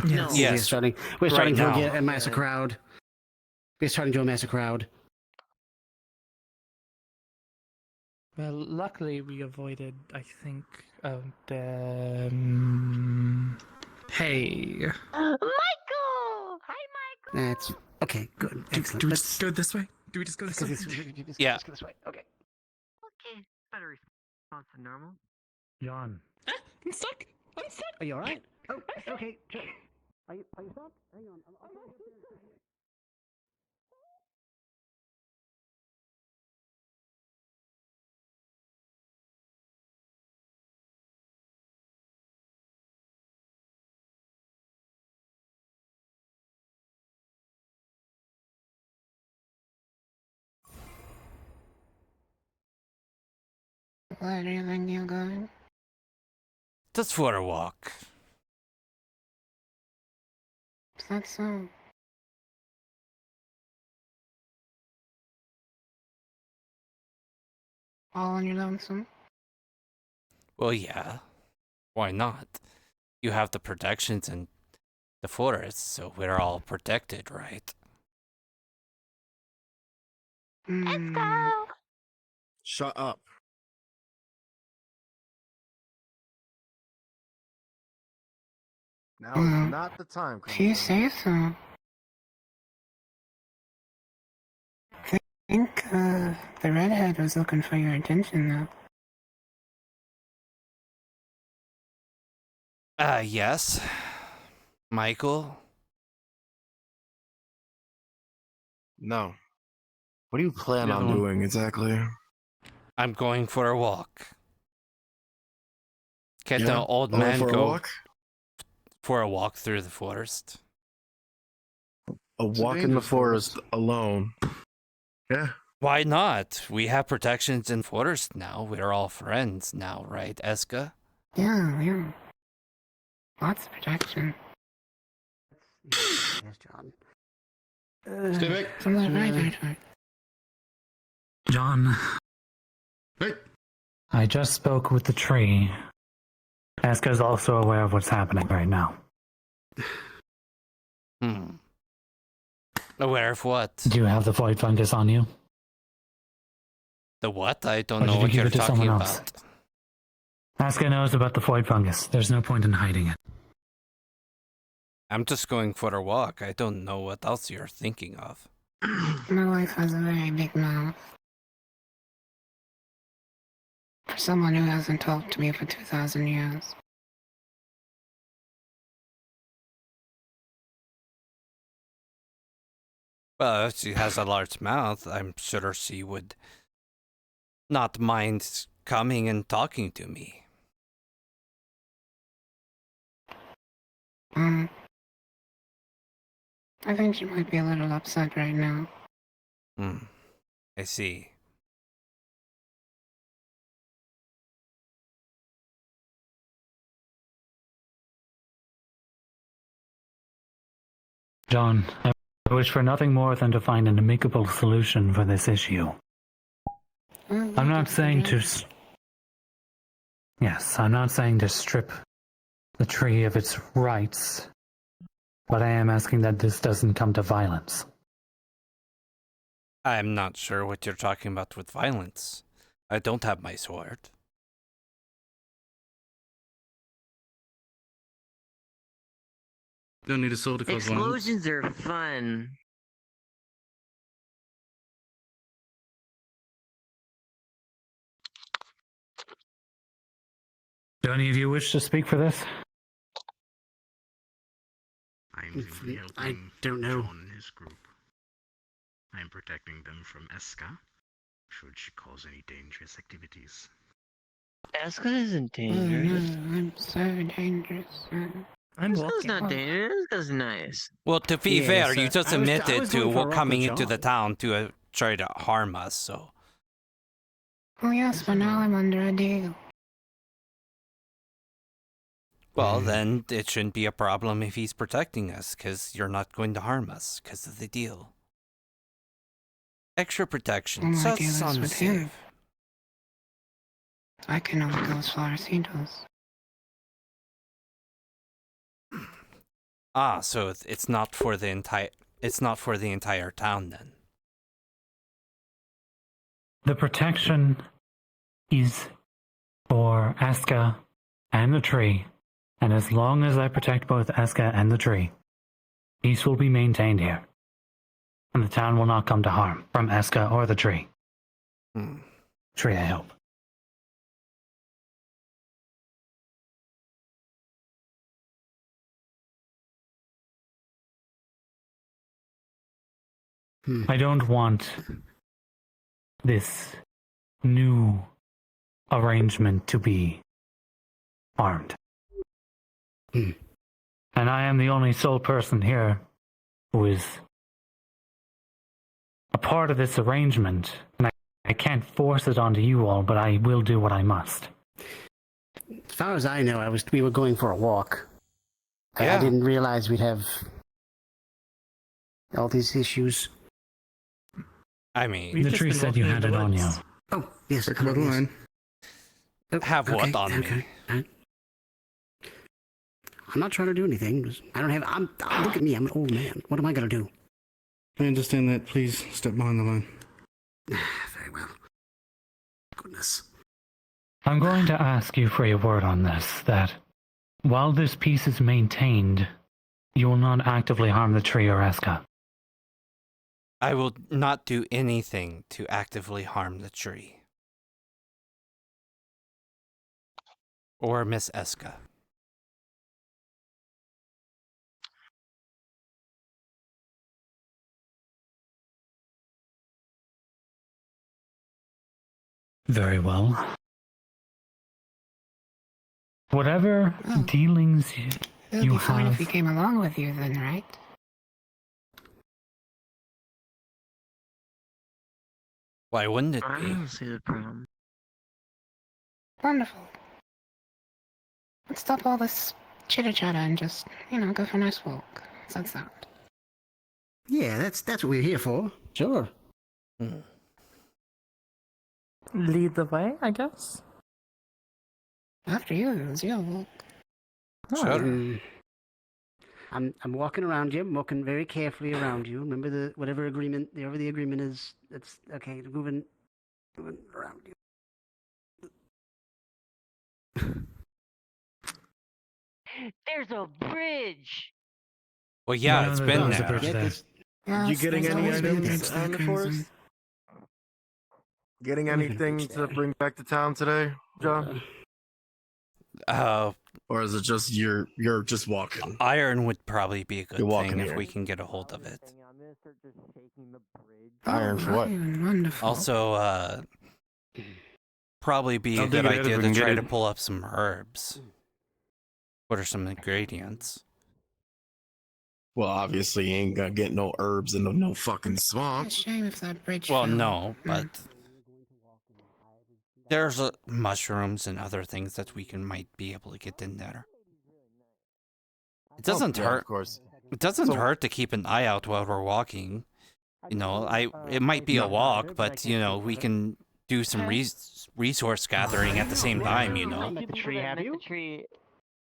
No. Yes. We're starting Right to now. amass a crowd. We're starting to amass a crowd. Well, luckily we avoided, I think, hey. Michael! Hi, Michael! That's okay. Good. Excellent. Do we just go this way? Do we just go this way? Yeah. Let's go this way. Okay. Okay. Better response than normal. John. I'm stuck. I'm stuck. Are you alright? Oh, okay. Are you stuck? Hang on. Where do you think you're going? Just for a walk. Is that so? All on your lonesome? Well, yeah. Why not? You have the protections in the forest, so we're all protected, right? Let's go! Shut up. Now is not the time. If you say so. I think the redhead was looking for your attention, though. Yes. Michael? No. What do you plan The on other one. doing exactly? I'm going for a walk. Can't Yeah? an old Only man for a go walk? for a walk through the forest? A walk in the forest alone. Yeah. Why not? We have protections in forest now. We're all friends now, right, Eska? Yeah. Lots of protection. Yes, John. John. Hey. I just spoke with the tree. Aska's also aware of what's happening right now. Aware of what? Do you have the void fungus on you? The what? I don't Or know did you what give you're it to talking someone about. else? Aska knows about the void fungus. There's no point in hiding it. I'm just going for a walk. I don't know what else you're thinking of. My wife has a very big mouth. For someone who hasn't talked to me for 2,000 years. Well, if she has a large mouth, I'm sure she would not mind coming and talking to me. I think she might be a little upset right now. I see. John, I wish for nothing more than to find an amicable solution for this issue. I'm not saying to... Yes, I'm not saying to strip the tree of its rights, but I am asking that this doesn't come to violence. I'm not sure what you're talking about with violence. I don't have my sword. Don't need a sword to cause violence. Explosions are fun. Do any of you wish to speak for this? I don't know. John and his group. I am protecting them from Eska, should she cause any dangerous activities. Eska isn't dangerous. I'm so dangerous. Eska's not dangerous. Eska's nice. Well, to be Yes, fair, you I just was admitted going to for a walk coming with into the John. town to try to harm us, so... Oh yes, but now I'm under a deal. Well, then it shouldn't be a problem if he's protecting us, because you're not going to harm us, because of the deal. Extra protection, Well, my so deal is on the with him. safe. I can only go as far as he does. Ah, so it's not for the entire town then. The protection is for Aska and the tree, and as long as I protect both Aska and the tree, peace will be maintained here, and the town will not come to harm from Aska or the tree. Tree, I hope. I don't want this new arrangement to be harmed. And I am the only sole person here who is a part of this arrangement, and I can't force it onto you all, but I will do what I must. As far as I know, we were going for a walk. Yeah. I didn't realize we'd have all these issues. I mean, The tree said you had it on you. Oh, yes. Little line. Have what on me? Okay. I'm not trying to do anything. Look at me. I'm an old man. What am I going to do? I understand that. Please step behind the line. Very well. Goodness. I'm going to ask you for your word on this, that while this peace is maintained, you will not actively harm the tree or Aska. I will not do anything to actively harm the tree. Or Miss Eska. Very well. Whatever dealings It'll you be fine have... if we came along with you then, right? Why wouldn't it I be? don't see the problem. Wonderful. Let's stop all this chitter-chatter and just, go for a nice walk. How's that sound? Yeah, that's what we're here for. Sure. Lead the way, I guess? After you, it's your walk. I'm walking around you. I'm walking very carefully around you. Remember whatever the agreement is. That's okay. Moving around you. There's a bridge. Well, yeah, No, it's no, been there's a there. bridge there. You getting there's any always been a items bridge on the there, forest? Getting anything to bring back to town today, John? Or is it just you're just walking? Iron would probably be a good You're walking thing if here. we can get a hold of it. Iron for what? Wonderful. Also, probably be a I'll good dig it out if idea we to can get try it. to pull up some herbs. What are some ingredients? Well, obviously you ain't gonna get no herbs in no fucking swamp. It's a shame if that bridge Well, fell. no, but there's mushrooms and other things that we might be able to get in there. It doesn't yeah, hurt. of course. It doesn't So- hurt to keep an eye out while we're walking. It might be a walk, but we can do some resource gathering at the same time. The tree, have you? The tree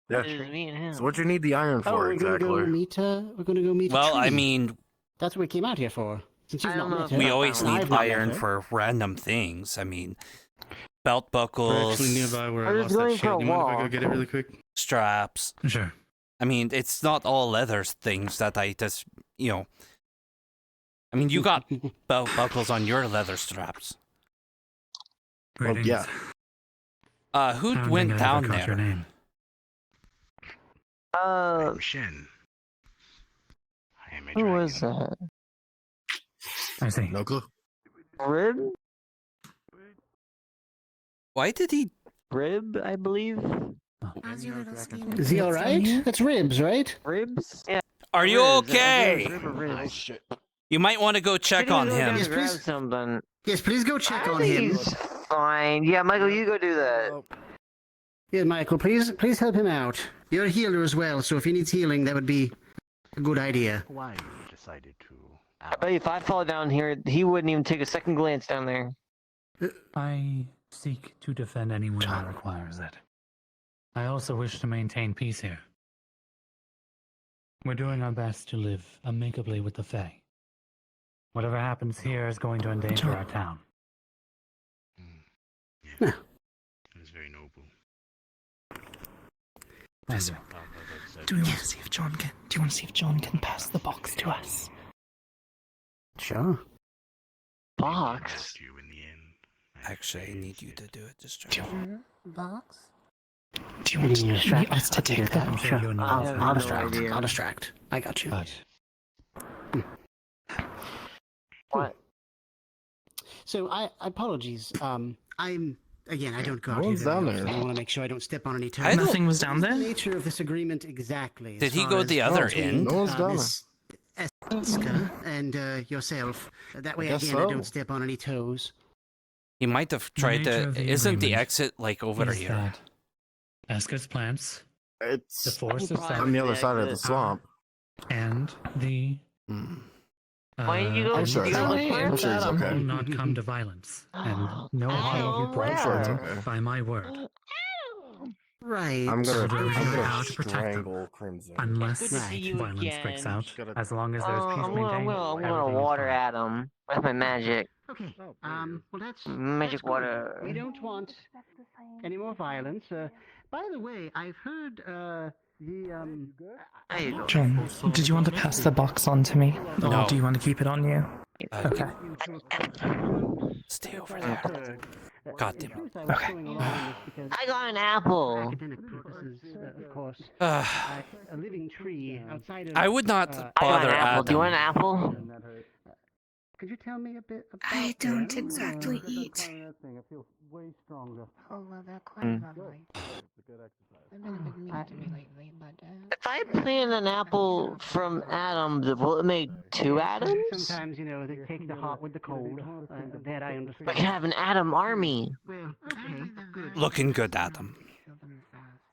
Yeah. is me and him. So what you need the iron for we're exactly? We're gonna go meet. Well, a tree. I mean, that's what we came out here for. Since you've I don't not know met if her. we always and need I've not met iron her. for random things. I mean, belt We're buckles, actually nearby where I I'm lost just that going for shield. a You mind if I go walk. get it really quick? straps. Sure. I mean, it's not all leather things that I just, I mean, you got belt buckles on your leather straps. Well, yeah. Who I don't went think I ever down caught your there? name. I'm Shen. I am a Who was dragon. that? I see. No clue. Rib? Why did he? Rib, I believe. How's your little skin? Is he all right? That's ribs, right? Ribs? Yeah. Are you Ribs, okay? Rib or ribs. You might want to go check on him. Yes, grab something. Yes, please go check I on think him. He's fine. Yeah, Michael, you go do that. Yeah, Michael, please help him out. You're a healer as well, so if he needs healing, that would be a good idea. Why you decided to? I bet you if I fall down here, he wouldn't even take a second glance down there. I seek to defend anyone that requires it. I also wish to maintain peace here. We're doing our best to live amicably with the Fae. Whatever happens here is going to endanger our town. It is very noble. Thank you. Do we want to see if John can? Do you want to see if John can pass the box to us? Sure. Box. Actually, I need you to do it this Do time. Box? Do you want us to take that? them? Sure. I'll distract. idea. I'll distract. I got you. What? So apologies. I'm again. I don't go out What here was very down often. there? I want to make sure I don't step on any toes. I don't- Nothing was down What's there? the nature of this agreement exactly? Did as he far go as the other between, end? No one's down Miss Eska and yourself. That way, guess again, I so. don't step on any toes. He might have tried nature to. of the Isn't the agreement exit like over is here? that Eska's plants, the It's forest Probably itself, on the other side of the exit. swamp. and the Why didn't you go? I'm sure you it's go okay. look I'm for sure it's it? okay. will not come to violence, and no harm will be brought I'm sure it's forward okay. by my word, Right. I'm gonna, I'll do everything in my I'm power gonna to protect them, strangle Crimson. unless Good to see you violence breaks again. out. As long as there's peace I'm maintained, gonna everything is water fine. at him with my magic. Okay. Well, that's Magic that's good. water. We don't want any more violence. By the way, I've heard the There you go. John, did you want to pass the box on to me? Or No. do you want to keep it on you? Okay. Stay over there. God damn it. Okay. I got an apple. academic purposes, of course. Uh, A living tree outside of. I would not I got an bother apple. Do you want an Adam. apple? Could you tell me a bit about I don't them? exactly eat. I feel way stronger. Oh, well, they're quite Mm. lovely. They've been a bit mean to me lately, but If I plant an apple from Adam, will it make two Adams? Sometimes, they take the hot with the cold. That I understand. I can have an Adam army. Well, okay, good. Looking good, Adam. kill them fast.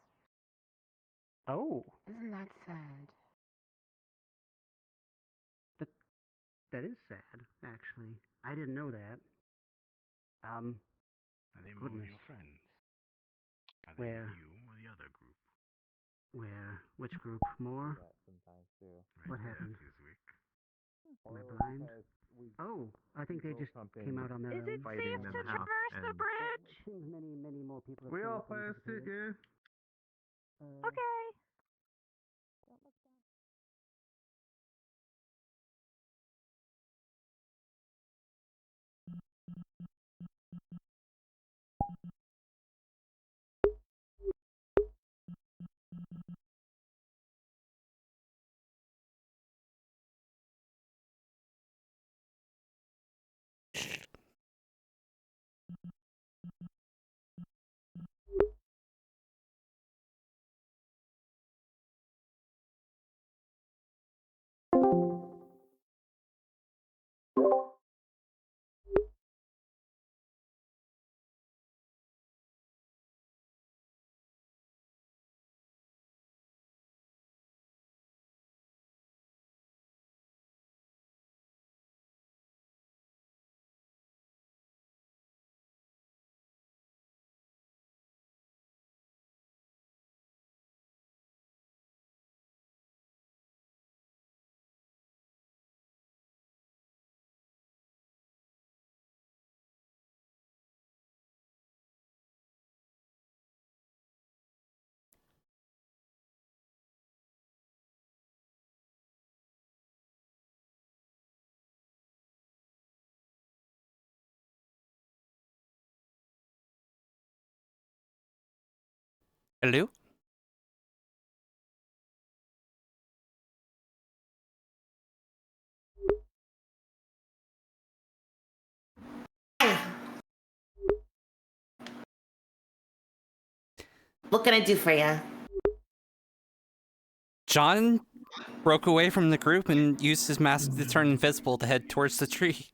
Oh, Isn't that sad? that is sad, actually. I didn't know that. Are they more Goodness. your friends? Are they Where? you or the other group? Where? Which group? More? What Right happened? there, Chiswick. Am I blind? Oh, I think they just came out on their own. Is it safe to traverse the bridge? Seems many more people. have We come all up and play a disappeared. sticker. Okay. Hello? What can I do for you? John broke away from the group and used his mask to turn invisible to head towards the tree.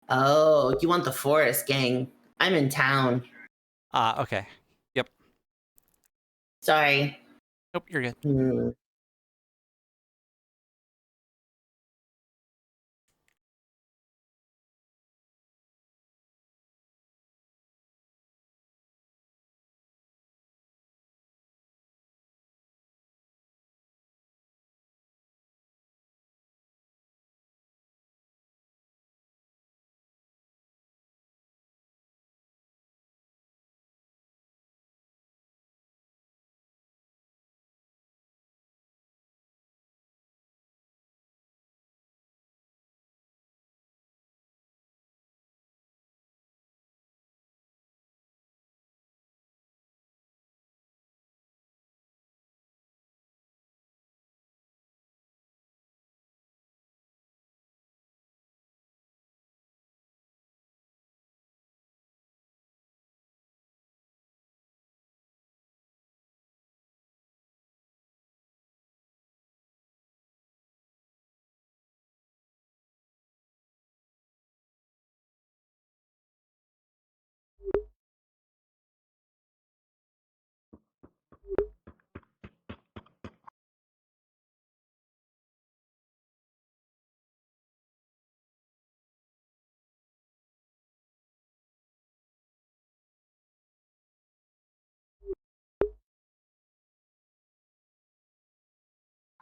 Oh, you want the forest gang? I'm in town. Ah, okay. Yep. Sorry. Nope, you're good. Hmm.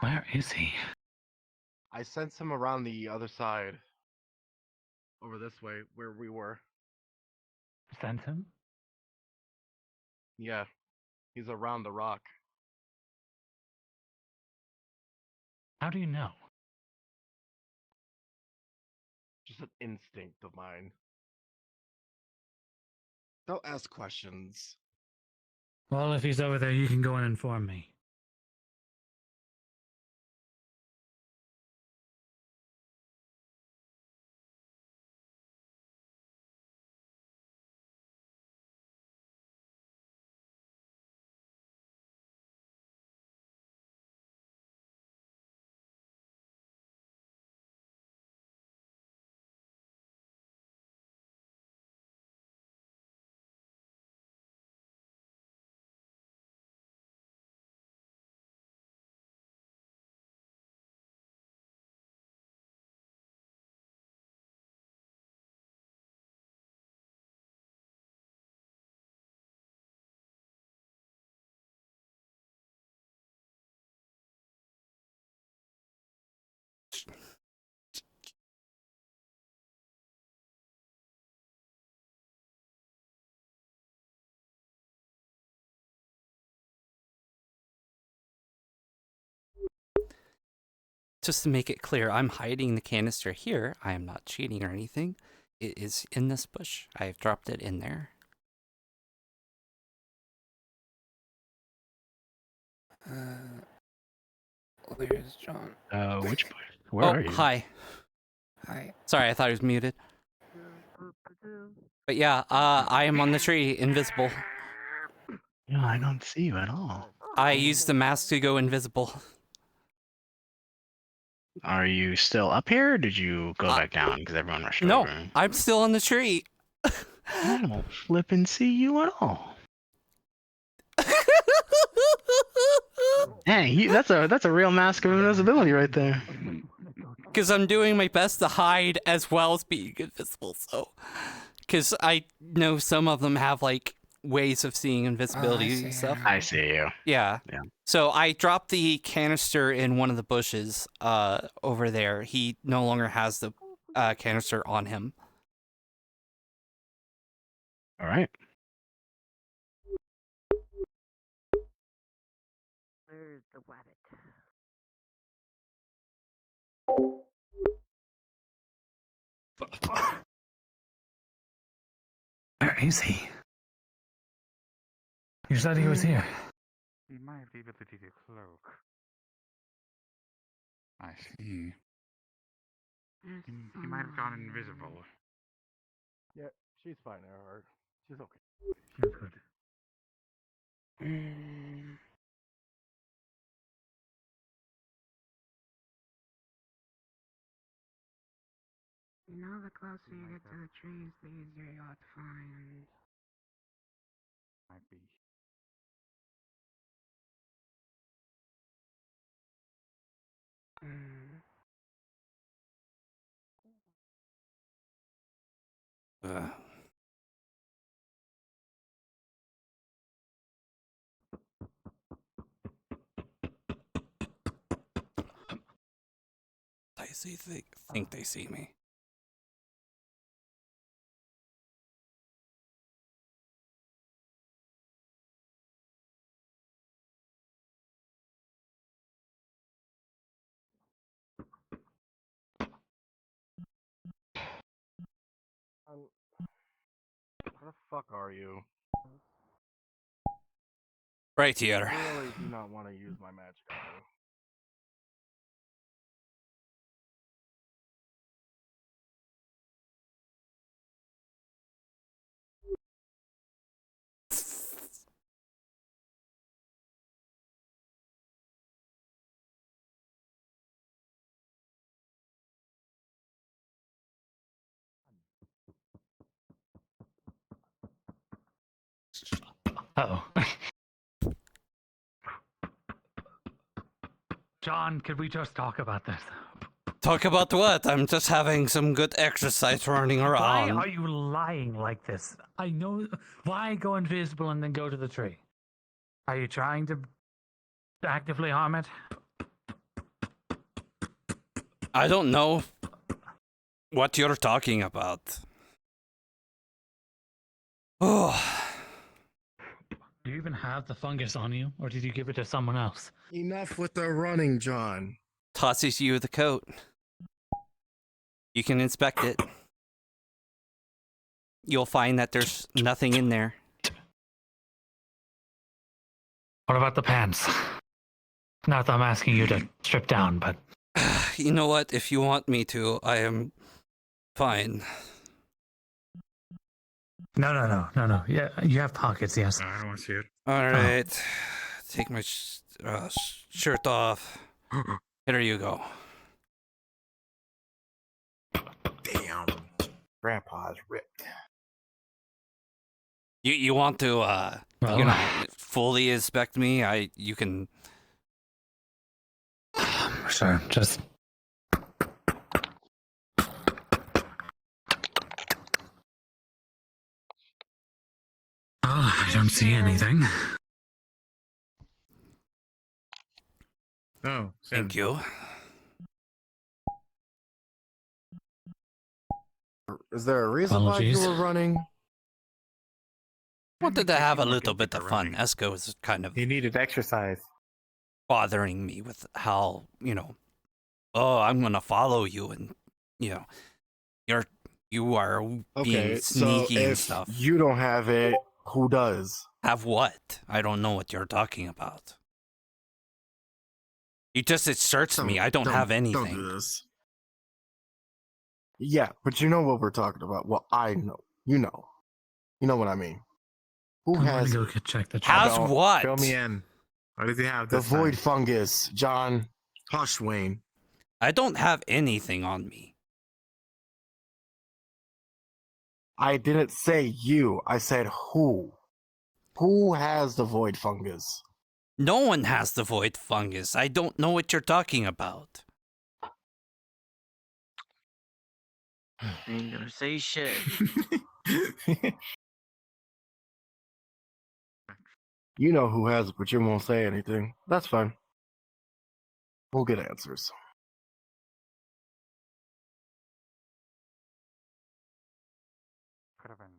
Where is he? I sent him around the other side. Over this way, where we were. Sent him? Yeah. He's around the rock. How do you know? Just an instinct of mine. Don't ask questions. Well, if he's over there, you can go and inform me. Just to make it clear, I'm hiding the canister here. I am not cheating or anything. It is in this bush. I've dropped it in there. Where's John? Which bush? Where are you? Hi. Hi. Sorry, I thought he was muted. But yeah, I am on the tree, invisible. Yeah, I don't see you at all. I used the mask to go invisible. Are you still up here, or did you go back down because everyone rushed No, over? I'm still on the tree. I don't flip and see you at all. Hey, that's a real mask of invisibility right there. Because I'm doing my best to hide as well as being invisible, so... Because I know some of them have, like, ways of seeing invisibility and stuff. I see you. Yeah. Yeah. So I dropped the canister in one of the bushes over there. He no longer has the canister on him. All right. Where's the rabbit? Where is he? You said he was here. He might have the ability to cloak. I see. He might have gone invisible. Yeah, she's fine, Earhart. She's okay. She's good. You know, the closer you get to the trees, the easier you are to find. Might be. I think they see me. Where the fuck are you? Right here. I really do not want to use my magic on you. Uh-oh. John, could we just talk about this? Talk about what? I'm just having some good exercise running Why around. are you lying like this? I know. Why go invisible and then go to the tree? Are you trying to actively harm it? I don't know what you're talking about. Oh. Do you even have the fungus on you, or did you give it to someone else? Enough with the running, John. Tosses you the coat. You can inspect it. You'll find that there's nothing in there. What about the pants? Not that I'm asking you to strip down, but... You know what? If you want me to, I am fine. No. Yeah, you have pockets, yes. I don't want to see it. Alright. Take my shirt off. Here you go. Damn. Grandpa's ripped. You want to fully inspect me? You can. Sure, just... Oh, I don't see anything. Oh, thank you. Is there a reason why you were running? Wanted to have a little bit of fun. Esco was kind of... He needed exercise. Bothering me with how, oh, I'm gonna follow you, and, you are being sneaky and stuff. You don't have it, who does? Have what? I don't know what you're talking about. You just asserts me. I don't have anything. Don't do this. Yeah, but you know what we're talking about. Well, I know. You know. You know what I mean. Who I'm has gonna go check the Has what? Fill me in. What does he have the this void time? fungus, John? Hush, Wayne. I don't have anything on me. I didn't say you. I said who. Who has the void fungus? No one has the void fungus. I don't know what you're talking about. I ain't gonna say shit. You know who has it, but you won't say anything. That's fine. We'll get answers. Could have been.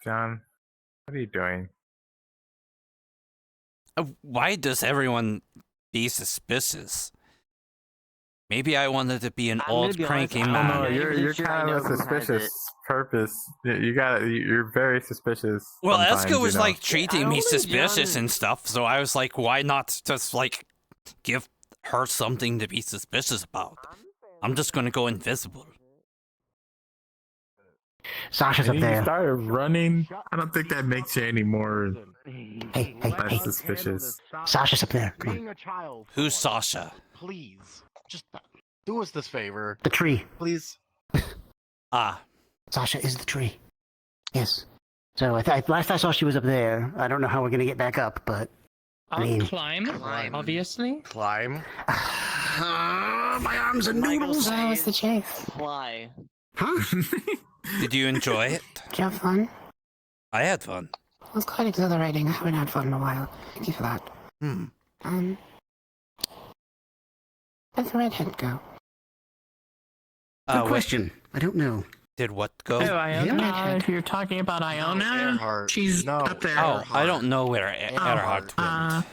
John, what are you doing? Why does everyone be suspicious? Maybe I wanted to be an old cranky man. No, you're kind of a suspicious purpose. You're very suspicious. Well, sometimes, Eska was you know. like treating me suspicious and stuff, so I was like, why not just like give her something to be suspicious about? I'm just gonna go invisible. Sasha's up You there. started running. I don't think that makes you any more Hey, less suspicious. Sasha's up there. Come on. Being a child. Who's Sasha? Please, just do us this favor. The tree. Please. Ah. Sasha is the tree. Yes. So last I saw she was up there. I don't know how we're gonna get back up, but I mean... Climb, obviously. Climb. My arms are noodles. That was the chase. Fly. Huh? Did you enjoy it? Did you have fun? I had fun. It was quite exhilarating. I haven't had fun in a while. Thank you for that. Where'd the redhead go? Good question. I don't know. Did what go? Oh, Iona. If you're talking about Iona, she's up there. Oh, I don't know where Earhart went.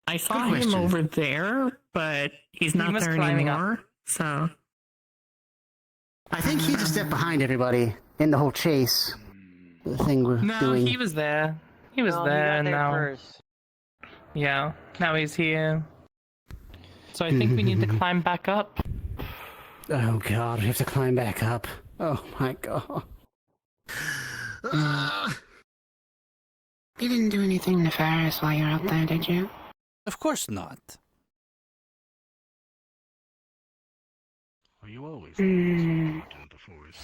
I saw him over there, but he's not there anymore. So I think he's a step behind everybody in the whole chase. The thing we're doing. No, he was there. He was there, and now... First. Yeah, now he's here. So I think we need to climb back up. Oh god, we have to climb back up. Oh my god. You didn't do anything nefarious while you're out there, did you? Of course not. Are you always Mm. in the forest?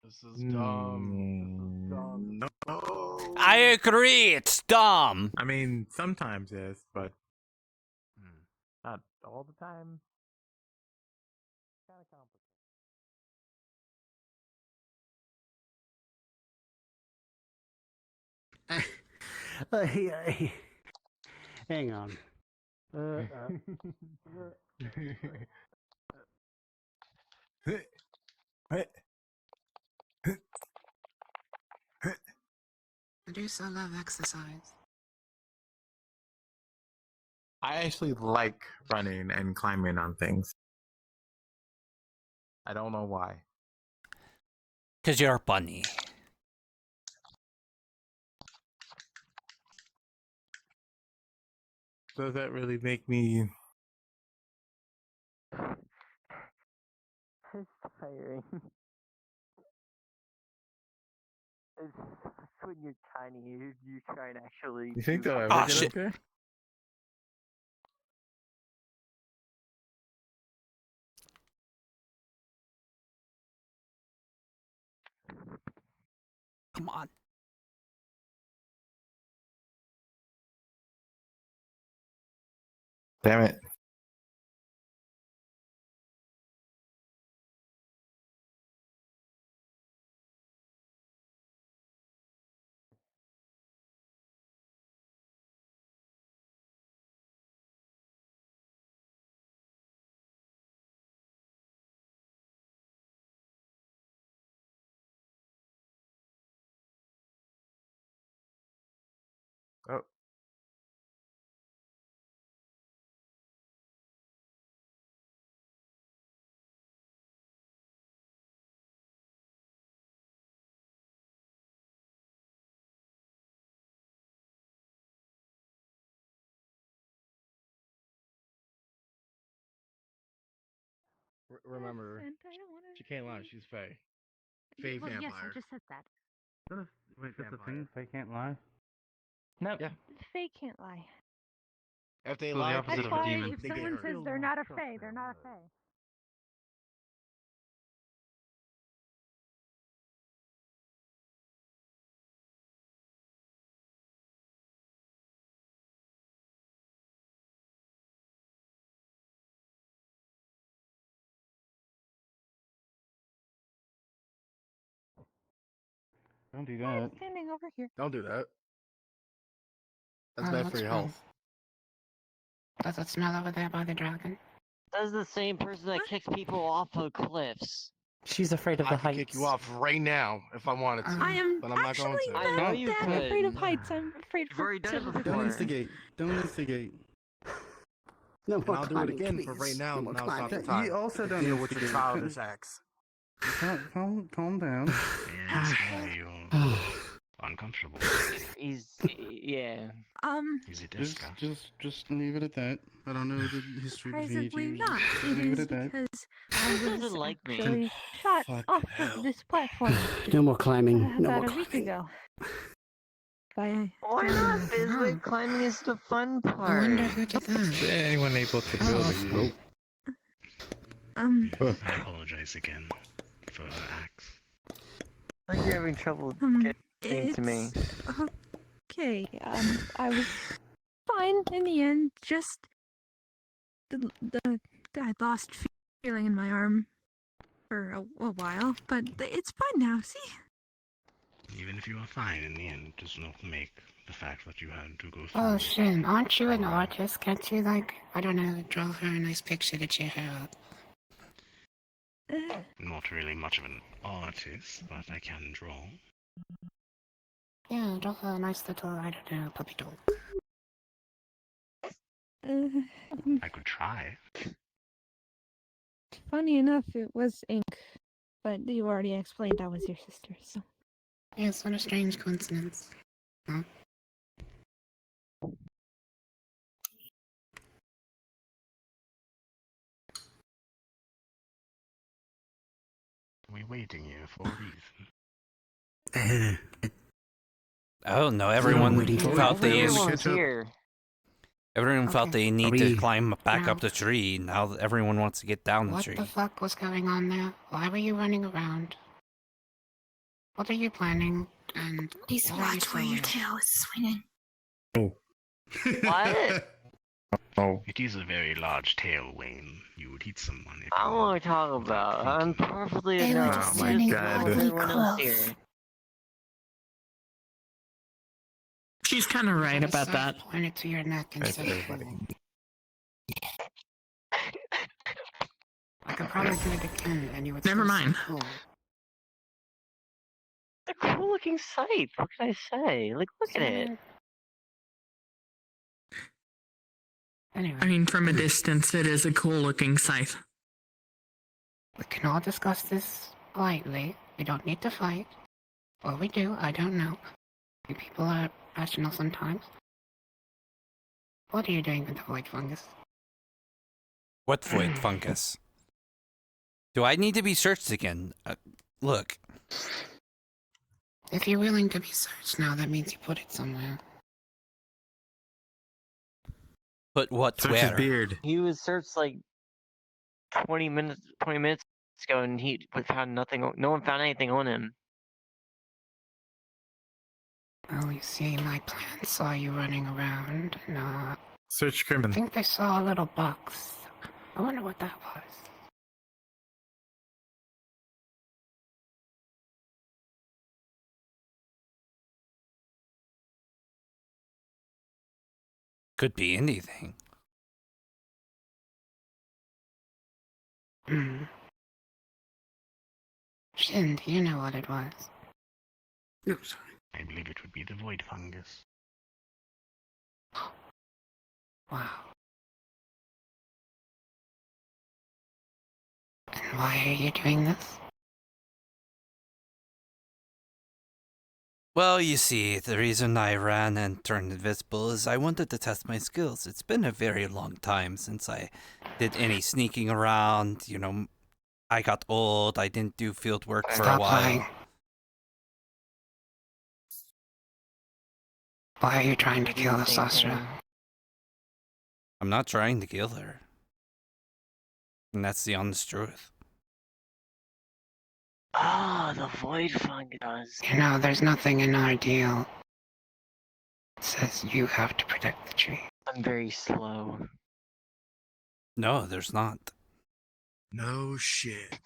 This is dumb. No. I agree, it's dumb. I mean, sometimes yes, but not all the time. Kind of complicated. Hang on. I do so love exercise. I actually like running and climbing on things. I don't know why. Because you're a bunny. Does that really make me? It's tiring. It's when you're tiny, you try and actually. You think do they'll ever Oh, get shit. up there? Come on. Damn it. Oh. Remember, she can't lie. She's Fae. Fae Well, vampire. yes, I just said that. Wait, that's the thing? They can't lie? No. Yeah. Fae can't lie. If they So the lie, opposite That's of a why demon. if They get someone hurt. says they're not a Fae, they're not a Fae. Don't do I'm that. standing over here. Don't do that. That's Oh, bad that's for your fine. health. Does it smell over there by the dragon? That's the same person that kicks people off of cliffs. She's afraid of I the could heights. kick you off right now if I wanted to, I am but I'm not going actually to. I know not you that could. afraid of heights. I'm afraid You've for already done it several before. different instigate. Don't instigate. No And more I'll do it climbing, again please. for right now. No more Now it's not the climbing. time. You also to don't deal with your instigate. childish acts. Calm down. Yes, why you're uncomfortable. Yeah. Is it Just, discussed? just leave it at that. I don't know the history between you surprisingly two. not. Just It leave is it at that. because He I was doesn't like me. actually shot Fuck off hell. of this platform No more climbing. No about more a week climbing. ago. By Why not, Bizwig? Climbing is the fun I part. wonder who did that. Is anyone able to build a slope? I apologize again for her acts. I think you're having trouble getting to me. Okay. I was fine in the end. Just I lost feeling in my arm for a while, but it's fine now. See. Even if you are fine in the end, does not make the fact that you had to go through. Oh shit, aren't you an artist? Can't you, like, I don't know, draw her a nice picture to cheer her up? Not really much of an artist, but I can draw. Yeah, draw her a nice little, I don't know, puppy dog. I could try. Funny enough, it was ink, but you already explained I was your sister, so. Yeah, it's not a strange coincidence. Huh? We're waiting here for a reason. Oh no! Everyone felt they Everyone's here. everyone felt Okay. they need to climb back up the tree. Now everyone wants to get down the What tree. the fuck was going on there? Why were you running around? What are you planning? And Please why are you watch where so your weird? tail is swinging. What? Oh. It is a very large tail, Wayne. You would hit someone if I don't know what you're talking about. I'm perfectly They were enough. just Just standing as really everyone else close. here. She's kind of right about that. Point it to your neck and say cool. I could probably do it again, and you would Never still mind. say cool. A cool looking scythe. What can I say? Like, look at it. Anyway, I mean, from a distance, it is a cool looking scythe. we can all discuss this politely. We don't need to fight. Or we do, I don't know. You people are rational sometimes. What are you doing with the void fungus? What void fungus? Do I need to be searched again? Look. If you're willing to be searched now, that means you put it somewhere. Put what Search where? his beard. He was searched like 20 minutes ago, and he found nothing. No one found anything on him. Oh, you see, my plan saw you running around, and Search I criminal. think they saw a little box. I wonder what that was. Could be anything. Shin, do you know what it was? No, sorry. I believe it would be the void fungus. Wow. And why are you doing this? Well, you see, the reason I ran and turned invisible is I wanted to test my skills. It's been a very long time since I did any sneaking around. You know, I got old. I didn't do field work for a Stop while. lying. Why are you trying to kill the Sasra? I'm not trying to kill her. And that's the honest truth. Ah, the void fungus. You know, there's nothing in our deal that says you have to protect the tree. I'm very slow. No, there's not. No shit.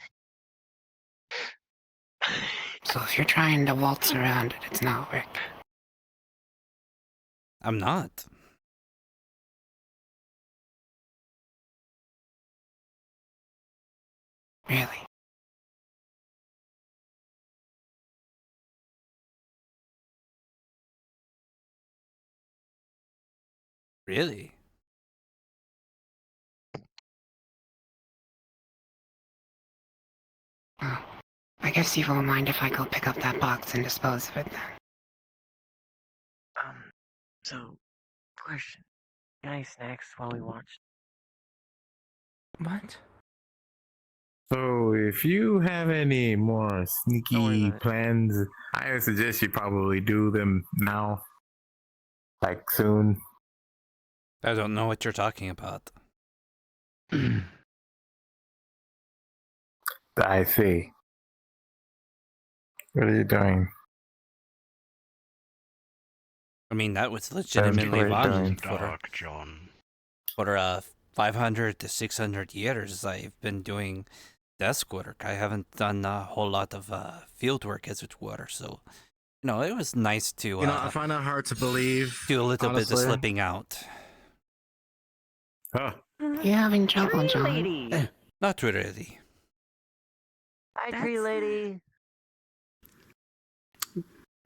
So if you're trying to waltz around it, it's not working. I'm not. Really? Really? Well, I guess you won't mind if I go pick up that box and dispose of it then. So, question. Any snacks while we watch? What? So, if you have any more sneaky plans, I would suggest you probably do them now. Like, soon. I don't know what you're talking about. I see. What are you doing? I mean, that was legitimately violent Dark, John. For 500 to 600 years, I've been doing desk work. I haven't done a whole lot of field work, as it were. So, you know, it was nice to. I find that hard to believe. Do a little bit of honestly. slipping out. Huh. You having trouble, John? Lady. Not really. Hi, tree lady.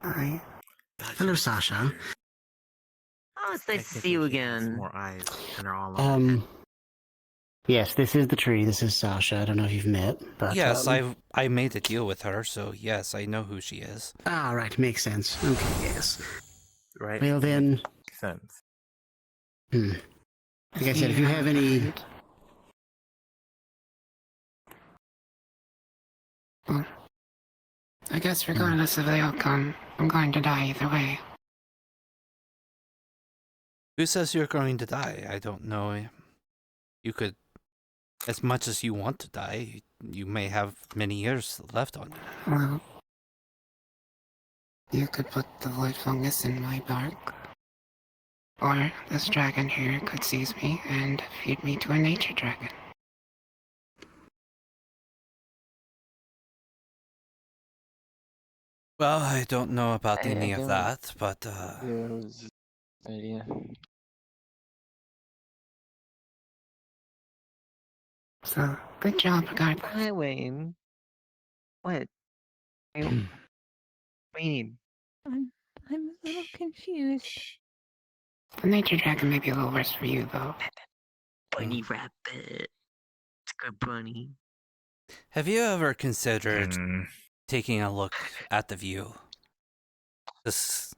Hi. Hello, Sasha. Oh, it's nice to see you again. More eyes, and they're all on. Yes, this is the tree. This is Sasha. I don't know if you've met, but Yes, I made a deal with her, so yes, I know who she is. Ah, right, makes sense. Okay, yes. Right. Well then. Makes sense. Like I said, if you have any. Well, I guess regardless of the outcome, I'm going to die either way. Who says you're going to die? I don't know. You could, as much as you want to die, you may have many years left on you. Well, you could put the void fungus in my bark. Or this dragon here could seize me and feed me to a nature dragon. Well, I don't know about any of that, but idea. So, good job, guys. Hi, Wayne. What? What do you mean? I'm a little confused. The nature dragon may be a little worse for you, though. Bunny rabbit. It's a good bunny. Have you ever considered taking a look at the view? This.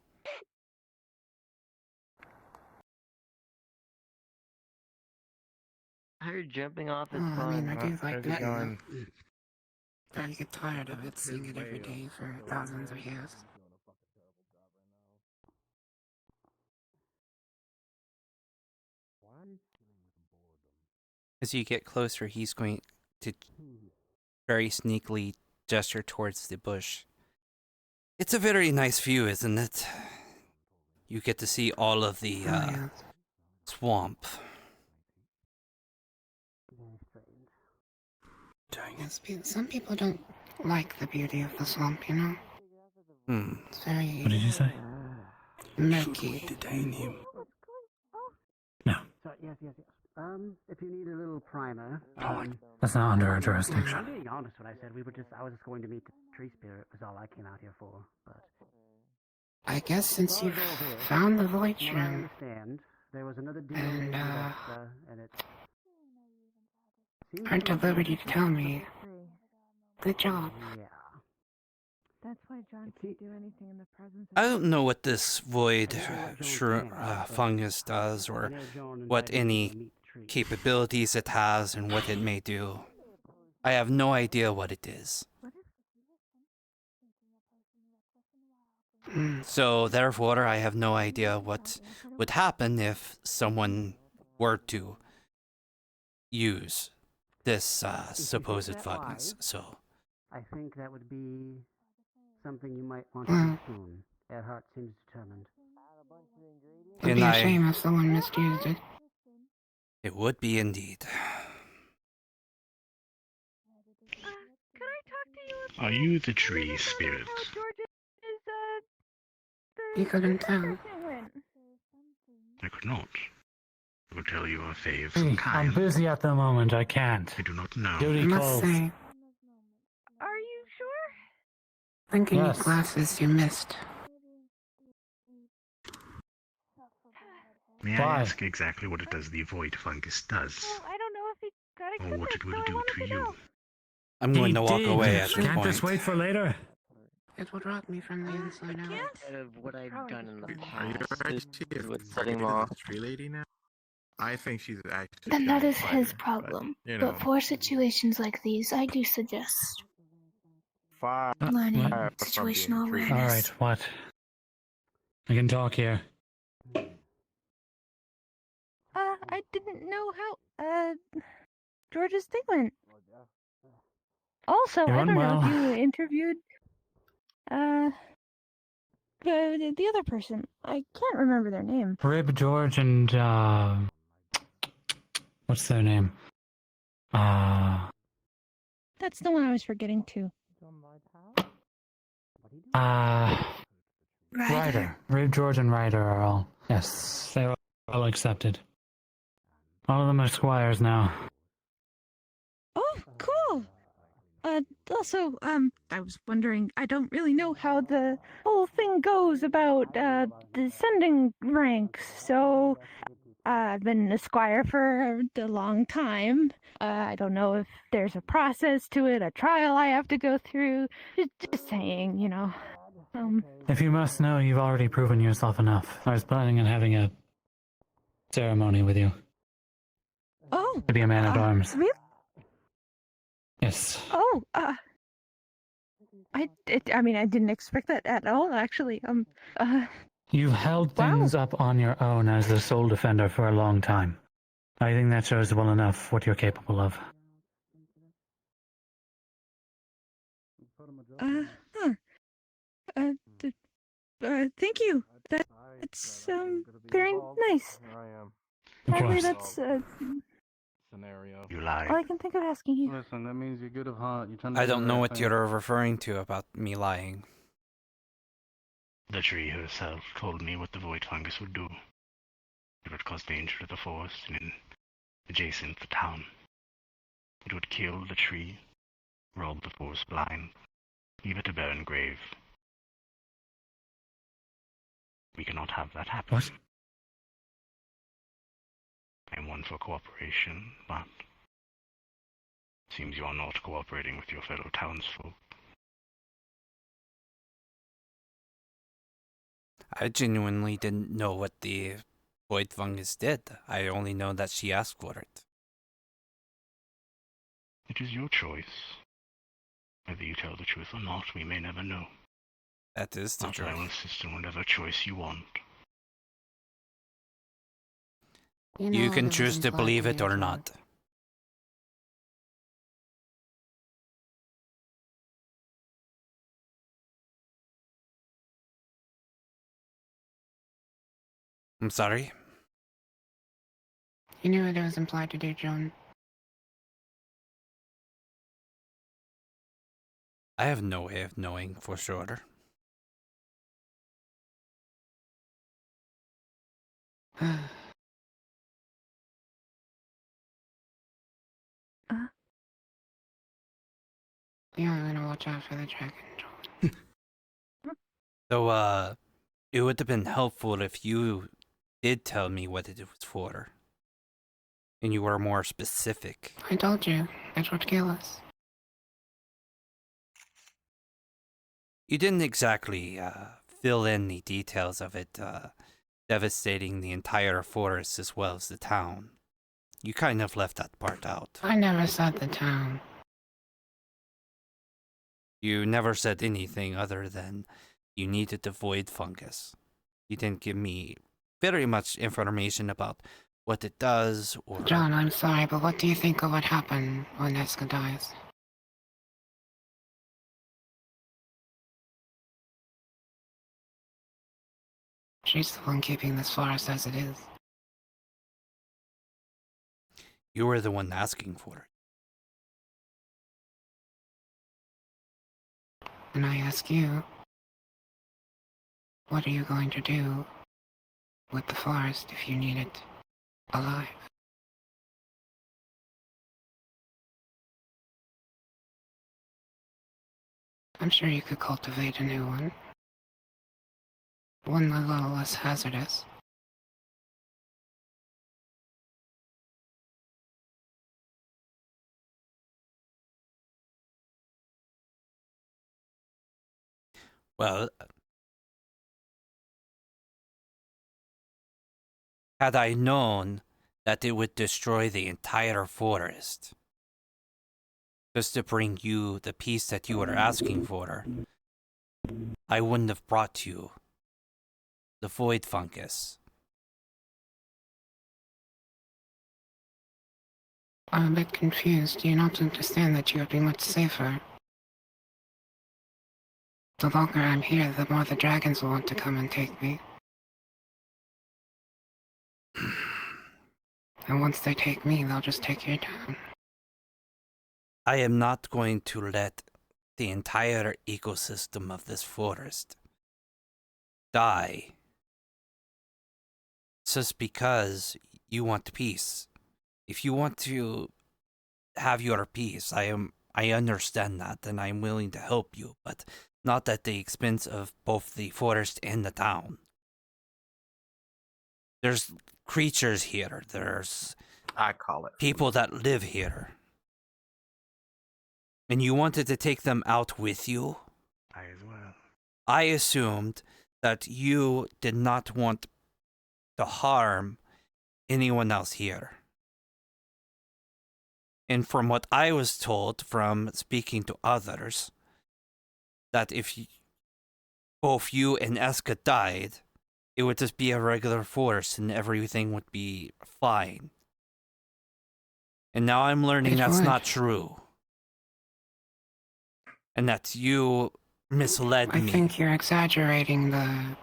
I heard jumping off is I fun. mean, I do like that. going? I get tired of it, seeing it every day for thousands of years. As you get closer, he's going to very sneakily gesture towards the bush. It's a very nice view, isn't it? You get to see all of the swamp. Yes, some people don't like the beauty of the swamp, you know? It's very... What did you say? Murky. Detain him. So, yes. If you need a little primer. That's not under our I'm jurisdiction. being honest when I said I was just going to meet the tree spirit was all I came out here for, but... I guess since you've found the void From what I room, understand, there was another deal and, made and it... aren't at liberty to tell me. Good job. Yeah. That's why John can't do anything in the presence of... I don't know what this void fungus does, or what any capabilities it has, and what it may do. I have no idea what it is. So therefore, I have no idea what would happen if someone were to use this supposed fungus. So I think that would be something you might want to do soon. Earhart seems determined. It'd be a shame if someone misused it. It would be indeed. Can I talk to you? Are you the tree spirit? You couldn't tell. I could not. I would tell you a fave Hey, from I'm kind. busy at the moment. I can't. I do not know. Duty I must calls. say, Are you sure? thinking Yes. of glasses you missed. May Why? I ask exactly what it does the void fungus does? Well, I don't know if he got Or accepted, what it so will I do wanted to to know. you? I'm going to walk did. away at this Can't this point. wait for later? It would rot me from the inside out. Instead of what I've done in the Are you past, right? this She is is what's targeted setting as him a off. tree lady now? I think she's actually. Then that giant is his fighter, problem. But, you But know, for situations like these, I do suggest far learning from situational being a tree. awareness. Alright, what? I can talk here. I didn't know how, George's thing went. Also, You I run don't know if well. you interviewed, the other person. I can't remember their name. Rib, George, and, what's their name? That's the one I was forgetting too. Ryder. Rib, George, and Ryder are all. Yes, they were all accepted. All of them are squires now. Oh, cool! Also, I was wondering, I don't really know how the whole thing goes about, descending ranks, so, I've been a squire for a long time. I don't know if there's a process to it, a trial I have to go through. Just saying, you know. If you must know, you've already proven yourself enough. I was planning on having a ceremony with you. Oh! To be a man at arms. Really? Yes. Oh, I didn't expect that at all, actually. You've held things up on your own as the sole defender for a long time. I think that shows well enough what you're capable of. Thank you. That's, very nice. Of Actually, course. that's, Scenario. You lie. all I can think of asking you. Listen, that means you're good of heart. You're trying to I do the don't know right what thing. you're referring to about me lying. The tree herself told me what the void fungus would do. It would cause danger to the forest and adjacent to the town. It would kill the tree, rob the forest blind, leave it a barren grave. We cannot have that happen. What? I am one for cooperation, but seems you are not cooperating with your fellow townsfolk. I genuinely didn't know what the void fungus did. I only know that she asked for it. It is your choice. Whether you tell the truth or not, we may never know. That is the But truth. I will insist on whatever choice you want. You can choose to believe it or not. I'm sorry? You knew what it was implied to do, Joan. I have no way of knowing for sure. Yeah, I'm gonna watch out for the dragon, Joan. So, it would have been helpful if you did tell me what it was for. And you were more specific. I told you, it would kill us. You didn't exactly, fill in the details of it, devastating the entire forest as well as the town. You kind of left that part out. I never said the town. You never said anything other than you needed the void fungus. You didn't give me very much information about what it does or... John, I'm sorry, but what do you think of what happened when Eska dies? She's the one keeping this forest as it is. You were the one asking for it. And I ask you, what are you going to do with the forest if you need it alive? I'm sure you could cultivate a new one. One a little less hazardous. Well, had I known that it would destroy the entire forest, just to bring you the peace that you were asking for, I wouldn't have brought you the void fungus. I'm a bit confused. Do you not understand that you would be much safer? The longer I'm here, the more the dragons will want to come and take me. And once they take me, they'll just take you down. I am not going to let the entire ecosystem of this forest die just because you want peace. If you want to have your peace, I understand that and I'm willing to help you, but not at the expense of both the forest and the town. There's creatures here. There's I call it people that live here. And you wanted to take them out with you? I as well. I assumed that you did not want to harm anyone else here. And from what I was told from speaking to others, that if both you and Eska died, it would just be a regular forest and everything would be fine. And now I'm learning that's not true. And that you misled me. I think you're exaggerating the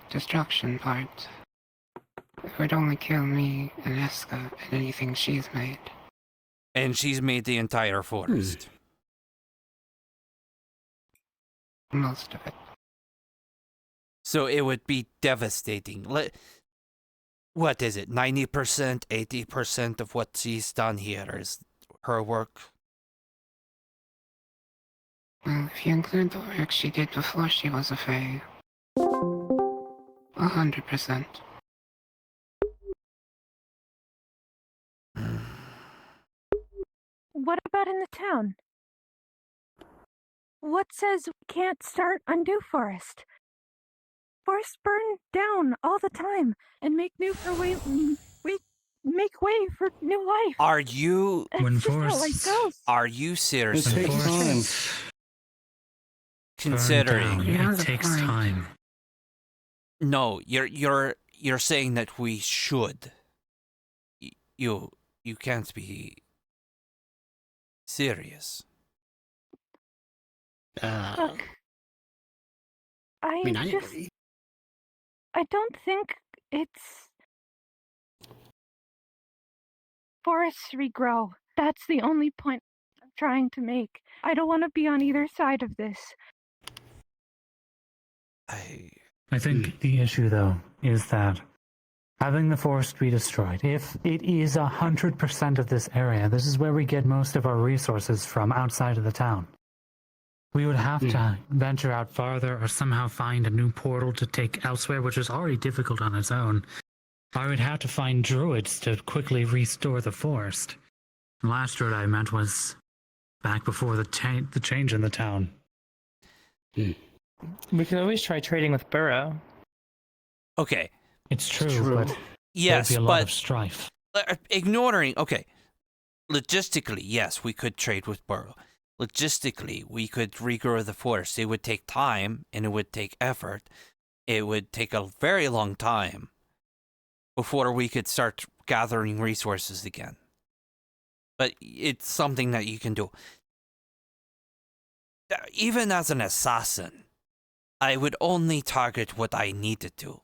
destruction part. It would only kill me and Eska and anything she's made. And she's made the entire forest. Most of it. So it would be devastating. What is it? 90%, 80% of what she's done here is her work. Well, if you include the work she did before she was a fae, 100%. What about in the town? What says we can't start undo forest? Forests burn down all the time and make way for new life. Are you When It's just how life forests goes. Are you seriously It takes time. considering? It takes time. No, you're saying that we should. You can't be serious. Look, I don't think it's forests regrow. That's the only point I'm trying to make. I don't want to be on either side of this. I think the issue, though, is that having the forest be destroyed, if it is 100% of this area, this is where we get most of our resources from outside of the town. We would have to venture out farther or somehow find a new portal to take elsewhere, which is already difficult on its own. I would have to find druids to quickly restore the forest. The last druid I met was back before the change in the town. We could always try trading with Burrow. Okay. It's true, but yes, there'd be a but lot of strife. Ignoring, okay, logistically, yes, we could trade with Burrow. Logistically, we could regrow the forest. It would take time and it would take effort. It would take a very long time before we could start gathering resources again. But it's something that you can do. Even as an assassin, I would only target what I needed to.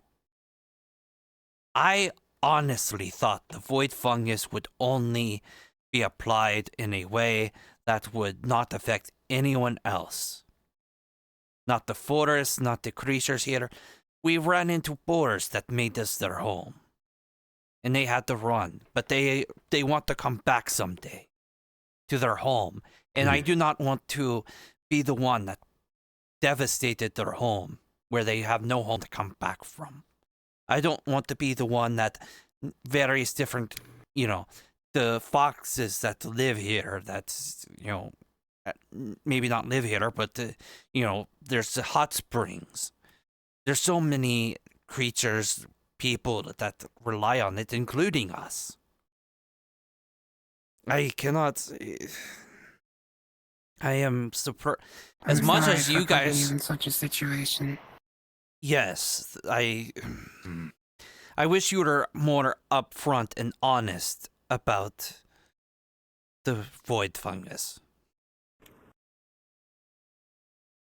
I honestly thought the void fungus would only be applied in a way that would not affect anyone else. Not the forest, not the creatures here. We ran into boars that made this their home. And they had to run, but they want to come back someday to their home. And I do not want to be the one that devastated their home, where they have no home to come back from. I don't want to be the one that various different, the foxes that live here, that's, maybe not live here, but, there's the hot springs. There's so many creatures, people that rely on it, including us. I cannot. I am surprised. As much as you guys in such a situation. Yes, I wish you were more upfront and honest about the void fungus.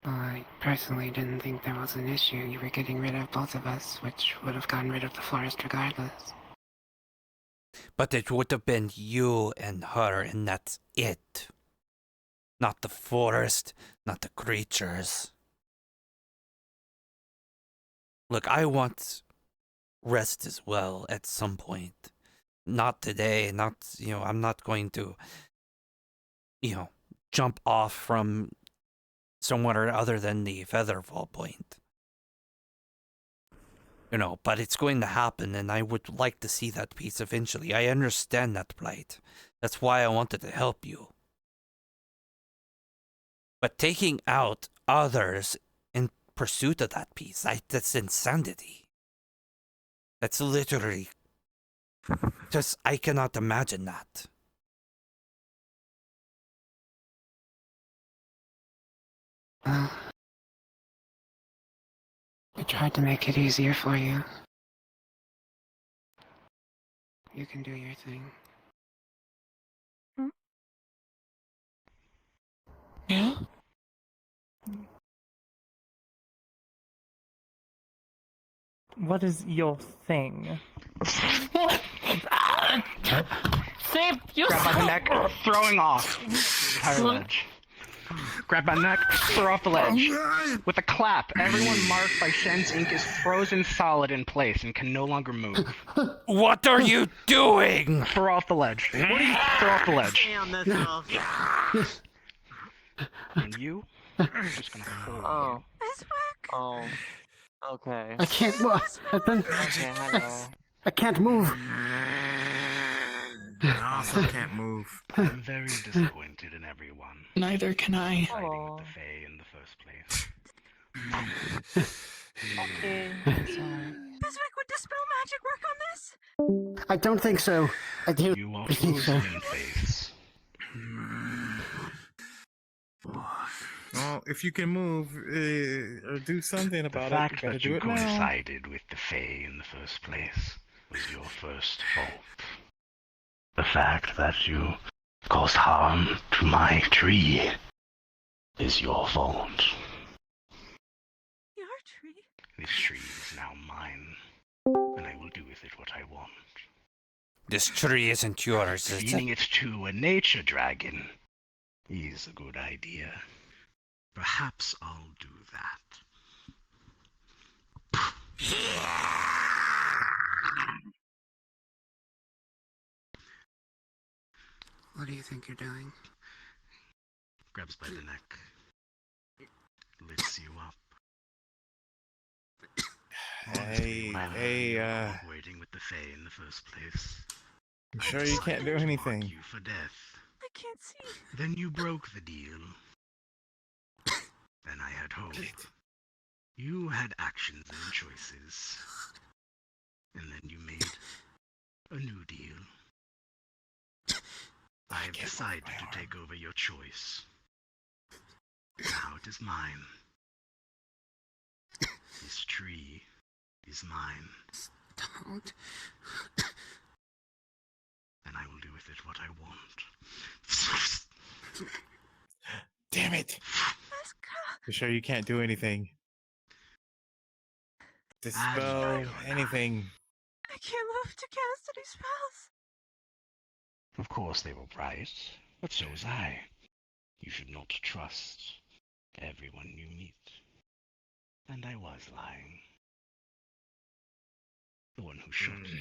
Well, I personally didn't think there was an issue. You were getting rid of both of us, which would have gotten rid of the forest regardless. But it would have been you and her, and that's it. Not the forest, not the creatures. Look, I want rest as well at some point. Not today, I'm not going to, jump off from somewhere other than the Featherfall point. But it's going to happen, and I would like to see that piece eventually. I understand that plight. That's why I wanted to help you. But taking out others in pursuit of that piece, that's insanity. That's literally... I cannot imagine that. I tried to make it easier for you. You can do your thing. Yeah? What is your thing? Save you. Grab by the neck, throwing off. Entire ledge. Grab my neck, throw off the ledge. With a clap, everyone marked by Shen's ink is frozen solid in place and can no longer move. What are you doing? Throw off the ledge. Throw off the ledge. And you? I'm just gonna hold you. Oh. Okay. I can't move. Okay, hello. I can't move. I also can't move. I'm very disappointed in everyone. Neither can I. Fighting with the Fae in the first place. Okay. Sorry. Biswick, would dispel magic work on this? I don't think so. I do. You are I think so. frozen in face. Well, if you can move or do something The about fact it, you gotta that do you it now. coincided with the Fae in the first place was your first fault. The fact that you caused harm to my tree is your fault. Your tree? This tree is now mine, and I will do with it what I want. This tree isn't yours, is Feeding it? it to a nature dragon is a good idea. Perhaps I'll do that. What do you think you're doing? Grabs by the neck. Lifts you up. Waiting with the Fae in the first place. I'm sure you can't do anything. You for death. I can't see. Then you broke the deal. Then I had hope. You had actions and choices. And then you made a new deal. I have decided to take over your choice. Now it is mine. This tree is mine. Don't. And I will do with it what I want. Damn it! You sure you can't do anything? Dispel anything. I can't move to cast any spells. Of course they were right, but so was I. You should not trust everyone you meet. And I was lying. The one who shot you.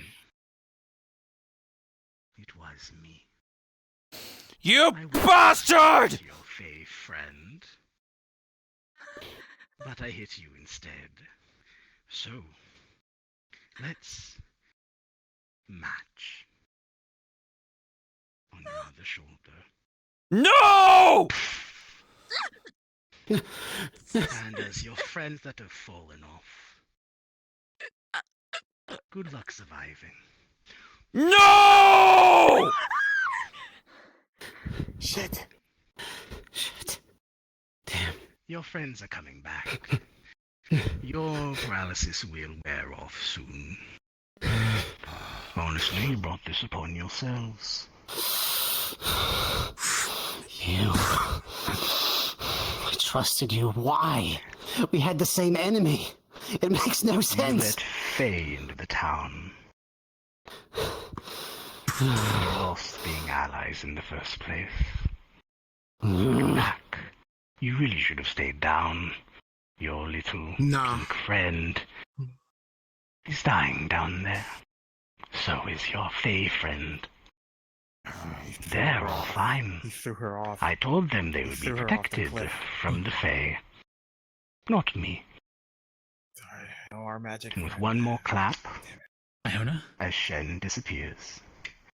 It was me. You bastard! Your Fae friend. But I hit you instead. So, let's match. On your other shoulder. No! And as your friends that have fallen off, good luck surviving. No! Shit. Damn. Your friends are coming back. Your paralysis will wear off soon. Honestly, you brought this upon yourselves. You. I trusted you. Why? We had the same enemy. It makes no You sense. let Fae into the town. We lost being allies in the first place. Back. You really should have stayed down. Your little pink friend is dying down there. So is your Fae friend. They're all fine. He threw her off. I told them they would be threw her off the protected cliff. from the Fae. Not me. Sorry, no, our magic. And with one more clap, Iona? as Shen disappears,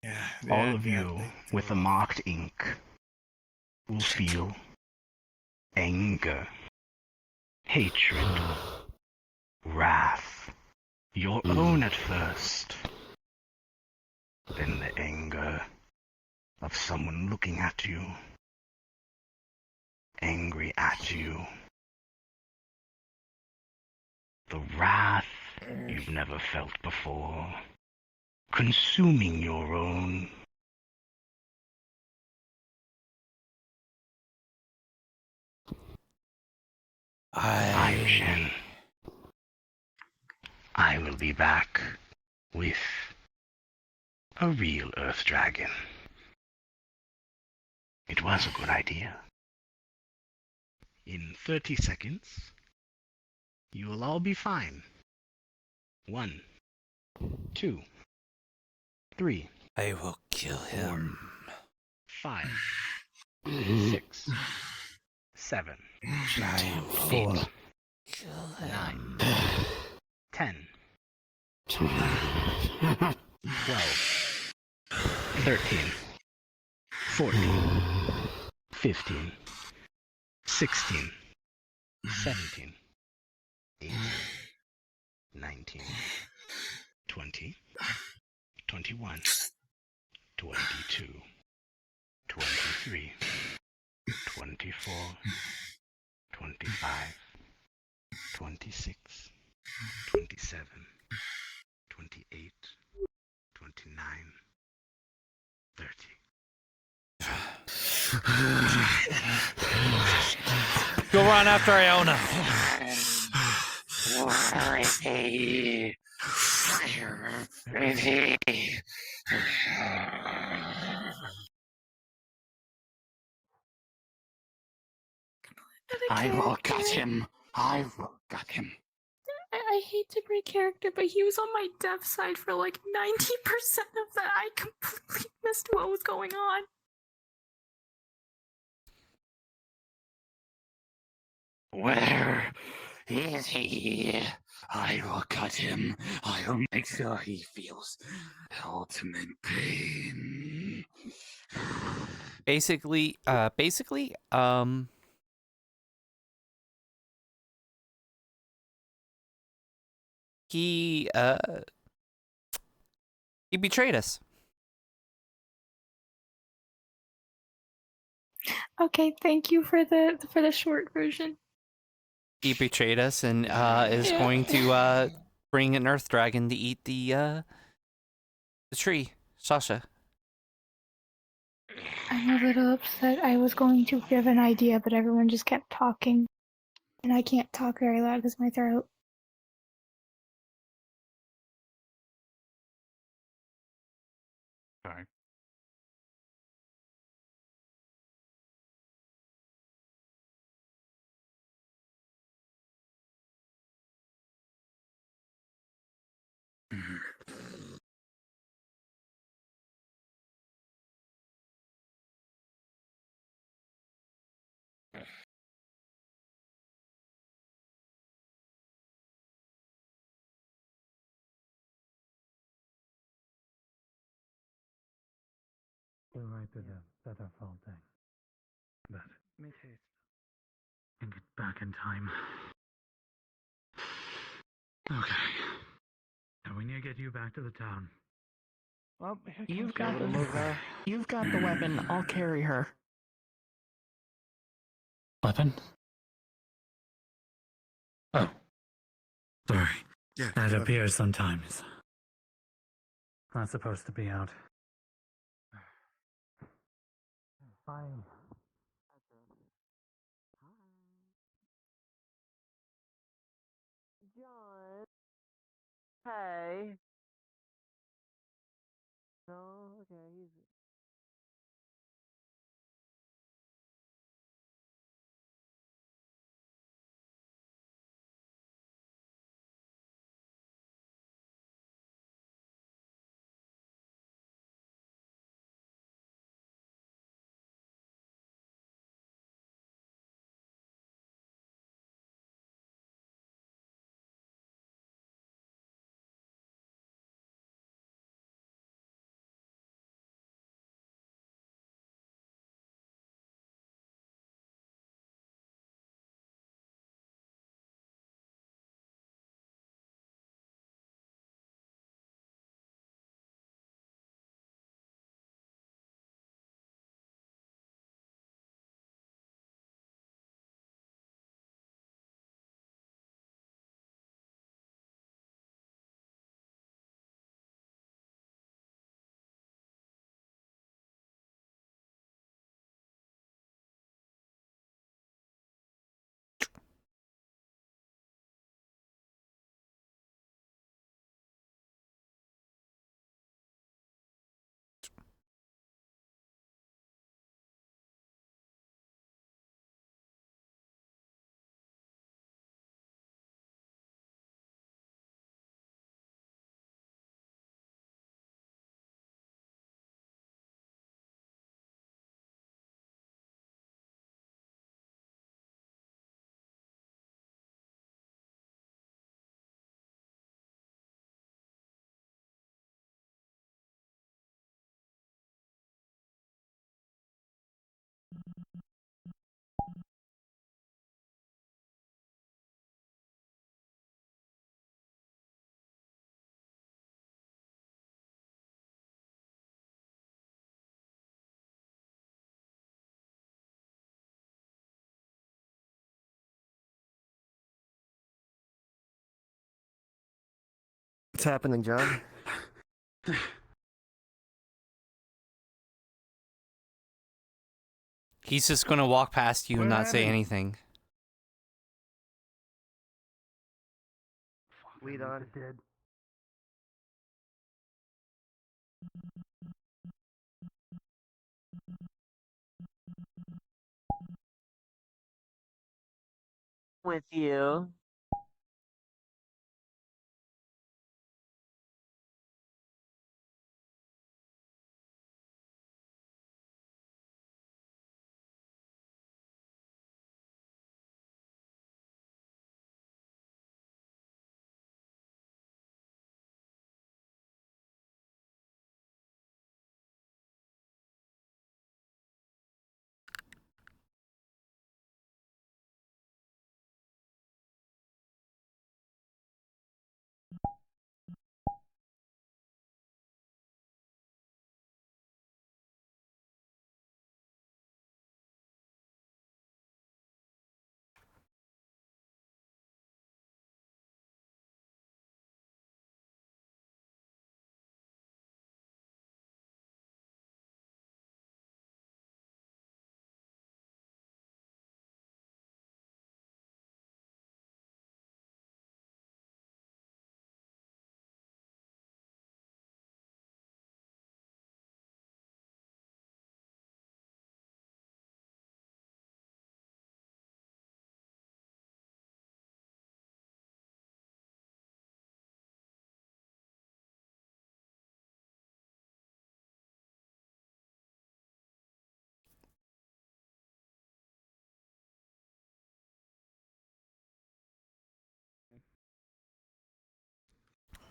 Yeah, all of you with the marked ink will feel anger, hatred, wrath, your own at first, then the anger of someone looking at you, angry at you, the wrath you've never felt before, consuming your own. I'm Shen. I will be back with a real Earth Dragon. It was a good idea. In 30 seconds, you will all be fine. 1, 2, 3. I will kill him. 5, 6, 7, 8, 9, 10, 12, 13, 14, 15, 16, 17, 18, 19, 20, 21, 22, 23, 24, 25, 26, 27, 28, 29, 30. Go run after Iona. Where is he? Where is he? I will cut him. I will cut him. I hate to break character, but he was on my dev side for like 90% of that. I completely missed what was going on. Where is he? I will cut him. I will make sure he feels ultimate pain. Basically, he betrayed us. Okay, thank you for the short version. He betrayed us and is Yeah. going to bring an earth dragon to eat the tree. Sasha. I'm a little upset. I was going to give an idea, but everyone just kept talking. And I can't talk very loud because my throat. Sorry. You're right to them. That's our fault thing. But make haste and get back in time. Okay. Now we need to get you back to the town. Well, you've got the weapon. I'll carry her. Weapon? Oh. Sorry. Yeah. That appears sometimes. Not supposed to be out. Fine. John. Hey. No, okay, he's What's happening, John? He's just gonna walk past you and not say anything. Lead on. With you.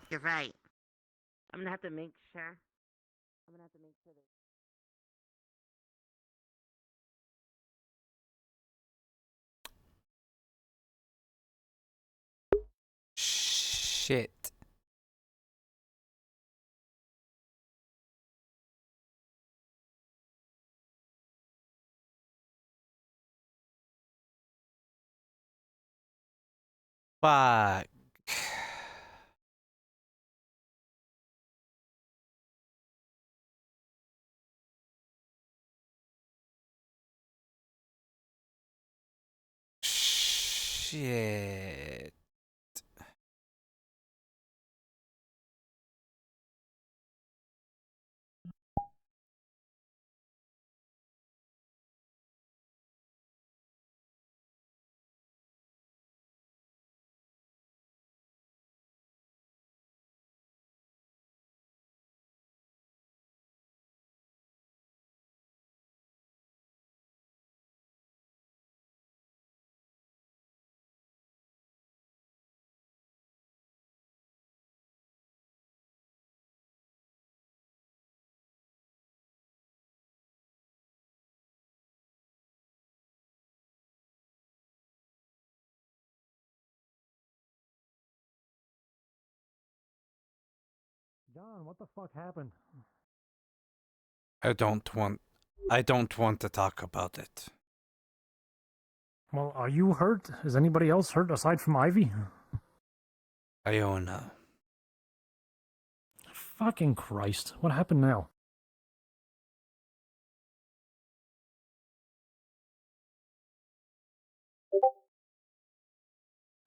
You're right. I'm gonna have to make sure. I'm gonna have to make sure that. Shit. Fuck. Shit. John, what the fuck happened? I don't want to talk about it. Well, are you hurt? Is anybody else hurt aside from Ivy? Iona. Fucking Christ. What happened now?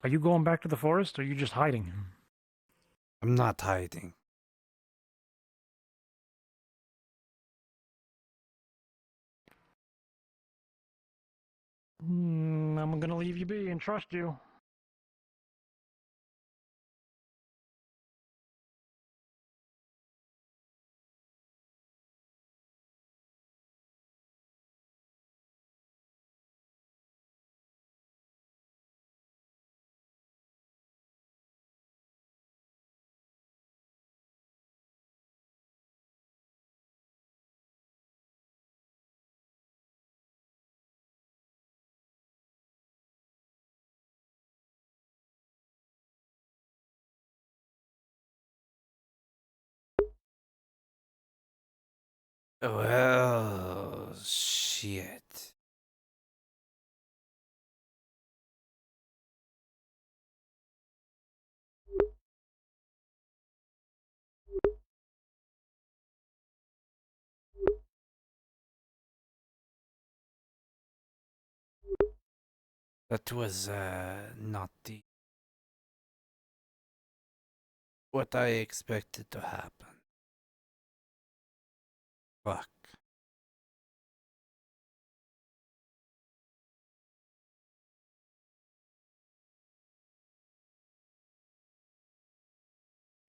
Are you going back to the forest, or are you just hiding? I'm not hiding. I'm gonna leave you be and trust you. Well, shit. That was not what I expected to happen. Fuck.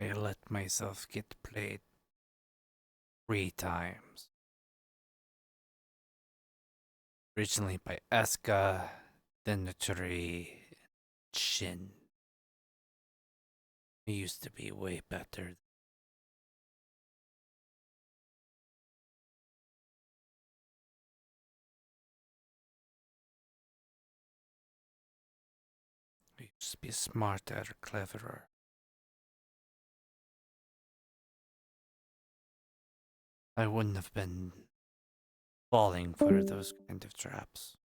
I let myself get played 3 times. Originally by Eska, then the tree, Shin. It used to be way better. I used to be smarter, cleverer. I wouldn't have been falling for those kind of traps.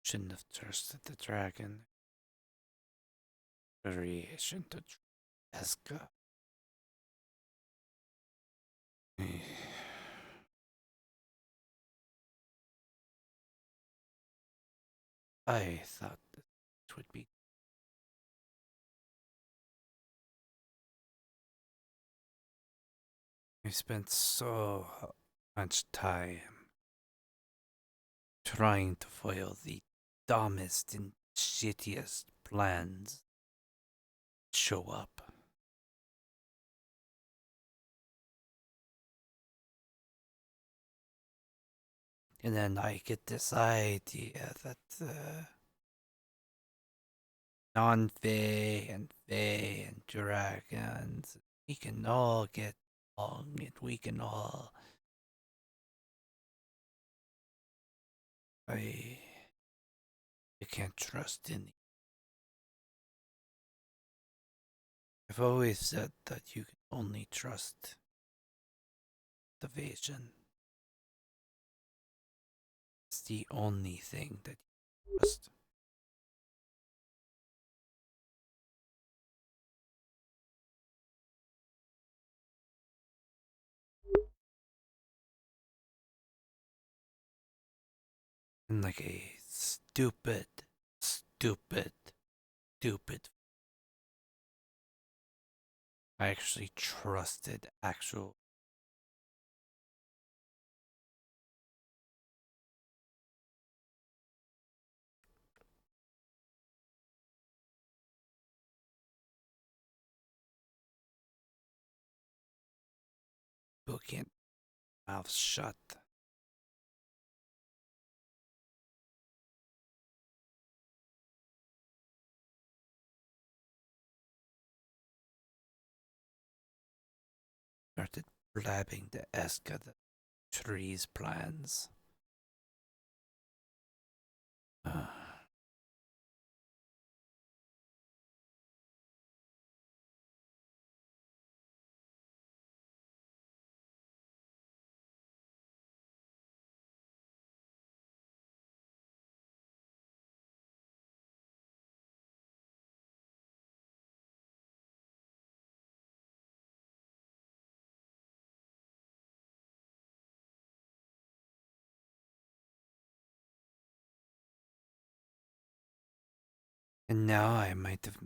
Shouldn't have trusted the dragon. Variation to Eska. I thought that it would be. I spent so much time trying to foil the dumbest and shittiest plans show up. And then I get this idea that non-Fae and Fae and dragons, we can all get along and we can all... I can't trust any. I've always said that you can only trust the vision. It's the only thing that you trust. And like a stupid, I actually trusted actual. People can't mouth shut. Started blabbing the Eska the tree's plans. And now I might have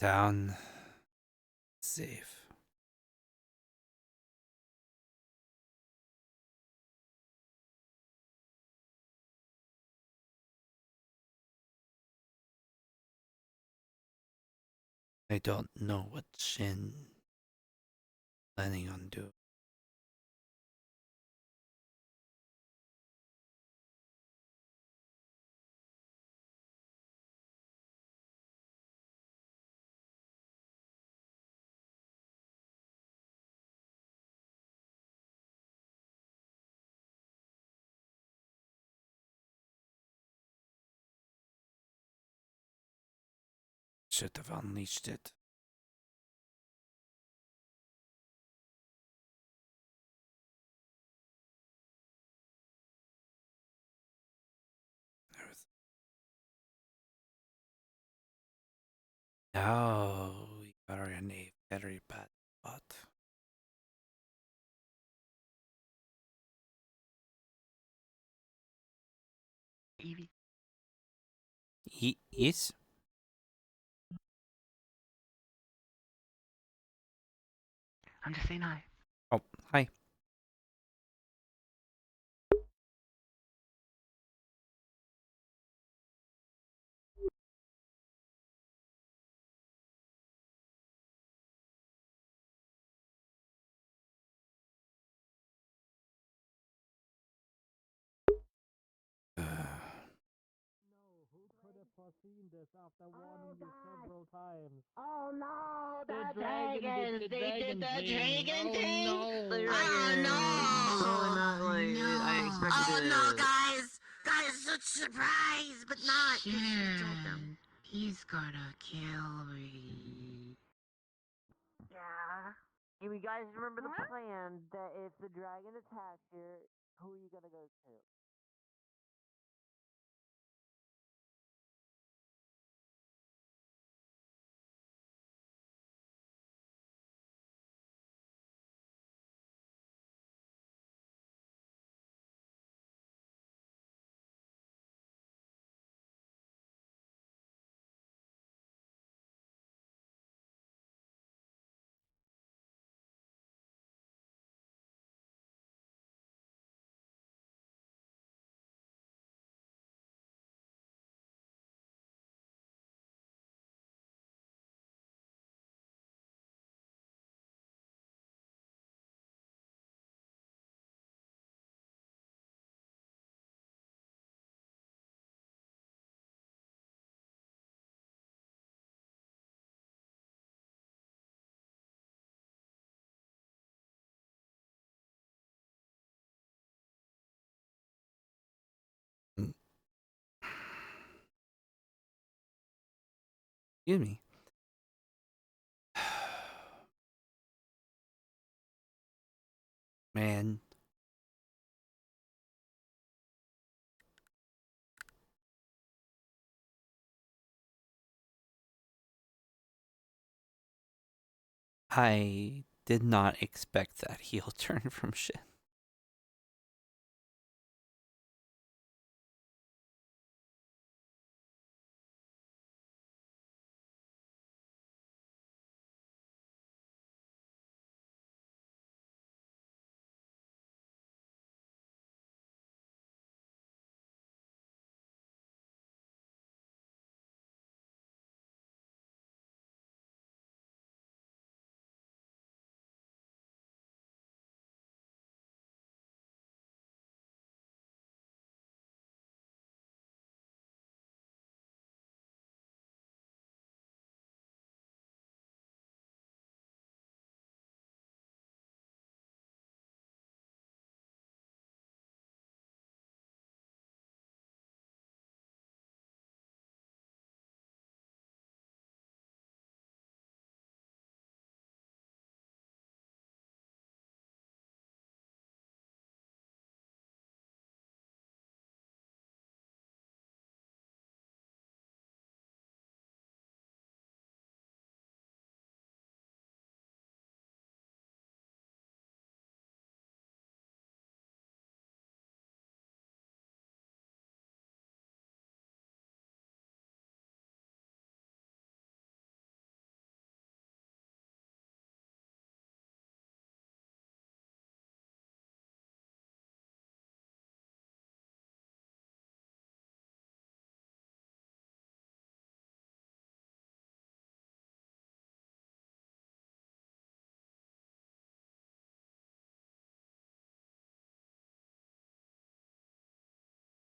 down safe. I don't know what Shin planning on doing. should have unleashed it. No, we are in a very bad spot. Evie. Yes? I'm just saying hi. Oh, hi. Oh no, the dragons! They did the dragon thing! Oh no! I expected Oh no, guys! Guys, such surprise, but not. He's gonna kill me. Yeah. You guys remember the plan that if the dragon attacks you, who are you gonna go to? Excuse me. Man. I did not expect that heel turn from Shin.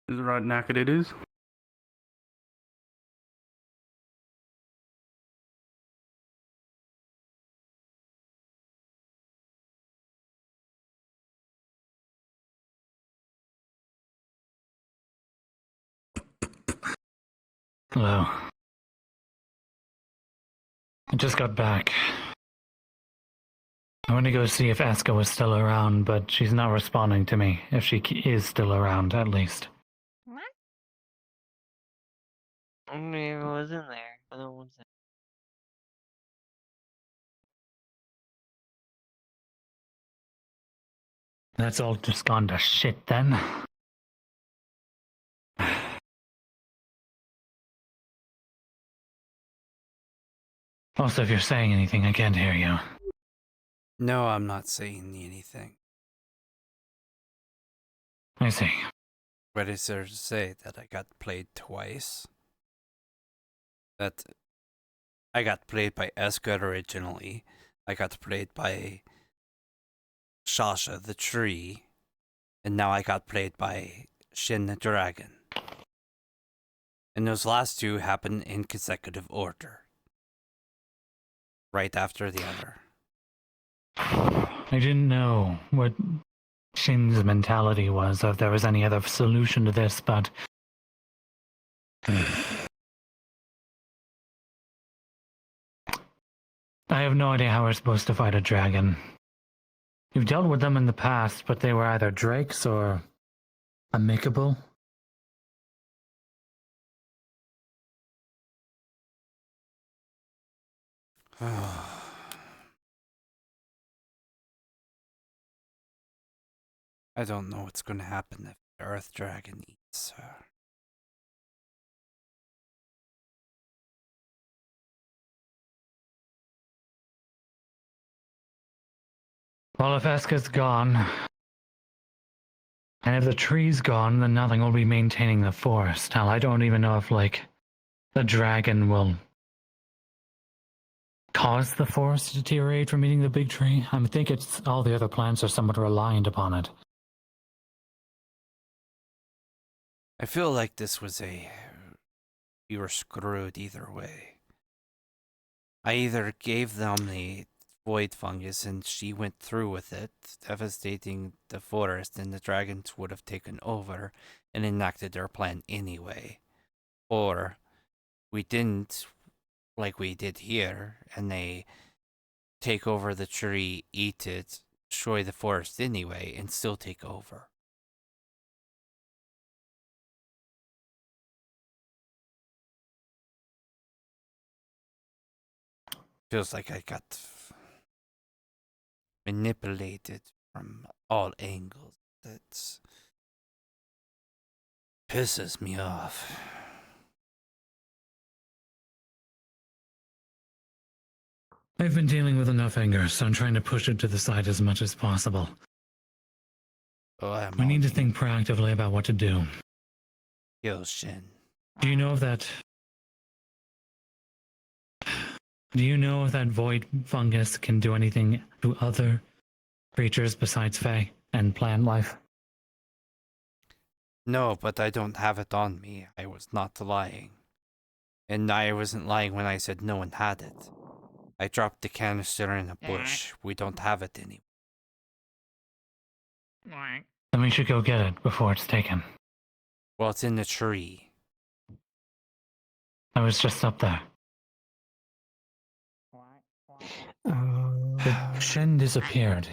Is it right, knackered it is? Hello. I just got back. I went to go see if Aska was still around, but she's not responding to me. If she is still around, at least. I mean, it was in there. But no one's in. That's all just gone to shit then. Also, if you're saying anything, I can't hear you. No, I'm not saying anything. I see. What is there to say? That I got played twice? That I got played by Eska originally. I got played by Shasha the tree. And now I got played by Shin the dragon. And those last two happen in consecutive order. Right after the other. I didn't know what Shin's mentality was, or if there was any other solution to this, but... I have no idea how we're supposed to fight a dragon. You've dealt with them in the past, but they were either drakes or amicable. I don't know what's going to happen if the Earth Dragon eats her. Well, if Eska's gone, and if the tree's gone, then nothing will be maintaining the forest. Hell, I don't even know if, the dragon will cause the forest to deteriorate from eating the big tree. I think it's all the other plants are somewhat reliant upon it. I feel like this was we were screwed either way. I either gave them the void fungus and she went through with it, devastating the forest, and the dragons would have taken over and enacted their plan anyway. Or we didn't, like we did here, and they take over the tree, eat it, destroy the forest anyway, and still take over. Feels like I got manipulated from all angles. That pisses me off. I've been dealing with enough anger, so I'm trying to push it to the side as much as possible. Oh, we need to think proactively about what to do. Kill Shin. Do you know if that... Do you know if that void fungus can do anything to other creatures besides Fae and plant life? No, but I don't have it on me. I was not lying. And I wasn't lying when I said no one had it. I dropped the canister in a bush. We don't have it anymore. Then we should go get it before it's taken. Well, it's in the tree. I was just up there. Shen disappeared.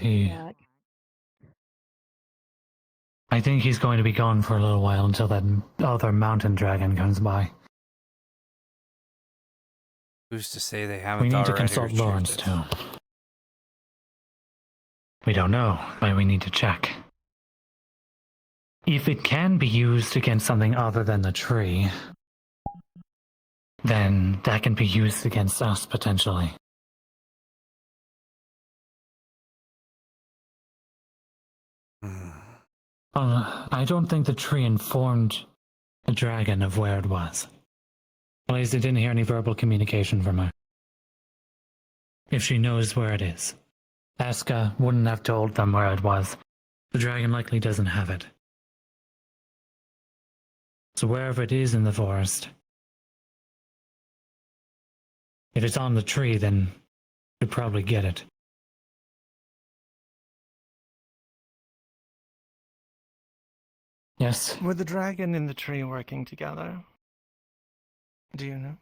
I think he's going to be gone for a little while until that other mountain dragon comes by. Who's to say they haven't We need to already consult retrieved Lawrence it? too. We don't know, but we need to check. If it can be used against something other than the tree, then that can be used against us potentially. I don't think the tree informed the dragon of where it was. At least I didn't hear any verbal communication from her. If she knows where it is, Aska wouldn't have told them where it was. The dragon likely doesn't have it. So wherever it is in the forest, if it's on the tree, then you'd probably get it. Yes? Were the dragon and the tree working together? Do you know?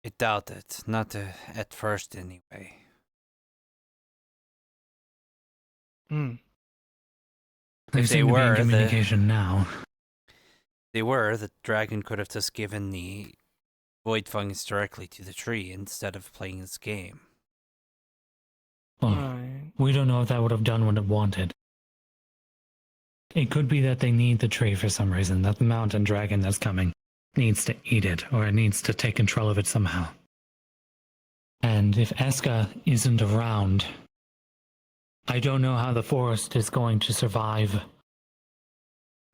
I doubt it. Not at first, anyway. They If they seem to be in were, communication now. the dragon could have just given the void fungus directly to the tree instead of playing this game. Well, we don't know if that would have done what it wanted. It could be that they need the tree for some reason, that the mountain dragon that's coming needs to eat it, or it needs to take control of it somehow. And if Eska isn't around, I don't know how the forest is going to survive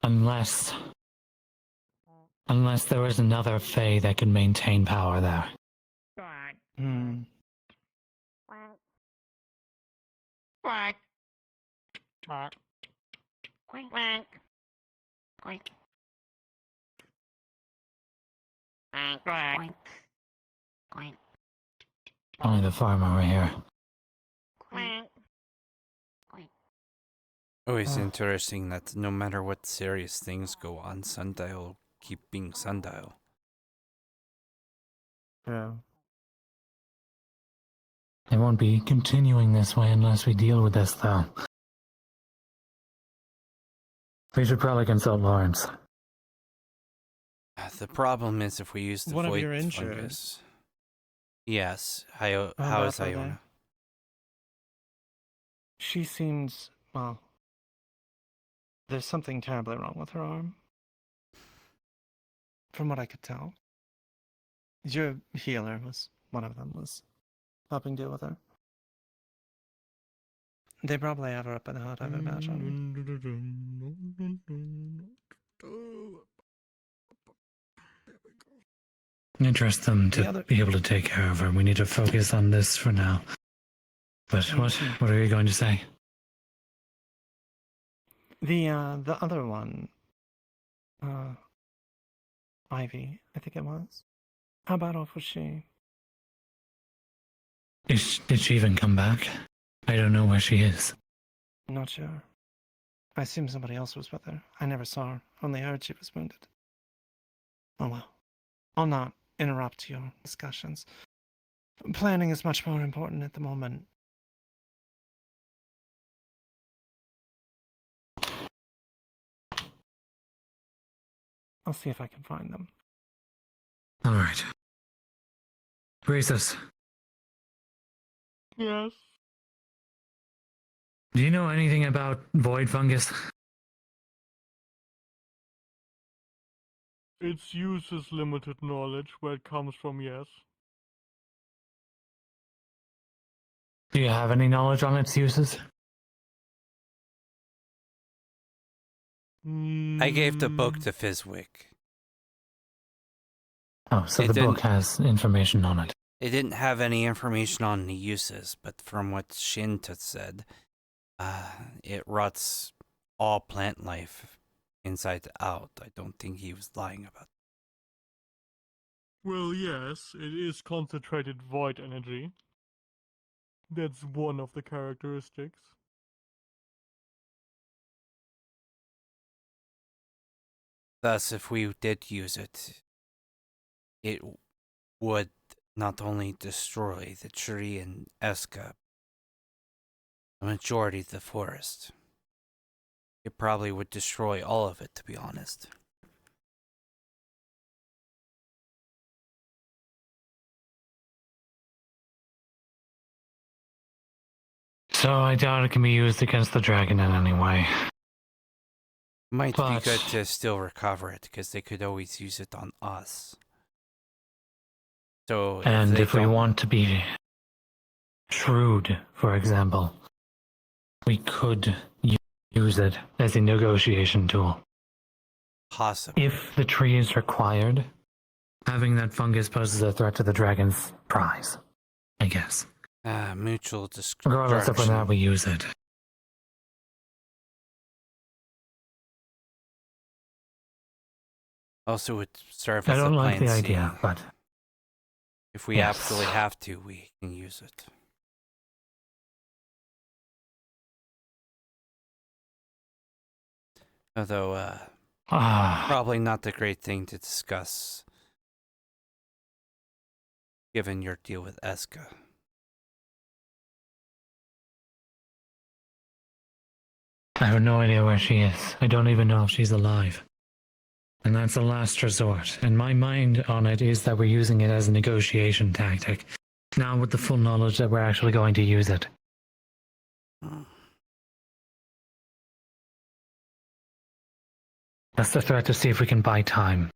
unless there is another Fae that can maintain power there. Quack. Quack. Quack. Quack. Quack. Quack. Quack. Quack. Only the farmer right here. Quack. Always interesting that no matter what serious things go on, Sundial will keep being Sundial. Yeah. They won't be continuing this way unless we deal with this, though. We should probably consult Lawrence. The problem is if we use the One of void your injured. fungus. Yes. How is about her Iona? She seems, well, there's something terribly wrong with her arm. From what I could tell. Your healer was one of them, was helping deal with her. They probably have her up in the hut, I would imagine. I trust them to be able to take care of her. We need to focus on this for now. But what are you going to say? The other one, Ivy, I think it was. How bad off was she? Did she even come back? I don't know where she is. Not sure. I assume somebody else was with her. I never saw her, only heard she was wounded. Oh well. I'll not interrupt your discussions. Planning is much more important at the moment. I'll see if I can find them. All right. Rhesus, Yes. do you know anything about void fungus? Its use is limited knowledge. Where it comes from, yes. Do you have any knowledge on its uses? I gave the book to Fizwick. Oh, so It the book didn't- has information on it. It didn't have any information on the uses, but from what Shint had said, it rots all plant life inside out. I don't think he was lying about that. Well, yes, it is concentrated void energy. That's one of the characteristics. Thus, if we did use it, it would not only destroy the tree in Eska, the majority of the forest. It probably would destroy all of it, to be honest. So I doubt it can be used against the dragon in any way. Might But- be good to still recover it, because they could always use it on us. So And they if we don't- want to be shrewd, for example, we could use it as a negotiation tool. Possibly. If the tree is required, having that fungus poses a threat to the dragon's prize, I guess. Mutual destruction. Regardless of whether or not we use it. Also would serve I as a don't like the plan idea, C. but If we yes. absolutely have to, we can use it. Although, probably not the great thing to discuss given your deal with Eska. I have no idea where she is. I don't even know if she's alive. And that's a last resort. And my mind on it is that we're using it as a negotiation tactic. Now with the full knowledge that we're actually going to use it. That's the threat to see if we can buy time.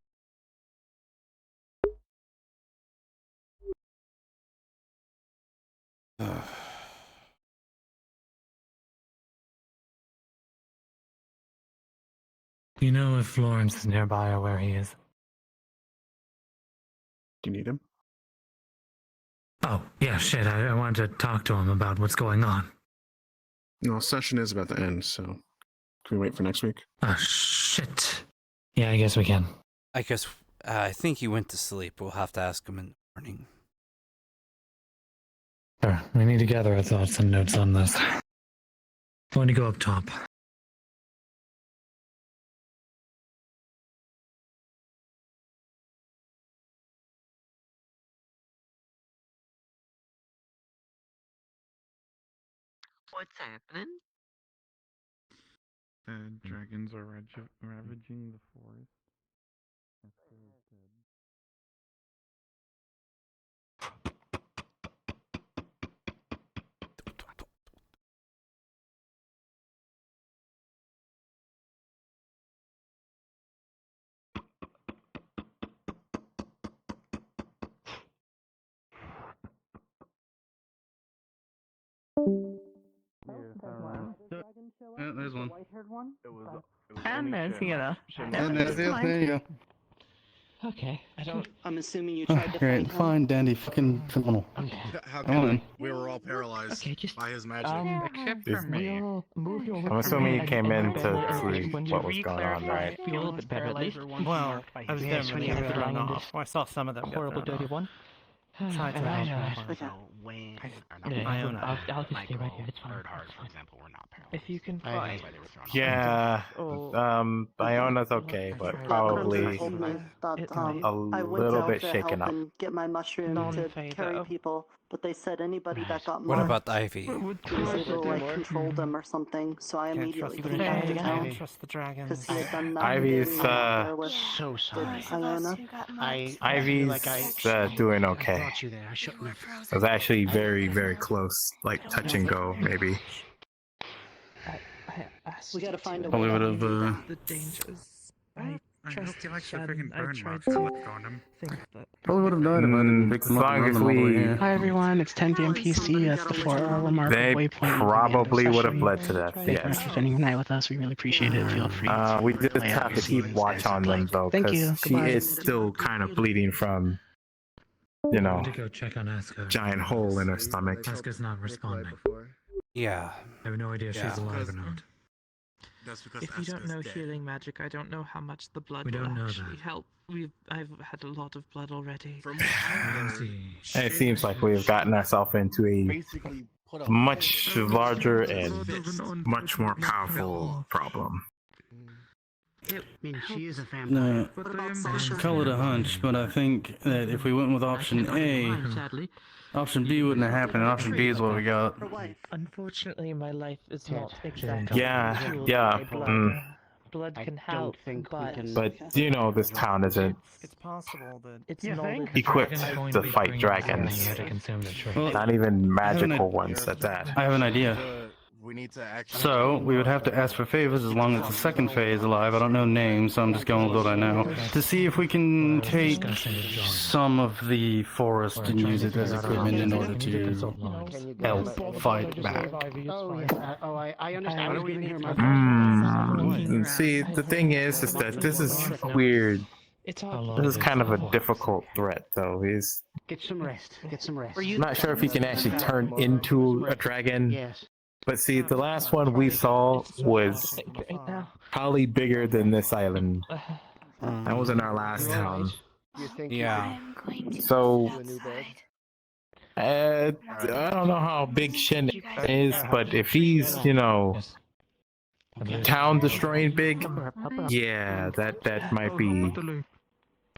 Do you know if Florence is nearby or where he is? Do you need him? Oh, yeah, shit. I wanted to talk to him about what's going on. No, session is about to end, so can we wait for next week? Oh, shit. Yeah, I guess we can. I guess, I think he went to sleep. We'll have to ask him in the morning. Sure, we need to gather our thoughts and notes on this. Going to go up top. What's happening? The dragons are ravaging the forest. Yeah, there's one. And there's Hannah. There you go. Okay. I'm assuming you tried to Great, find fine, dandy, fucking phenomenal. How Come on. We were all paralyzed by his magic. Except for me. I'm assuming you came in to see what was going on, right? Feel a little bit better at least. Well, I was there when they were thrown off. Well, I saw some of them. Horrible, dirty one. Tried to I'll just stay right here. It's fine. for example, were not paralyzed. If you can find. Yeah, Iona's okay, but probably a little bit shaken up. Get my mushroom to carry people, but they said anybody that got What marked about Ivy? was able to like control them or something. So I immediately came back to town trust the dragons. because he had done that. Ivy's So sorry. Iona. Ivy's doing okay. It was actually very, very close, like touch and go, maybe. We gotta find a Probably way. would have, The dangers. I trust trust like the freaking I burn tried marks to left on him. think that. probably would have died if I didn't pick As them up and long run as them all the way we, here. Hi everyone, it's 10 p.m. PC. That's the 4-hour remarkable they Waypoint. probably would have led to that. Thank you for Yes. spending the night with us. We really appreciate it. Feel free. We just have to keep watch on them though, Thank you. because she Goodbye. is still kind of bleeding from, you I'm know, going to go check on Aska. giant hole in her stomach. Aska's not responding. Yeah. I have no idea if she's alive or not. That's because If you don't know healing magic, I don't know how much the blood We will don't know actually that. help. I've had a lot of blood already. And it sees like we've gotten ourselves into a much larger and much more powerful problem. I mean, she is a No, vampire. call it a hunch, but I think that if we went with option A, Sadly, option B wouldn't have happened, and option B is what we got. unfortunately, my life is not exactly Yeah, fueled yeah. by blood. Mm. Blood can help, but But you know, this town isn't It's possible that it's knowledge. equipped to fight dragons. Well, Not even I have an magical idea. ones at that. I have an idea. We need to actually. So, we would have to ask for favors as long as the second Fae is alive. I don't know names, so I'm just going with what I know. To see if we can take some of the forest and use it as equipment in order to help fight back. Oh, yeah. Oh, I understand. I was giving her my See, the thing is that this is weird. It's all This is kind of a difficult threat, though. He's Get some rest. Get some rest. I'm not sure if he can actually turn into a dragon. Yes. But see, the last one we saw was probably bigger than this island. That was in our last town. Yeah. So, I don't know how big Shin is, but if he's, you know, town destroying big, yeah, that might be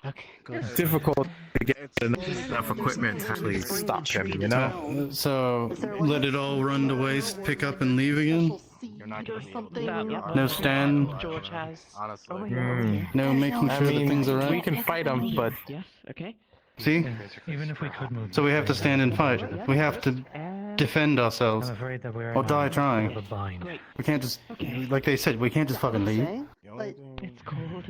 Okay, good. It's difficult to get enough equipment to actually stop him, you know? So, let it all run to waste, pick up and leave again? No stand? George has. Honestly. No making sure that things are we right? can fight him, but Yes, okay. See? Even if we could move. So we have to stand and fight. We have to defend ourselves. I'm afraid that we're Or die trying. a bind. We can't just, like they said, we can't just fucking leave. It's cold.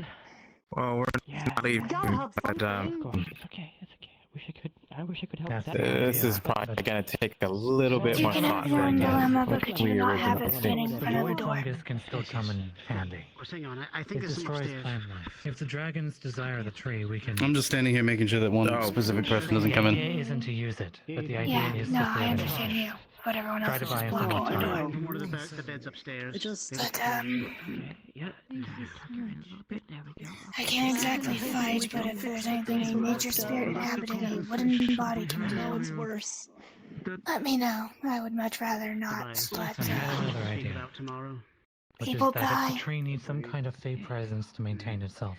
well, we're not leaving. But It's okay. It's okay. I wish I could help with that. this is probably gonna take a little bit more thought You're in than dilemma, but could you we not have originally it think. fitting in front of the door? Fungus can still come in handy. Hang on, I think It there's some destroys upstairs. plant life. If the dragons desire the tree, we can. I'm just standing here making sure that one specific person doesn't come The in. idea isn't to use it, but the idea Yeah, is no, to I save it. understand you. But everyone Try else to is buy just in blocking some the more door. One of the beds upstairs. But, Yeah. I can't exactly fight, but if there's anything in nature spirit inhabiting a wooden body can do, it's worse. Let me know. I would much rather not, but I had another idea. Which People is that if die. the tree needs some kind of fey presence to maintain itself.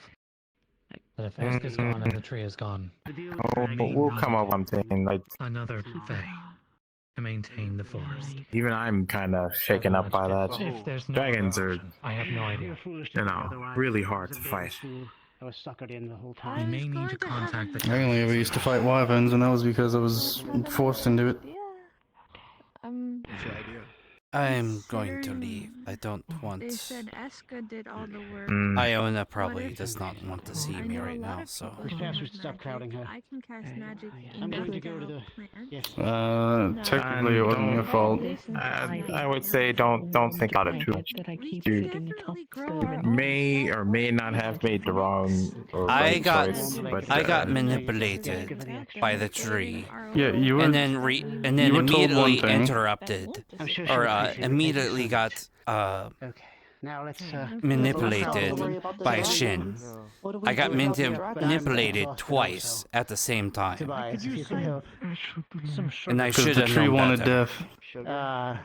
That if Esk is gone and the tree is gone, Oh, but we'll come up with something. Like, another fey to maintain the forest. even I'm kind of shaken up by that. If there's no Dragons other are, option, I have no idea. you know, really hard to fight. I was suckered in the whole We time. may need to contact the. I only ever used to fight wyverns, and that was because I was forced into it. I'm going to leave. I don't want. They said Eska did all the work. Iona probably does not want to see me right now, so. Perhaps we should stop crowding her. I can cast magic I'm going to go to the. Yes. Technically it wasn't your fault. I would say don't think about it too much. You may or may not have made the wrong or I right got choice, but I got manipulated by the tree. Yeah, you were. And then you were told one immediately thing. interrupted, or immediately got Now let's. manipulated by Shin. I got manipulated twice at the same time, and I Because should the have tree known wanted better. death.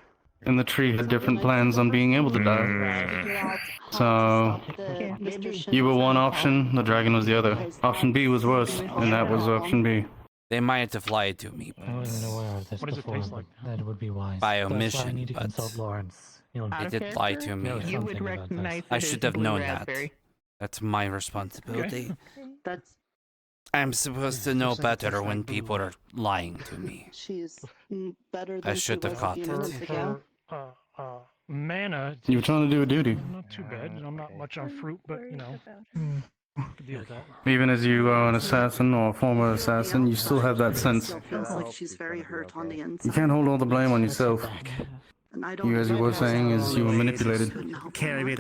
And the tree had different plans on being able to die. So, you were one option, the dragon was the other. Option B was worse, and that was option B. They might have lied to me I wasn't aware of this before. That would be wise. by But that's why I omission, need to but consult Lawrence. they did lie to me. knows You would something about recognize this. I it as should have blue known that. raspberry. That's my responsibility. That's I'm supposed to know better when people are lying to me. she's better I than should she have was caught a few months it. ago. Mana. You were trying to do a duty. Not too bad. I'm not much on fruit, but you know. Could deal with that. Even as you are an assassin or a former assassin, you still have that sense. Still feels like she's very hurt on the You inside. can't hold all the blame on yourself. And I don't You, as you were saying, is you were manipulated.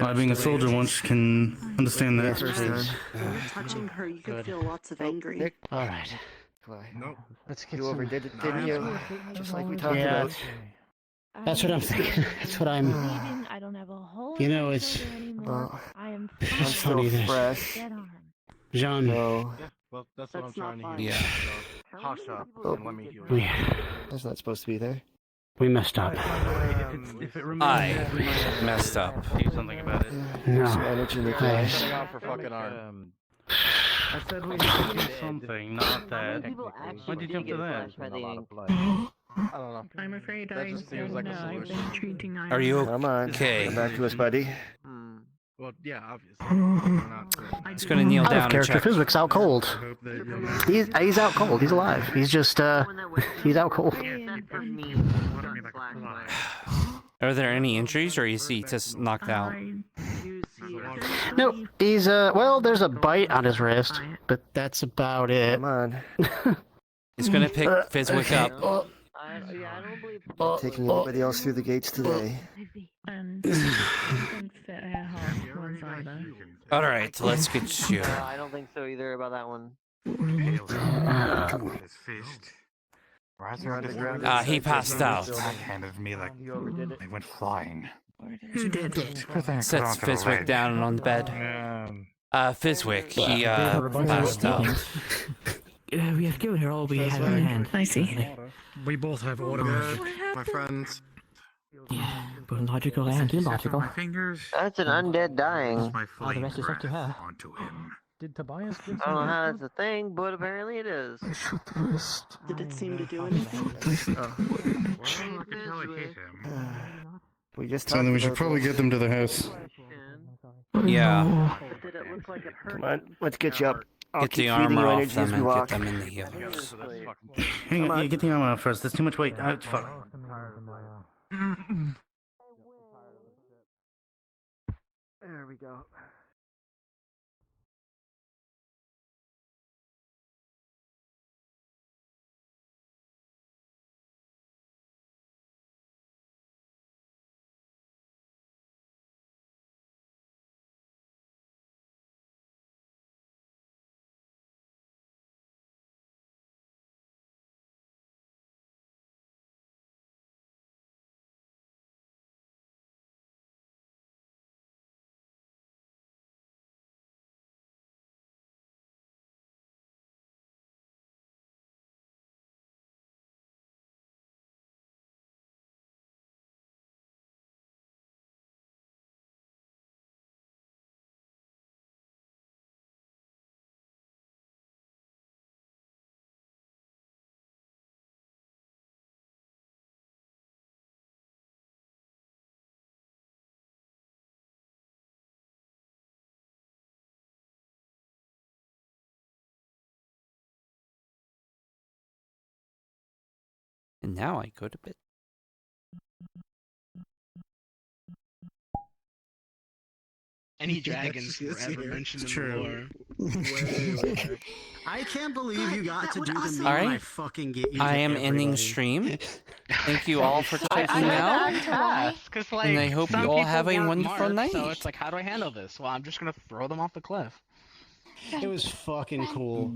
I, being a soldier once, can understand that. When you're touching her, you can feel lots of angry. All right. Nope. Let's get You some. overdid it, didn't you? Just like we talked Yeah. about. That's what I'm thinking. That's what I'm. I don't have a whole You know, lot of it's. sugar anymore. I am It's funny that. fresh. Get on. John. Yeah, well, that's what I'm trying to hear. Yeah. So, hush up and let me heal you. We. That's not supposed to be there. We messed up. I messed up. Do something about it. No. Hang out for fucking arm. I said we should do something, not that. Why'd you jump to that? I don't know. I'm afraid That just seems like a I've solution. been treating Are you Come on. okay? Come back to us, buddy. Well, yeah, obviously. He's gonna kneel Out down of and character check. physics, out cold. He's out cold. He's alive. He's just he's out cold. Are there any injuries, or is he just knocked out? Nope. He's well, there's a bite on his wrist, but that's about it. Come on. He's gonna pick Fizwick up. Taking anybody else through the gates today. And doesn't fit her half ones either. All right, let's get you. I don't think so either about that one. He passed out. Backhanded me like I went flying. Who did? Sets Fizwick down on the bed. Fizwick, he passed out. We have given her all we had on hand. I see. We both have automatic. My friends. Yeah, both logical and illogical. My fingers. That's an undead dying. My All the flame rest is up to breath her. onto him. Did Tobias give I don't know how that's a thing, but apparently it is. Did it seem to do anything? We just So then we should probably get them to the house. Yeah. Did it look like it hurt? Come on, let's get you up. I'll Get keep the feeding armor you off energy as them we and get walk. them in the healers. Hang on, yeah, get the armor out first. There's too much weight. Fuck. There we go. And now I go to bed. Any dragons were ever mentioned in the lore. I can't believe you got to do the meme All when I right. fucking get you. I am ending stream. Thank you all for checking out. Because And I hope some you all people have a weren't wonderful marked, night. So it's like, how do I handle this? Well, I'm just gonna throw them off the cliff. It was fucking cool.